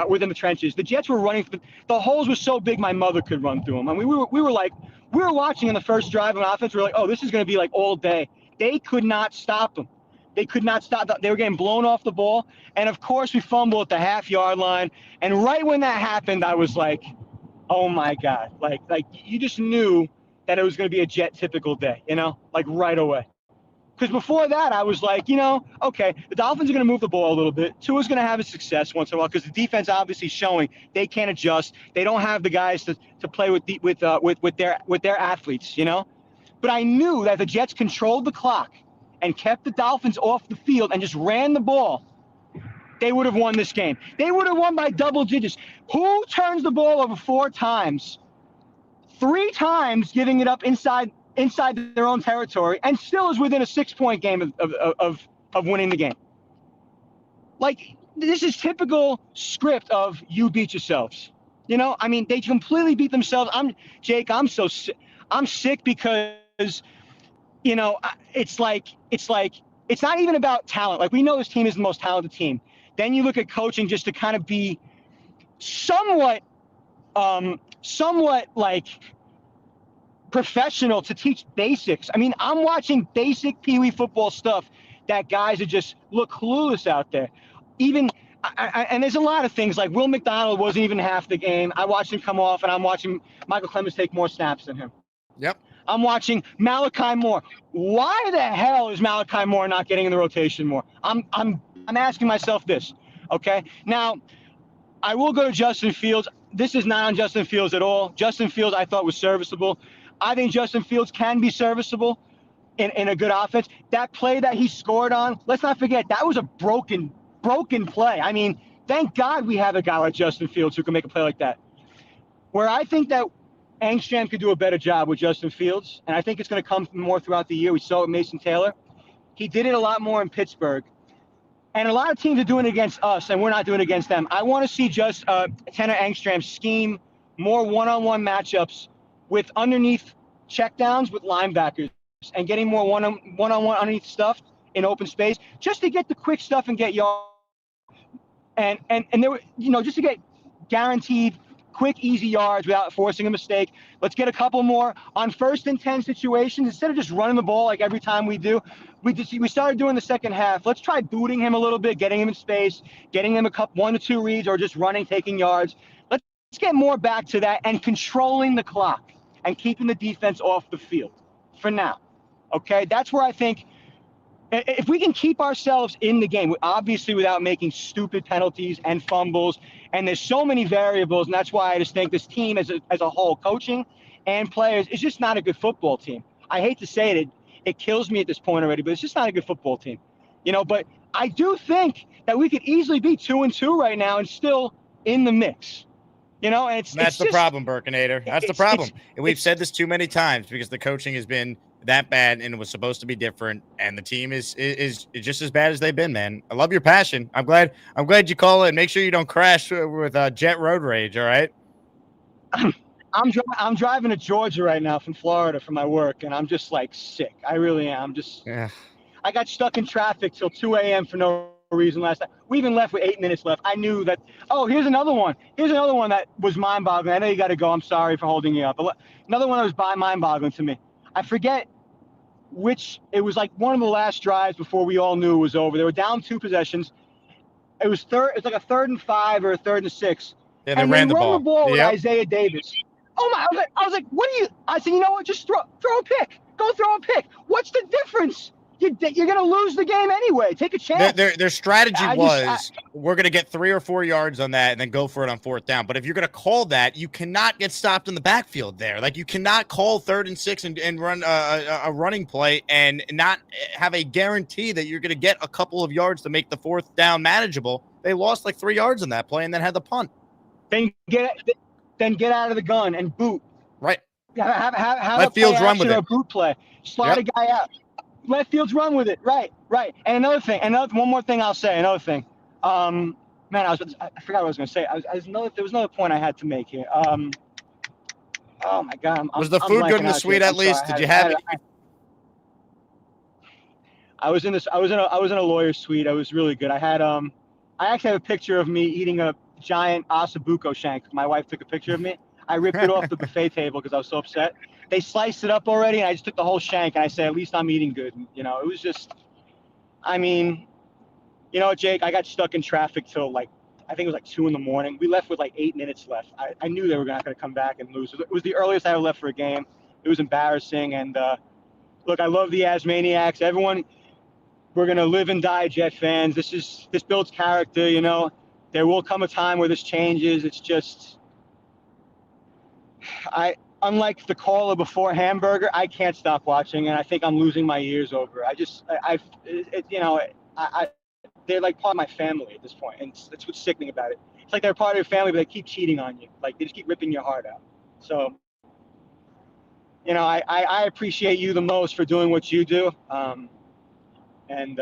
Within the trenches, the Jets were running. The holes were so big, my mother could run through them. I mean, we were watching in the first drive on offense. We were like, oh, this is going to be like all day. They could not stop them. They could not stop. They were getting blown off the ball. And of course, we fumbled at the half-yard line. And right when that happened, I was like, oh my God! Like you just knew that it was going to be a Jet typical day, like right away. Because before that, I was like, okay, the Dolphins are going to move the ball a little bit. Tua's going to have a success once in a while because the defense obviously showing they can't adjust. They don't have the guys to play with their athletes, But I knew that the Jets controlled the clock and kept the Dolphins off the field and just ran the ball. They would have won this game. They would have won by double digits. Who turns the ball over 4 times? 3 times giving it up inside their own territory and still is within a 6-point game of winning the game. Like, this is typical script of you beat yourselves. I mean, they completely beat themselves. I'm sick because, it's not even about talent. Like, we know this team is the most talented team. Then you look at coaching just to kind of be somewhat like professional to teach basics. I mean, I'm watching basic peewee football stuff that guys are just look clueless out there. Even and there's a lot of things like Will McDonald wasn't even half the game. I watched him come off, and I'm watching Michael Clemens take more snaps than him. Yep. I'm watching Malachi Moore. Why the hell is Malachi Moore not getting in the rotation more? I'm asking myself this. Okay. Now, I will go to Justin Fields. This is not on Justin Fields at all. Justin Fields, I thought, was serviceable. I think Justin Fields can be serviceable in a good offense. That play that he scored on, let's not forget, that was a broken play. I mean, thank God we have a guy like Justin Fields who can make a play like that. Where I think that Angstrom could do a better job with Justin Fields, and I think it's going to come more throughout the year. We saw it with Mason Taylor. He did it a lot more in Pittsburgh. And a lot of teams are doing it against us, and we're not doing it against them. I want to see just Tanner Angstrom scheme more one-on-one matchups with underneath checkdowns with linebackers. and getting more one-on-one underneath stuff in open space, just to get the quick stuff and get yards. And there were, just to get guaranteed quick, easy yards without forcing a mistake. Let's get a couple more on 1st and 10 situations instead of just running the ball like every time we do. We started doing the second half. Let's try booting him a little bit, getting him in space, getting him 1 to 2 reads, or just running, taking yards. Let's get more back to that and controlling the clock and keeping the defense off the field for now. Okay, that's where I think if we can keep ourselves in the game, obviously without making stupid penalties and fumbles, and there's so many variables, and that's why I just think this team as a whole, coaching and players, is just not a good football team. I hate to say it, it kills me at this point already, but it's just not a good football team. But I do think that we could easily be 2-2 right now and still in the mix. And that's the problem, Burkinator. That's the problem. And we've said this too many times because the coaching has been that bad and it was supposed to be different, and the team is just as bad as they've been, man. I love your passion. I'm glad you call it, and make sure you don't crash with jet road rage. All right. I'm driving to Georgia right now from Florida for my work, and I'm just like sick. I really am. I got stuck in traffic till 2 a.m. for no reason last night. We even left with 8 minutes left. I knew that. Oh, here's another one. Here's another one that was mind-boggling. I know you got to go. I'm sorry for holding you up. But another one that was mind-boggling to me. I forget which. It was like one of the last drives before we all knew it was over. They were down 2 possessions. It was like a 3rd and 5 or a 3rd and 6. Yeah, they ran the ball. With Isaiah Davis. Oh my! I was like, what are you? I said, you know what? Just throw a pick. Go throw a pick. What's the difference? You're going to lose the game anyway. Take a chance. Their strategy was we're going to get 3 or 4 yards on that and then go for it on 4th down. But if you're going to call that, you cannot get stopped in the backfield there. Like, you cannot call 3rd and 6 and run a running play and not have a guarantee that you're going to get a couple of yards to make the 4th down manageable. They lost like 3 yards on that play and then had the punt. Then get out of the gun and boot. Right. Have let Fields run with it. A boot play. Slide a guy out. Let Fields run with it. Right. And another thing, one more thing I'll say. Another thing. Man, I forgot what I was going to say. There was another point I had to make here. Oh my God. Was the food good in the suite at least? Did you have it? I was in a lawyer's suite. I was really good. I actually have a picture of me eating a giant ossobuco shank. My wife took a picture of me. I ripped it off the buffet table because I was so upset. They sliced it up already, and I just took the whole shank, and I said, at least I'm eating good. And, it was just, Jake, I got stuck in traffic till I think it was like 2 a.m. We left with like 8 minutes left. I knew they were not going to come back and lose. It was the earliest I ever left for a game. It was embarrassing. And look, I love the Asmaniacs. Everyone, we're going to live and die Jet fans. This builds character, There will come a time where this changes. It's just, unlike the caller before Hamburger, I can't stop watching, and I think I'm losing my ears over. They're like part of my family at this point, and that's what's sickening about it. It's like they're part of your family, but they keep cheating on you. Like, they just keep ripping your heart out. So, I appreciate you the most for doing what you do, and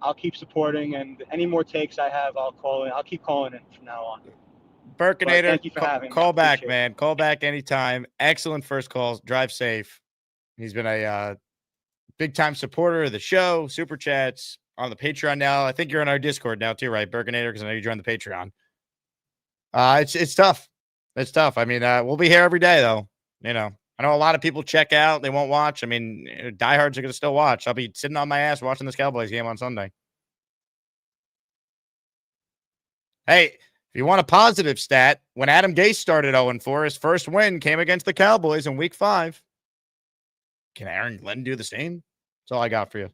I'll keep supporting. And any more takes I have, I'll call in. I'll keep calling in from now on. Burkinator, thank you for having me. Call back, man. Call back anytime. Excellent first calls. Drive safe. He's been a big-time supporter of the show. Super chats on the Patreon now. I think you're on our Discord now too, right, Burkinator? Because I know you joined the Patreon. It's tough. It's tough. We'll be here every day, though. I know a lot of people check out. They won't watch. Diehards are going to still watch. I'll be sitting on my ass watching this Cowboys game on Sunday. Hey, if you want a positive stat, when Adam Gase started 0-4, his first win came against the Cowboys in Week 5. Can Aaron Glenn do the same? That's all I got for you.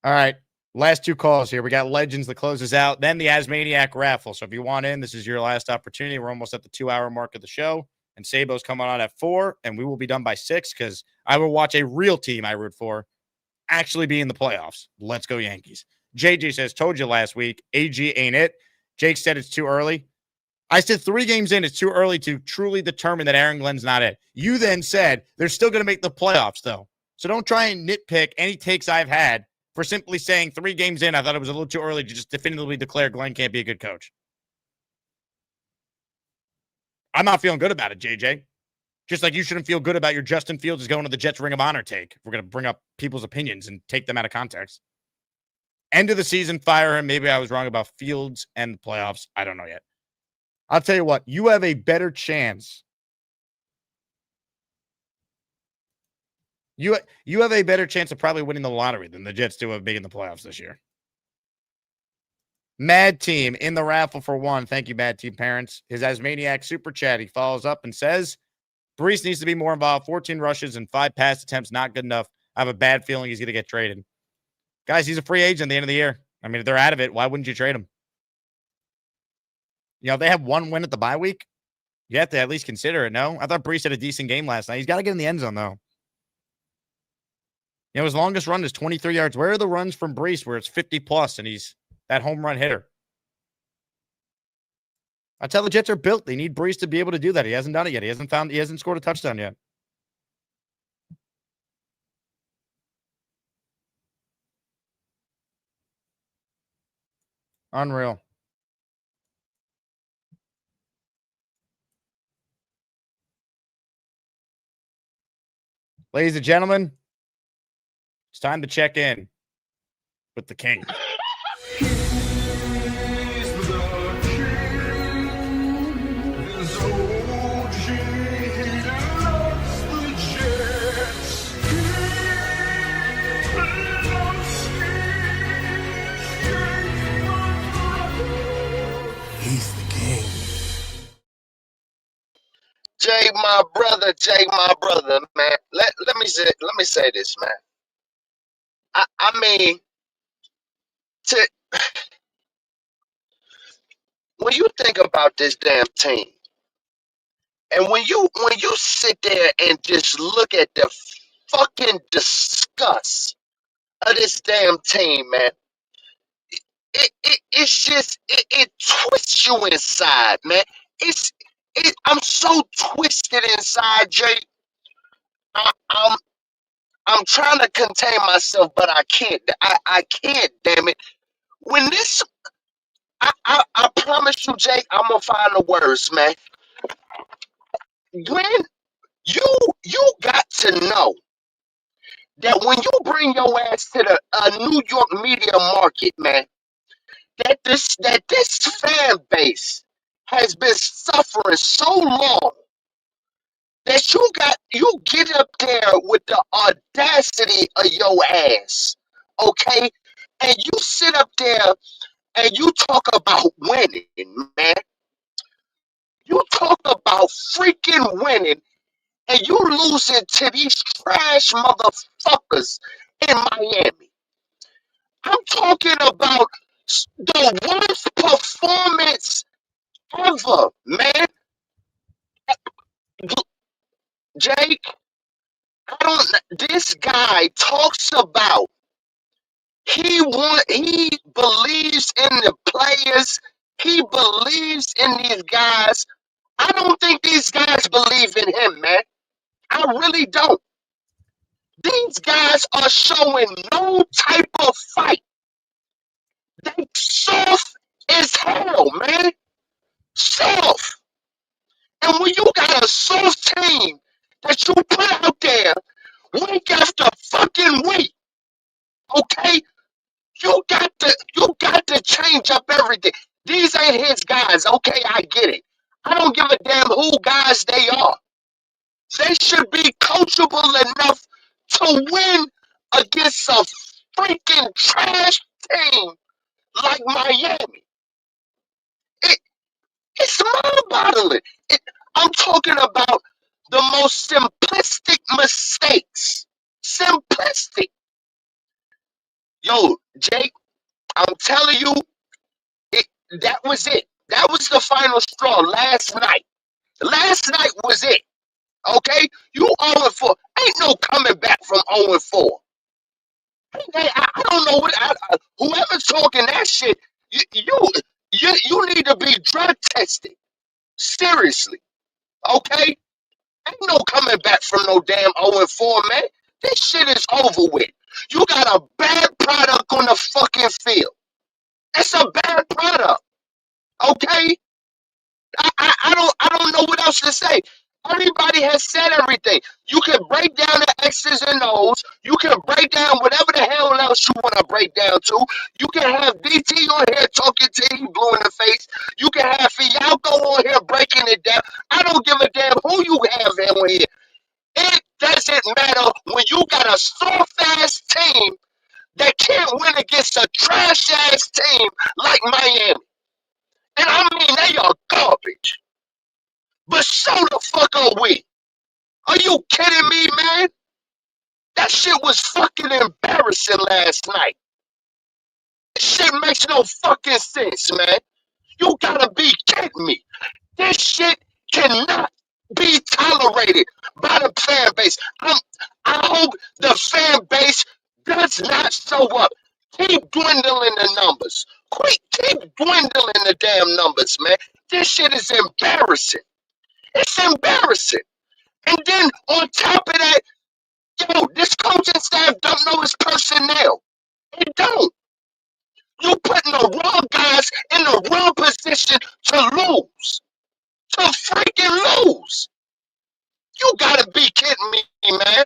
All right, last 2 calls here. We got Legends that closes out, then the Asmaniac raffle. So if you want in, this is your last opportunity. We're almost at the 2-hour mark of the show, and Sabo's coming on at 4, and we will be done by 6 because I will watch a real team I root for actually be in the playoffs. Let's go Yankees. JJ says, told you last week, AG ain't it. Jake said it's too early. I said 3 games in, it's too early to truly determine that Aaron Glenn's not it. You then said they're still going to make the playoffs, though. So don't try and nitpick any takes I've had for simply saying 3 games in, I thought it was a little too early to just definitively declare Glenn can't be a good coach. I'm not feeling good about it, JJ. Just like you shouldn't feel good about your Justin Fields is going to the Jets Ring of Honor take. We're going to bring up people's opinions and take them out of context. End of the season, fire him. Maybe I was wrong about Fields and the playoffs. I don't know yet. I'll tell you what, you have a better chance. You have a better chance of probably winning the lottery than the Jets do of being in the playoffs this year. Mad Team in the raffle for one. Thank you, Mad Team parents. His Asmaniac super chat. He follows up and says, Brees needs to be more involved. 14 rushes and 5 pass attempts, not good enough. I have a bad feeling he's going to get traded. Guys, he's a free agent at the end of the year. I mean, if they're out of it, why wouldn't you trade him? You know, they have one win at the bye week. You have to at least consider it, no? I thought Brees had a decent game last night. He's got to get in the end zone, though. You know, his longest run is 23 yards. Where are the runs from Brees where it's 50+ and he's that home run hitter? I tell the Jets are built. They need Brees to be able to do that. He hasn't done it yet. He hasn't scored a touchdown yet. Unreal. Ladies and gentlemen, it's time to check in with the king. Jake, my brother, man. Let me say this, man. I mean, when you think about this damn team, and when you sit there and just look at the fucking disgust of this damn team, man, it's just it twists you inside, man. I'm so twisted inside, Jake. I'm trying to contain myself, but I can't. I can't, damn it. When this, I promise you, Jake, I'm gonna find the words, man. Glenn, you got to know that when you bring your ass to the New York media market, man, that this fan base has been suffering so long that you get up there with the audacity of your ass, okay? And you sit up there and you talk about winning, man. You talk about freaking winning, and you losing to these trash motherfuckers in Miami. I'm talking about the worst performance ever, man. Jake, this guy talks about he believes in the players, he believes in these guys. I don't think these guys believe in him, man. I really don't. These guys are showing no type of fight. They soft as hell, man. Soft. And when you got a soft team that you put out there week after fucking week, okay, you got to change up everything. These ain't his guys, okay? I get it. I don't give a damn who guys they are. They should be coachable enough to win against a freaking trash team like Miami. It's mind-boggling. I'm talking about the most simplistic mistakes. Simplistic. Yo, Jake, I'm telling you, that was it. That was the final straw last night. Last night was it. Okay? You 0-4. Ain't no coming back from 0-4. I don't know what whoever's talking that shit, you need to be drug tested. Seriously. Okay? Ain't no coming back from no damn 0-4, man. This shit is over with. You got a bad product on the fucking field. It's a bad product. Okay? I don't know what else to say. Everybody has said everything. You can break down the X's and O's. You can break down whatever the hell else you want to break down to. You can have DT on here talking to you, blue in the face. You can have Fialco on here breaking it down. I don't give a damn who you have on here. It doesn't matter when you got a soft-ass team that can't win against a trash-ass team like Miami. And I mean, they are garbage. But so the fuck are we. Are you kidding me, man? That shit was fucking embarrassing last night. This shit makes no fucking sense, man. You gotta be kidding me. This shit cannot be tolerated by the fan base. I hope the fan base does not show up. Keep dwindling the numbers. Keep dwindling the damn numbers, man. This shit is embarrassing. It's embarrassing. And then on top of that, yo, this coaching staff don't know his personnel. It don't. You putting the wrong guys in the wrong position to lose. To freaking lose. You gotta be kidding me, man.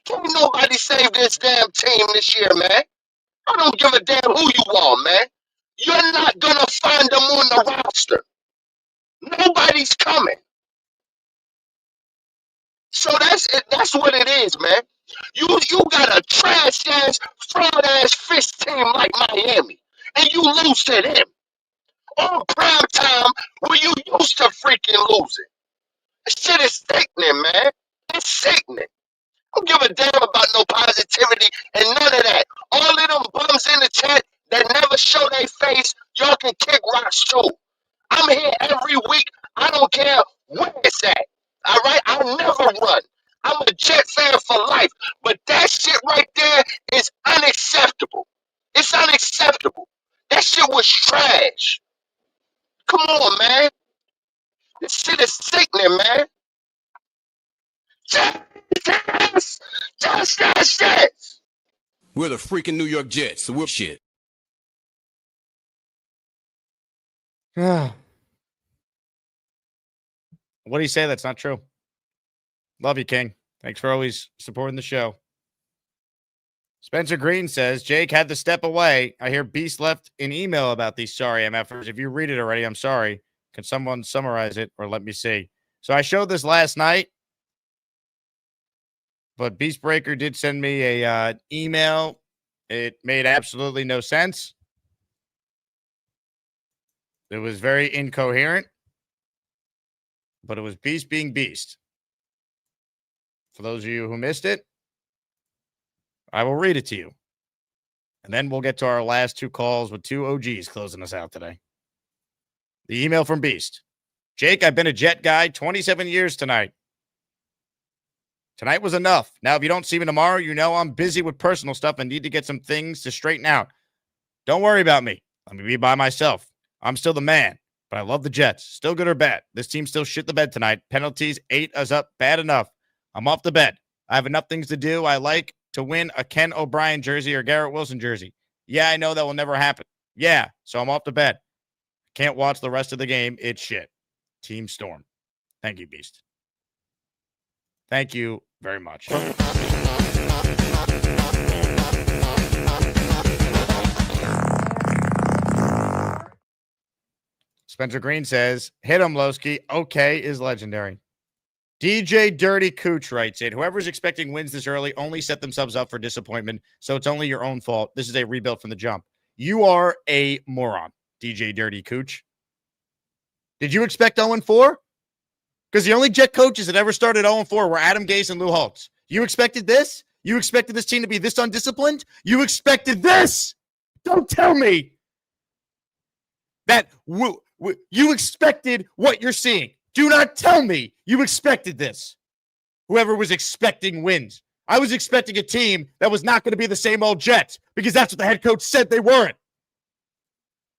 Can't nobody save this damn team this year, man. I don't give a damn who you are, man. You're not gonna find them on the roster. Nobody's coming. So that's it. That's what it is, man. You got a trash ass, fraud ass fish team like Miami, and you lose to them on prime time when you used to freaking losing. This shit is sickening, man. It's sickening. I don't give a damn about no positivity and none of that. All of them bums in the chat that never show their face, y'all can kick rocks too. I'm here every week. I don't care where it's at. All right? I never run. I'm a Jet fan for life. But that shit right there is unacceptable. It's unacceptable. That shit was trash. Come on, man. This shit is sickening, man. Just that shit. We're the freaking New York Jets, so we're shit. What do you say? That's not true. Love you, King. Thanks for always supporting the show. Spencer Green says, Jake had to step away. I hear Beast left an email about these sorry MFers. If you read it already, I'm sorry. Can someone summarize it or let me see? So I showed this last night, but Beastbreaker did send me a email. It made absolutely no sense. It was very incoherent, but it was Beast being Beast. For those of you who missed it, I will read it to you. And then we'll get to our last two calls with two OGs closing us out today. The email from Beast. Jake, I've been a Jet guy 27 years tonight. Tonight was enough. Now, if you don't see me tomorrow, you know I'm busy with personal stuff and need to get some things to straighten out. Don't worry about me. Let me be by myself. I'm still the man, but I love the Jets. Still good or bad? This team still shit the bed tonight. Penalties ate us up bad enough. I'm off the bed. I have enough things to do. I like to win a Ken O'Brien jersey or Garrett Wilson jersey. Yeah, I know that will never happen. Yeah, so I'm off the bed. Can't watch the rest of the game. It's shit. Team Storm. Thank you, Beast. Thank you very much. Spencer Green says, hit him, Lowski. Okay is legendary. DJ Dirty Cooch writes it. Whoever's expecting wins this early only set themselves up for disappointment, so it's only your own fault. This is a rebuild from the jump. You are a moron, DJ Dirty Cooch. Did you expect 0-4? Because the only Jet coaches that ever started 0-4 were Adam Gase and Lou Holtz. You expected this? You expected this team to be this undisciplined? You expected this? Don't tell me that you expected what you're seeing. Do not tell me you expected this. Whoever was expecting wins. I was expecting a team that was not going to be the same old Jets because that's what the head coach said they weren't.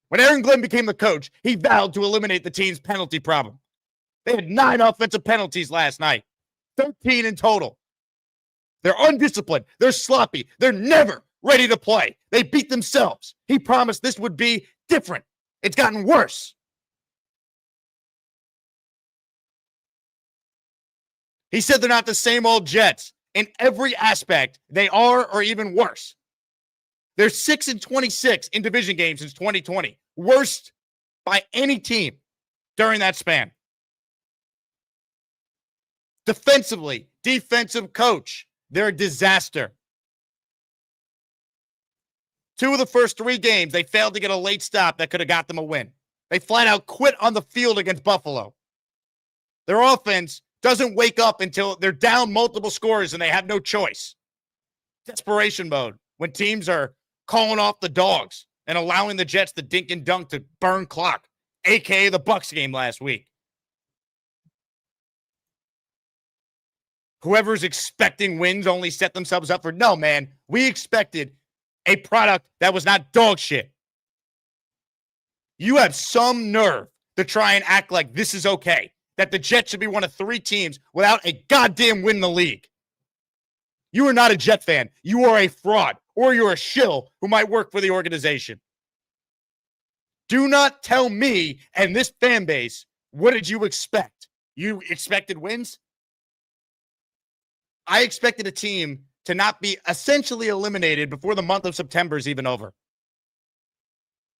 When Aaron Glenn became the coach, he vowed to eliminate the team's penalty problem. They had 9 offensive penalties last night, 13 in total. They're undisciplined. They're sloppy. They're never ready to play. They beat themselves. He promised this would be different. It's gotten worse. He said they're not the same old Jets. In every aspect, they are or even worse. They're 6-26 in division games since 2020. Worst by any team during that span. Defensively, defensive coach, they're a disaster. 2 of the first 3 games, they failed to get a late stop that could have got them a win. They flat out quit on the field against Buffalo. Their offense doesn't wake up until they're down multiple scores and they have no choice. Desperation mode when teams are calling off the dogs and allowing the Jets to dink and dunk to burn clock, a.k.a. the Bucs game last week. Whoever's expecting wins only set themselves up for, no, man, we expected a product that was not dog shit. You have some nerve to try and act like this is okay, that the Jets should be one of 3 teams without a goddamn win in the league. You are not a Jet fan. You are a fraud, or you're a shill who might work for the organization. Do not tell me and this fan base, what did you expect? You expected wins? I expected a team to not be essentially eliminated before the month of September is even over.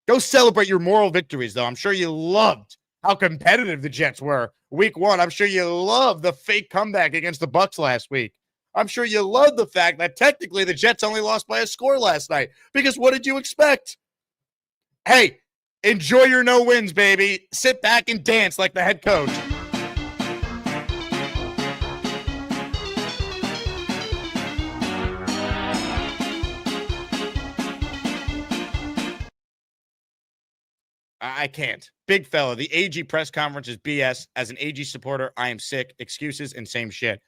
Go celebrate your moral victories, though. I'm sure you loved how competitive the Jets were week 1. I'm sure you loved the fake comeback against the Bucs last week. I'm sure you loved the fact that technically the Jets only lost by a score last night. Because what did you expect? Hey, enjoy your no wins, baby. Sit back and dance like the head coach. I can't. Big fella, the AG press conference is BS. As an AG supporter, I am sick. Excuses and same shit.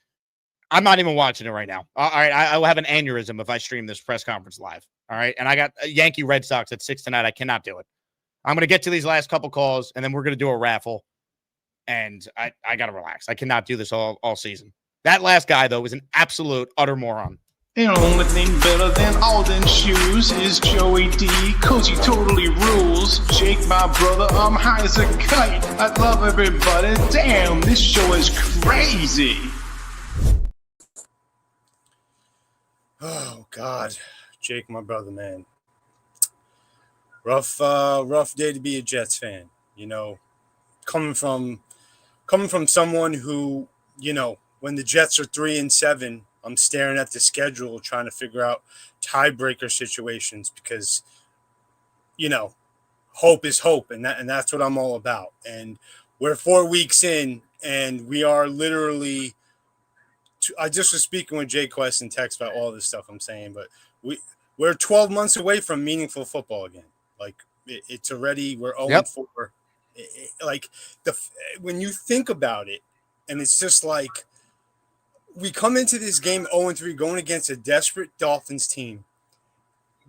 I'm not even watching it right now. All right, I will have an aneurysm if I stream this press conference live. All right, and I got Yankee Red Sox at 6 tonight. I cannot do it. I'm going to get to these last couple calls, and then we're going to do a raffle. And I got to relax. I cannot do this all season. That last guy, though, was an absolute utter moron. The only thing better than all them shoes is Joey D, cause he totally rules. Jake, my brother, I'm high as a kite. I love everybody. Damn, this show is crazy. Oh, God. Jake, my brother, man. Rough day to be a Jets fan. You know, coming from someone who, you know, when the Jets are 3-7, I'm staring at the schedule trying to figure out tiebreaker situations because, you know, hope is hope, and that's what I'm all about. And we're 4 weeks in, and we are literally I just was speaking with Jay Quest and text about all this stuff I'm saying, but we're 12 months away from meaningful football again. Like it's already we're 0-4. Like when you think about it, and it's just like we come into this game 0-3 going against a desperate Dolphins team.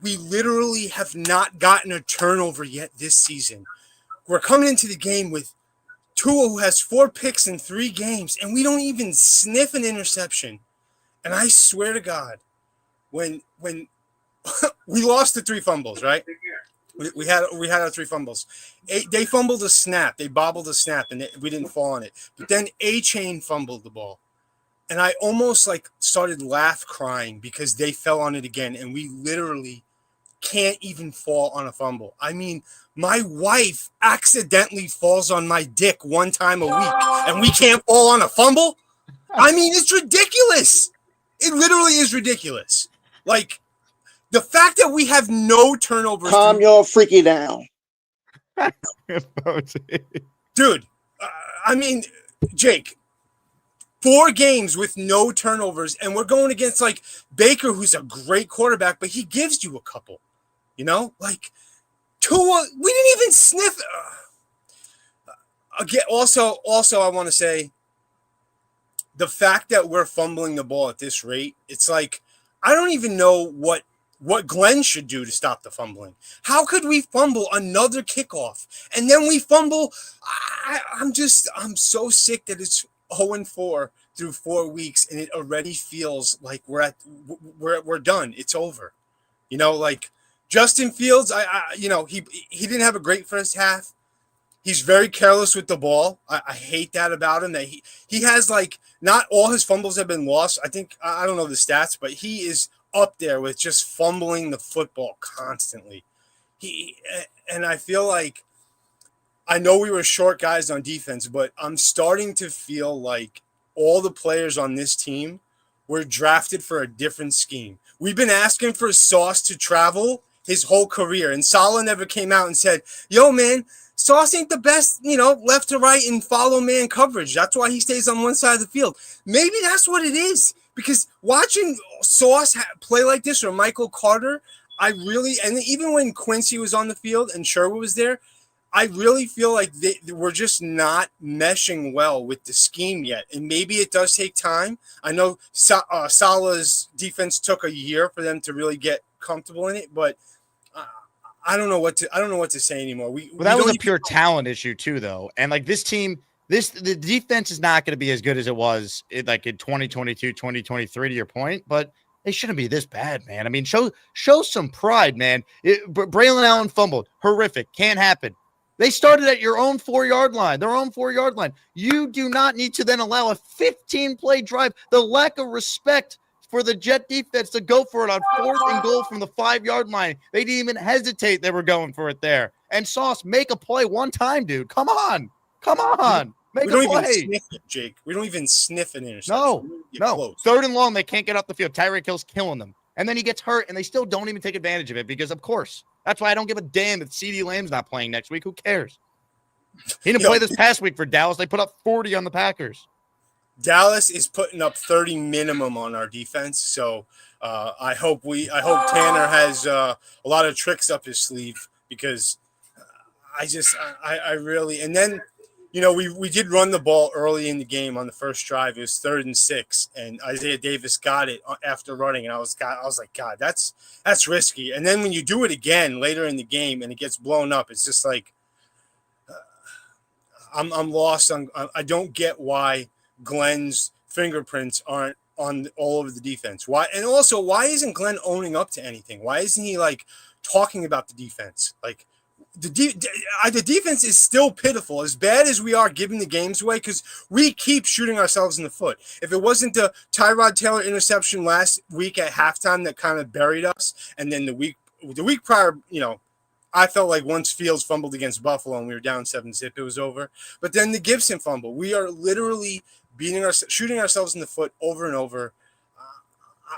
We literally have not gotten a turnover yet this season. We're coming into the game with Tua, who has 4 picks in 3 games, and we don't even sniff an interception. And I swear to God, when we lost the 3 fumbles, right? We had our 3 fumbles. They fumbled a snap. They bobbled a snap, and we didn't fall on it. But then A-Chain fumbled the ball. And I almost like started crying because they fell on it again. And we literally can't even fall on a fumble. I mean, my wife accidentally falls on my dick 1 time a week and we can't fall on a fumble. I mean, it's ridiculous. It literally is ridiculous. Like the fact that we have no turnovers. Calm your freaky down. Dude, I mean, Jake, 4 games with no turnovers, and we're going against like Baker, who's a great quarterback, but he gives you a couple, you know, like Tua, we didn't even sniff. Again, also, I want to say the fact that we're fumbling the ball at this rate, it's like, I don't even know what Glenn should do to stop the fumbling. How could we fumble another kickoff and then we fumble? I'm so sick that it's 0-4 through 4 weeks, and it already feels like we're done. It's over. You know, like Justin Fields, he didn't have a great first half, He's very careless with the ball. I hate that about him. That he has like not all his fumbles have been lost. I think I don't know the stats, but he is up there with just fumbling the football constantly. And I feel like I know we were short guys on defense, but I'm starting to feel like all the players on this team were drafted for a different scheme. We've been asking for Sauce to travel his whole career, and Saleh never came out and said, "Yo, man, Sauce ain't the best, left to right and follow man coverage. That's why he stays on one side of the field." Maybe that's what it is, because watching Sauce play like this, or Michael Carter, and even when Quincy was on the field and Sherwood was there, I really feel like we're just not meshing well with the scheme yet. And maybe it does take time. I know Salah's defense took a year for them to really get comfortable in it, but I don't know what to say anymore. That was a pure talent issue too, though. And like this team, the defense is not going to be as good as it was in 2022, 2023, to your point, but they shouldn't be this bad, man. I mean, show some pride, man. Braylon Allen fumbled. Horrific. Can't happen. They started at your own 4-yard line, their own 4-yard line. You do not need to then allow a 15-play drive. The lack of respect for the Jet defense to go for it on 4th and goal from the 5-yard line. They didn't even hesitate. They were going for it there. And Sauce, make a play one time, dude. Come on. Make a play. Even sniff it, Jake. We don't even sniff an interception. No. Close. 3rd and long, they can't get up the field. Tyreek Hill's killing them. And then he gets hurt, and they still don't even take advantage of it because, of course, that's why I don't give a damn if CeeDee Lamb's not playing next week. Who cares? He didn't play this past week for Dallas. They put up 40 on the Packers. Dallas is putting up 30 minimum on our defense, so I hope Tanner has a lot of tricks up his sleeve, because I really, and then we did run the ball early in the game on the first drive. It was 3rd and 6, and Isaiah Davis got it after running, and I was like, God, that's risky. And then when you do it again later in the game and it gets blown up, it's just like I'm lost. I don't get why Glenn's fingerprints aren't on all over the defense. Why? And also, why isn't Glenn owning up to anything? Why isn't he talking about the defense? The defense is still pitiful, as bad as we are giving the games away, because we keep shooting ourselves in the foot. If it wasn't the Tyrod Taylor interception last week at halftime that kind of buried us, and then the week prior, I felt like once Fields fumbled against Buffalo and we were down 7-0, it was over. But then the Gibson fumble, we are literally shooting ourselves in the foot over and over.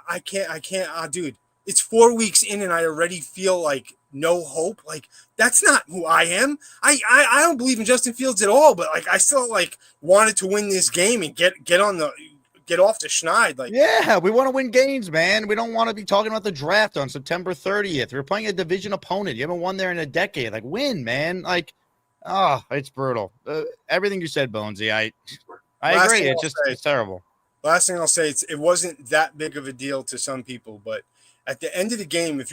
I can't, dude. It's 4 weeks in and I already feel like no hope. That's not who I am. I don't believe in Justin Fields at all, but I still wanted to win this game and get off the schneid. Yeah, we want to win games, man. We don't want to be talking about the draft on September 30th. We're playing a division opponent. You haven't won there in a decade. Win, man. It's brutal. Everything you said, Bonesy, I agree. It's terrible. Last thing I'll say, it wasn't that big of a deal to some people, but at the end of the game, if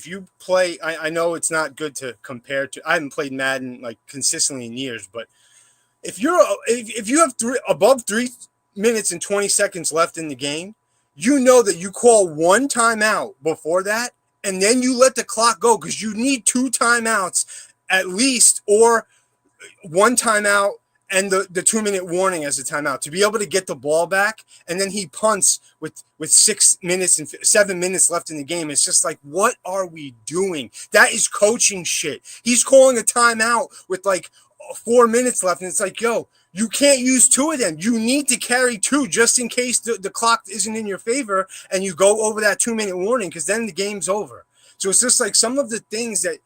you play, I know it's not good to compare to. I haven't played Madden consistently in years, but if you have above 3 minutes and 20 seconds left in the game, you know that you call one timeout before that, and then you let the clock go, because you need 2 timeouts at least, or 1 timeout and the 2-minute warning as a timeout to be able to get the ball back. And then he punts with 6 minutes and 7 minutes left in the game. It's just what are we doing? That is coaching shit. He's calling a timeout with 4 minutes left, and it's yo, you can't use 2 of them. You need to carry 2 just in case the clock isn't in your favor and you go over that 2-minute warning, because then the game's over. So it's just some of the things that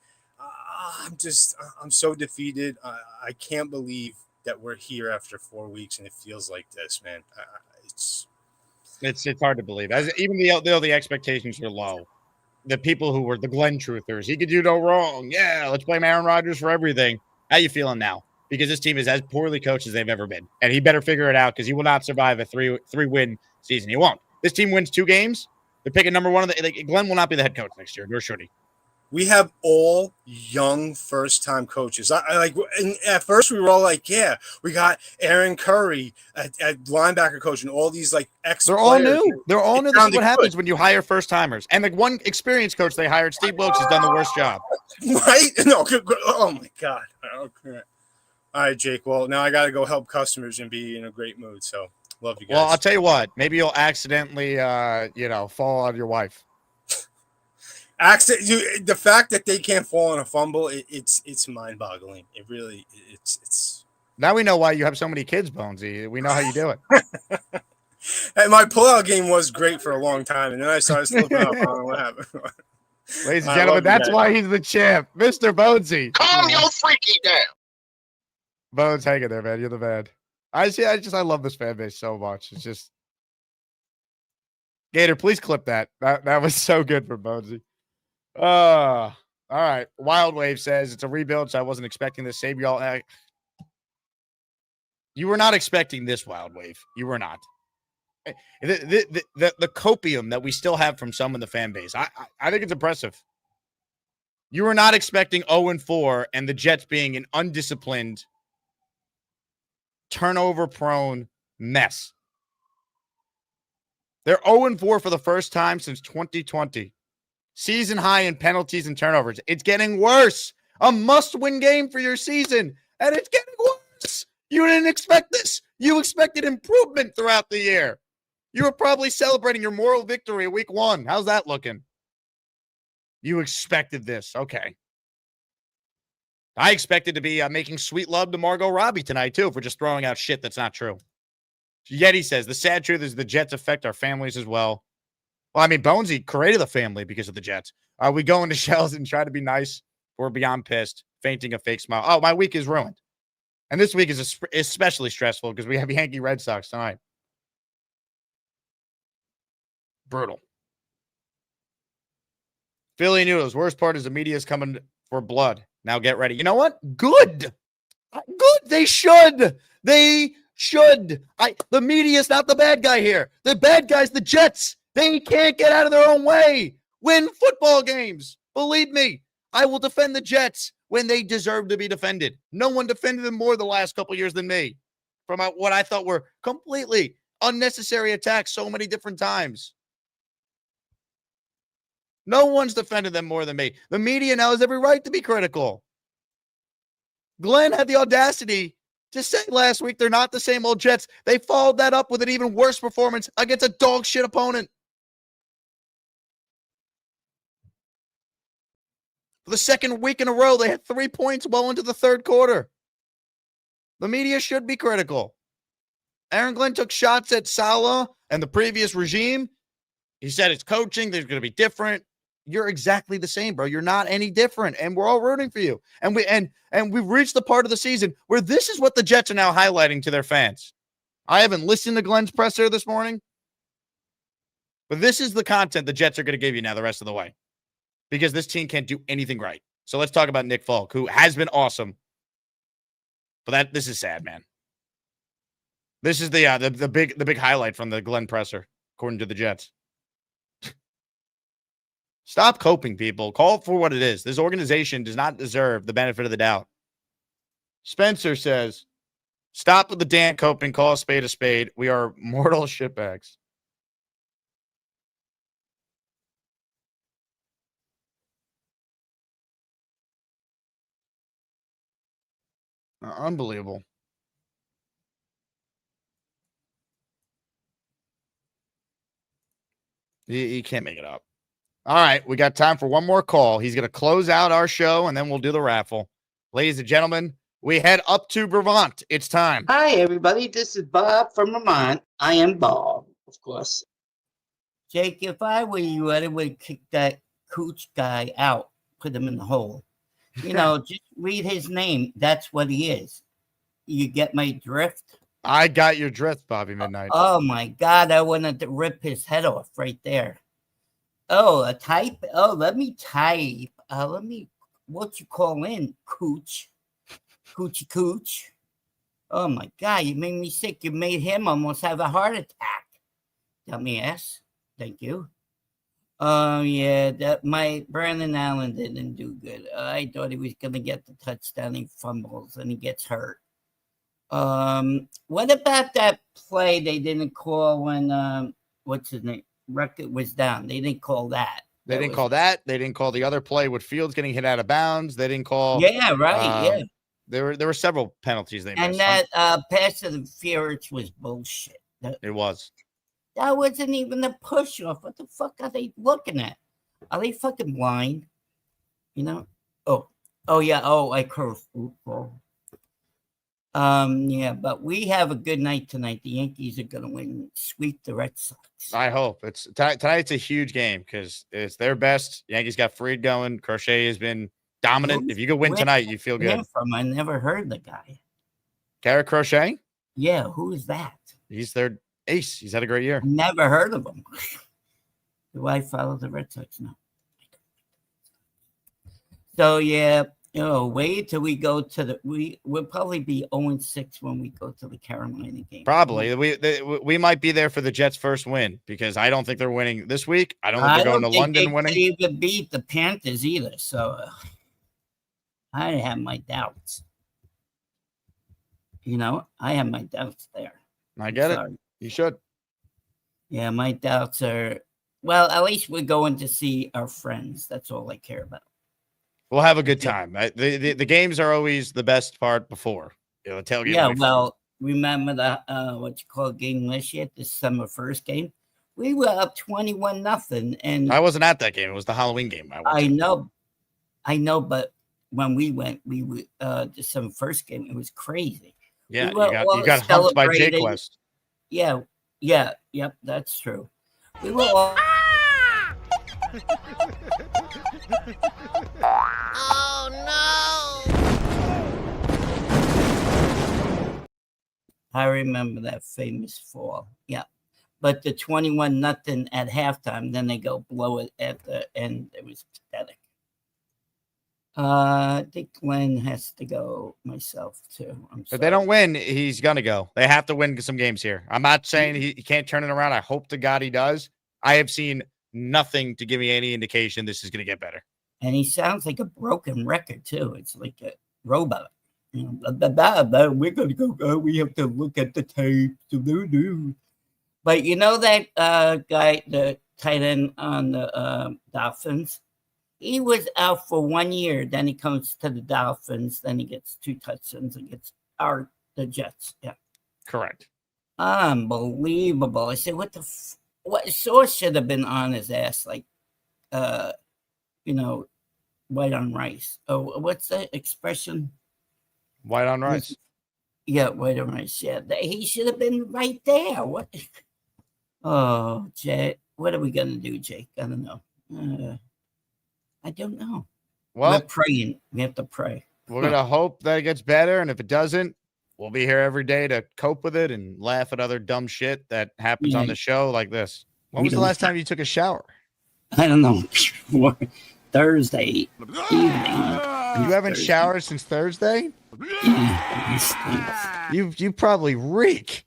I'm so defeated. I can't believe that we're here after 4 weeks and it feels like this, man. It's hard to believe. Even though the expectations were low, the people who were the Glenn truthers, he could do no wrong. Yeah, let's blame Aaron Rodgers for everything. How you feeling now? Because this team is as poorly coached as they've ever been, and he better figure it out, because he will not survive a three-win season. He won't. This team wins 2 games. They're picking number 1. Glenn will not be the head coach next year, nor should he. We have all young first-time coaches. At first we were all yeah, we got Aaron Curry at linebacker coach and all these ex. They're all new. They're all new. This is what happens when you hire first-timers. And one experienced coach they hired, Steve Wilkes, has done the worst job. Right? No. Oh my God. Okay. All right, Jake. Well, now I got to go help customers and be in a great mood. So, love you guys. Well, I'll tell you what. Maybe you'll accidentally, fall on your wife. The fact that they can't fall on a fumble, it's mind-boggling. It really, it's. Now we know why you have so many kids, Bonesy. We know how you do it. Hey, my pullout game was great for a long time, and then I started slipping up. I don't know what happened. Ladies and gentlemen, that's why he's the champ, Mr. Bonesy. Calm your freaky down. Bones, hang in there, man. You're the man. I love this fan base so much. It's just Gator, please clip that. That was so good for Bonesy. All right. Wild Wave says it's a rebuild, so I wasn't expecting this. Save y'all. You were not expecting this, Wild Wave. You were not. The copium that we still have from some in the fan base, I think it's impressive. You were not expecting 0-4 and the Jets being an undisciplined, turnover-prone mess. They're 0-4 for the first time since 2020. Season high in penalties and turnovers. It's getting worse. A must-win game for your season, and it's getting worse. You didn't expect this. You expected improvement throughout the year. You were probably celebrating your moral victory week 1. How's that looking? You expected this. Okay. I expected to be making sweet love to Margot Robbie tonight, too, for just throwing out shit that's not true. Yeti says, the sad truth is the Jets affect our families as well. Well, I mean, Bonesy created the family because of the Jets. We go into shells and try to be nice. We're beyond pissed, fainting a fake smile. Oh, my week is ruined. And this week is especially stressful because we have Yankee Red Sox tonight. Brutal. Philly Noodles. Worst part is the media is coming for blood. Now get ready. You know what? Good. Good. They should. They should. The media is not the bad guy here. The bad guy's the Jets. They can't get out of their own way. Win football games. Believe me, I will defend the Jets when they deserve to be defended. No one defended them more the last couple years than me from what I thought were completely unnecessary attacks so many different times. No one's defended them more than me. The media now has every right to be critical. Glenn had the audacity to say last week they're not the same old Jets. They followed that up with an even worse performance against a dog shit opponent. For the second week in a row, they had 3 points well into the third quarter. The media should be critical. Aaron Glenn took shots at Saleh and the previous regime. He said it's coaching. They're going to be different. You're exactly the same, bro. You're not any different, and we're all rooting for you. And we've reached the part of the season where this is what the Jets are now highlighting to their fans. I haven't listened to Glenn's presser this morning, but this is the content the Jets are going to give you now the rest of the way because this team can't do anything right. So let's talk about Nick Folk, who has been awesome. But this is sad, man. This is the big highlight from the Glenn presser, according to the Jets. Stop coping, people. Call it for what it is. This organization does not deserve the benefit of the doubt. Spencer says, stop with the damn coping. Call a spade a spade. We are mortal shitbags. Unbelievable. You can't make it up. All right, we got time for one more call. He's going to close out our show, and then we'll do the raffle. Ladies and gentlemen, we head up to Vermont. It's time. Hi, everybody. This is Bob from Vermont. I am Bob, of course. Jake, if I were you, I would kick that Cooch guy out, put him in the hole. You know, just read his name. That's what he is. You get my drift? I got your drift, Bobby Midnight. Oh, my God. I wanted to rip his head off right there. Oh, a type? Oh, let me type. What you call in, Cooch? Coochie Cooch. Oh, my God. You made me sick. You made him almost have a heart attack. Dumbass. Thank you. Yeah, my Brandon Allen didn't do good. I thought he was going to get the touchdown. He fumbles and he gets hurt. What about that play they didn't call when, what's his name? Record was down. They didn't call that. They didn't call that. They didn't call the other play with Fields getting hit out of bounds. They didn't call. Yeah, right. Yeah. There were several penalties they And missed. that pass interference was bullshit. It was. That wasn't even a push off. What the fuck are they looking at? Are they fucking blind? You know? Oh yeah. Oh, I cursed. Yeah, but we have a good night tonight. The Yankees are gonna win, sweep the Red Sox. I hope it's tonight's a huge game because it's their best. Yankees got Fried going. Crochet has been dominant. If you could win tonight, you feel good. From I never heard the guy. Garrett Crochet? Yeah, who is that? He's their ace. He's had a great year. Never heard of him. Do I follow the Red Sox? No. So yeah, wait till we go to we'll probably be 0-6 when we go to the Carolina game. Probably. We might be there for the Jets' first win because I don't think they're winning this week. I don't think they're going to London winning. They even beat the Panthers either. So I have my doubts. I have my doubts there. I get it. You should. Yeah, my doubts are, well, at least we're going to see our friends. That's all I care about. We'll have a good time. The games are always the best part before. Tailgate. Yeah, well, remember the game last year, December 1st game? We were up 21-0. And I wasn't at that game. It was the Halloween game. I know, but when we went, we were December 1st game. It was crazy. Yeah, you got humped by Jake West. Yeah, yep, that's true. We were all. Oh no! I remember that famous fall. Yeah, but the 21-0 at halftime, then they go blow it at the end. It was pathetic. I think Glenn has to go, myself too. If they don't win, he's gonna go. They have to win some games here. I'm not saying he can't turn it around. I hope to God he does. I have seen nothing to give me any indication this is gonna get better. And he sounds like a broken record too. It's like a robot. We're gonna go. We have to look at the tape. But you know that guy, the tight end on the Dolphins. He was out for 1 year. Then he comes to the Dolphins. Then he gets 2 touchdowns against the Jets. Yeah, correct. Unbelievable. I said, what Sauce should have been on his ass, like, white on rice. Oh, what's that expression? White on rice. Yeah, white on rice. Yeah, he should have been right there. What? Oh, Jake, what are we gonna do, Jake? I don't know. I don't know. Well, we're praying. We have to pray. We're going to hope that it gets better. And if it doesn't, we'll be here every day to cope with it and laugh at other dumb shit that happens on the show like this. When was the last time you took a shower? I don't know. Thursday evening. You haven't showered since Thursday? Yeah, you probably reek.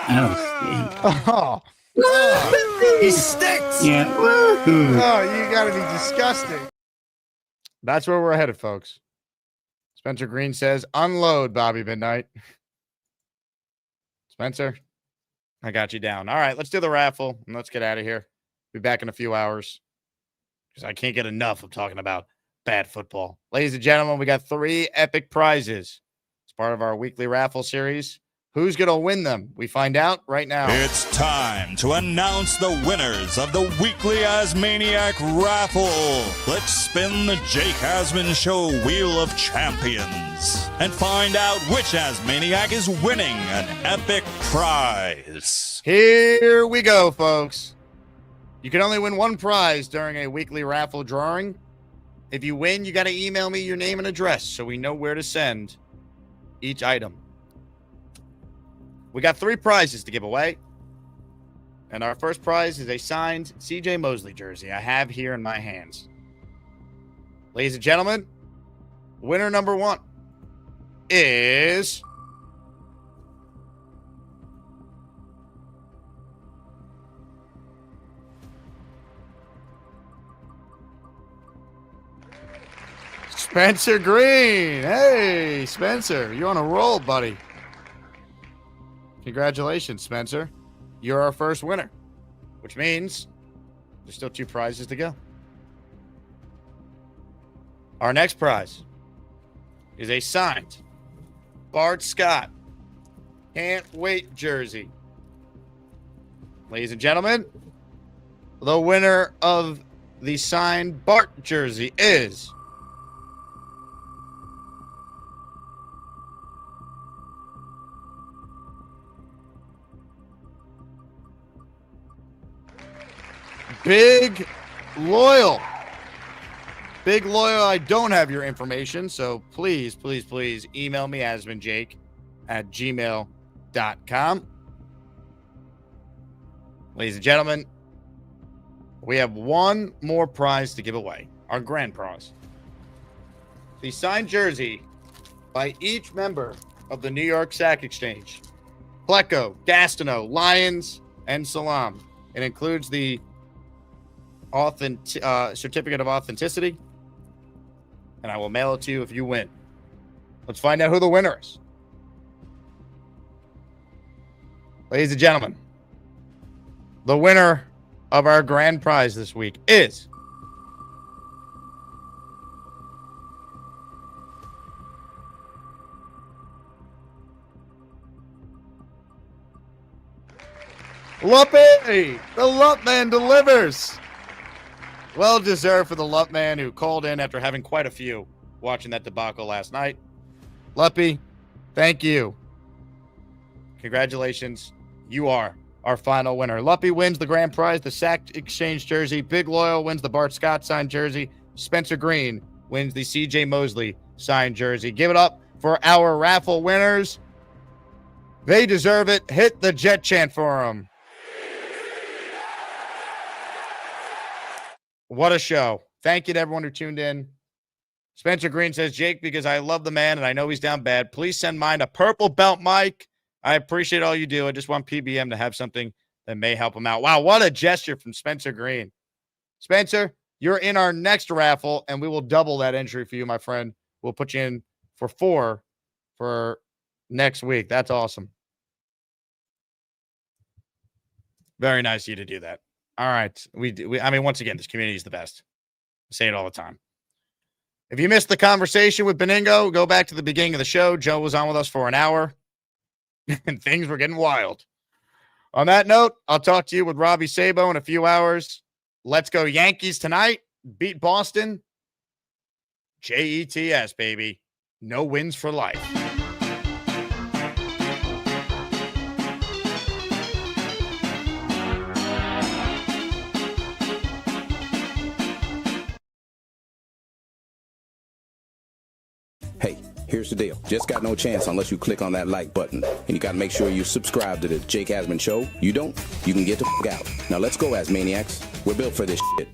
Oh. He stinks. Yeah. Oh, you got to be disgusting. That's where we're headed, folks. Spencer Green says, unload, Bobby Midnight. Spencer, I got you down. All right, let's do the raffle and let's get out of here. Be back in a few hours because I can't get enough of talking about bad football. Ladies and gentlemen, we got 3 epic prizes. It's part of our weekly raffle series. Who's going to win them? We find out right now. It's time to announce the winners of the weekly Asmaniac raffle. Let's spin the Jake Asman Show Wheel of Champions and find out which Asmaniac is winning an epic prize. Here we go, folks. You can only win one prize during a weekly raffle drawing. If you win, you got to email me your name and address so we know where to send each item. We got 3 prizes to give away. And our first prize is a signed CJ Mosley jersey I have here in my hands. Ladies and gentlemen, winner number 1 is Spencer Green. Hey, Spencer, you're on a roll, buddy. Congratulations, Spencer. You're our first winner, which means there's still 2 prizes to go. Our next prize is a signed Bart Scott. Can't wait jersey. Ladies and gentlemen, the winner of the signed Bart jersey is Big Loyal. Big Loyal, I don't have your information, so please, please, please email me, asmanjake@gmail.com. Ladies and gentlemen, we have one more prize to give away, our grand prize. The signed jersey by each member of the New York Sack Exchange. Pleco, Gastineau, Lions, and Salam. It includes the certificate of authenticity, and I will mail it to you if you win. Let's find out who the winner is. Ladies and gentlemen, the winner of our grand prize this week is Luppy. The Lup Man delivers. Well deserved for the Lup Man, who called in after having quite a few watching that debacle last night. Luppy, thank you. Congratulations. You are our final winner. Luppy wins the grand prize, the Sack Exchange jersey. Big Loyal wins the Bart Scott signed jersey. Spencer Green wins the CJ Mosley signed jersey. Give it up for our raffle winners. They deserve it. Hit the Jet chant for them. What a show. Thank you to everyone who tuned in. Spencer Green says, Jake, because I love the man and I know he's down bad, please send mine a purple belt mic. I appreciate all you do. I just want PBM to have something that may help him out. Wow, what a gesture from Spencer Green. Spencer, you're in our next raffle, and we will double that entry for you, my friend. We'll put you in for 4 for next week. That's awesome. Very nice of you to do that. All right. I mean, once again, this community is the best. I say it all the time. If you missed the conversation with Beningo, go back to the beginning of the show. Joe was on with us for an hour, and things were getting wild. On that note, I'll talk to you with Robbie Sabo in a few hours. Let's go Yankees tonight. Beat Boston. JETS, baby. No wins for life. Hey, here's the deal. Just got no chance unless you click on that like button. And you got to make sure you subscribe to the Jake Asman Show. You don't, you can get the f*** out. Now let's go, Asmaniacs. We're built for this shit.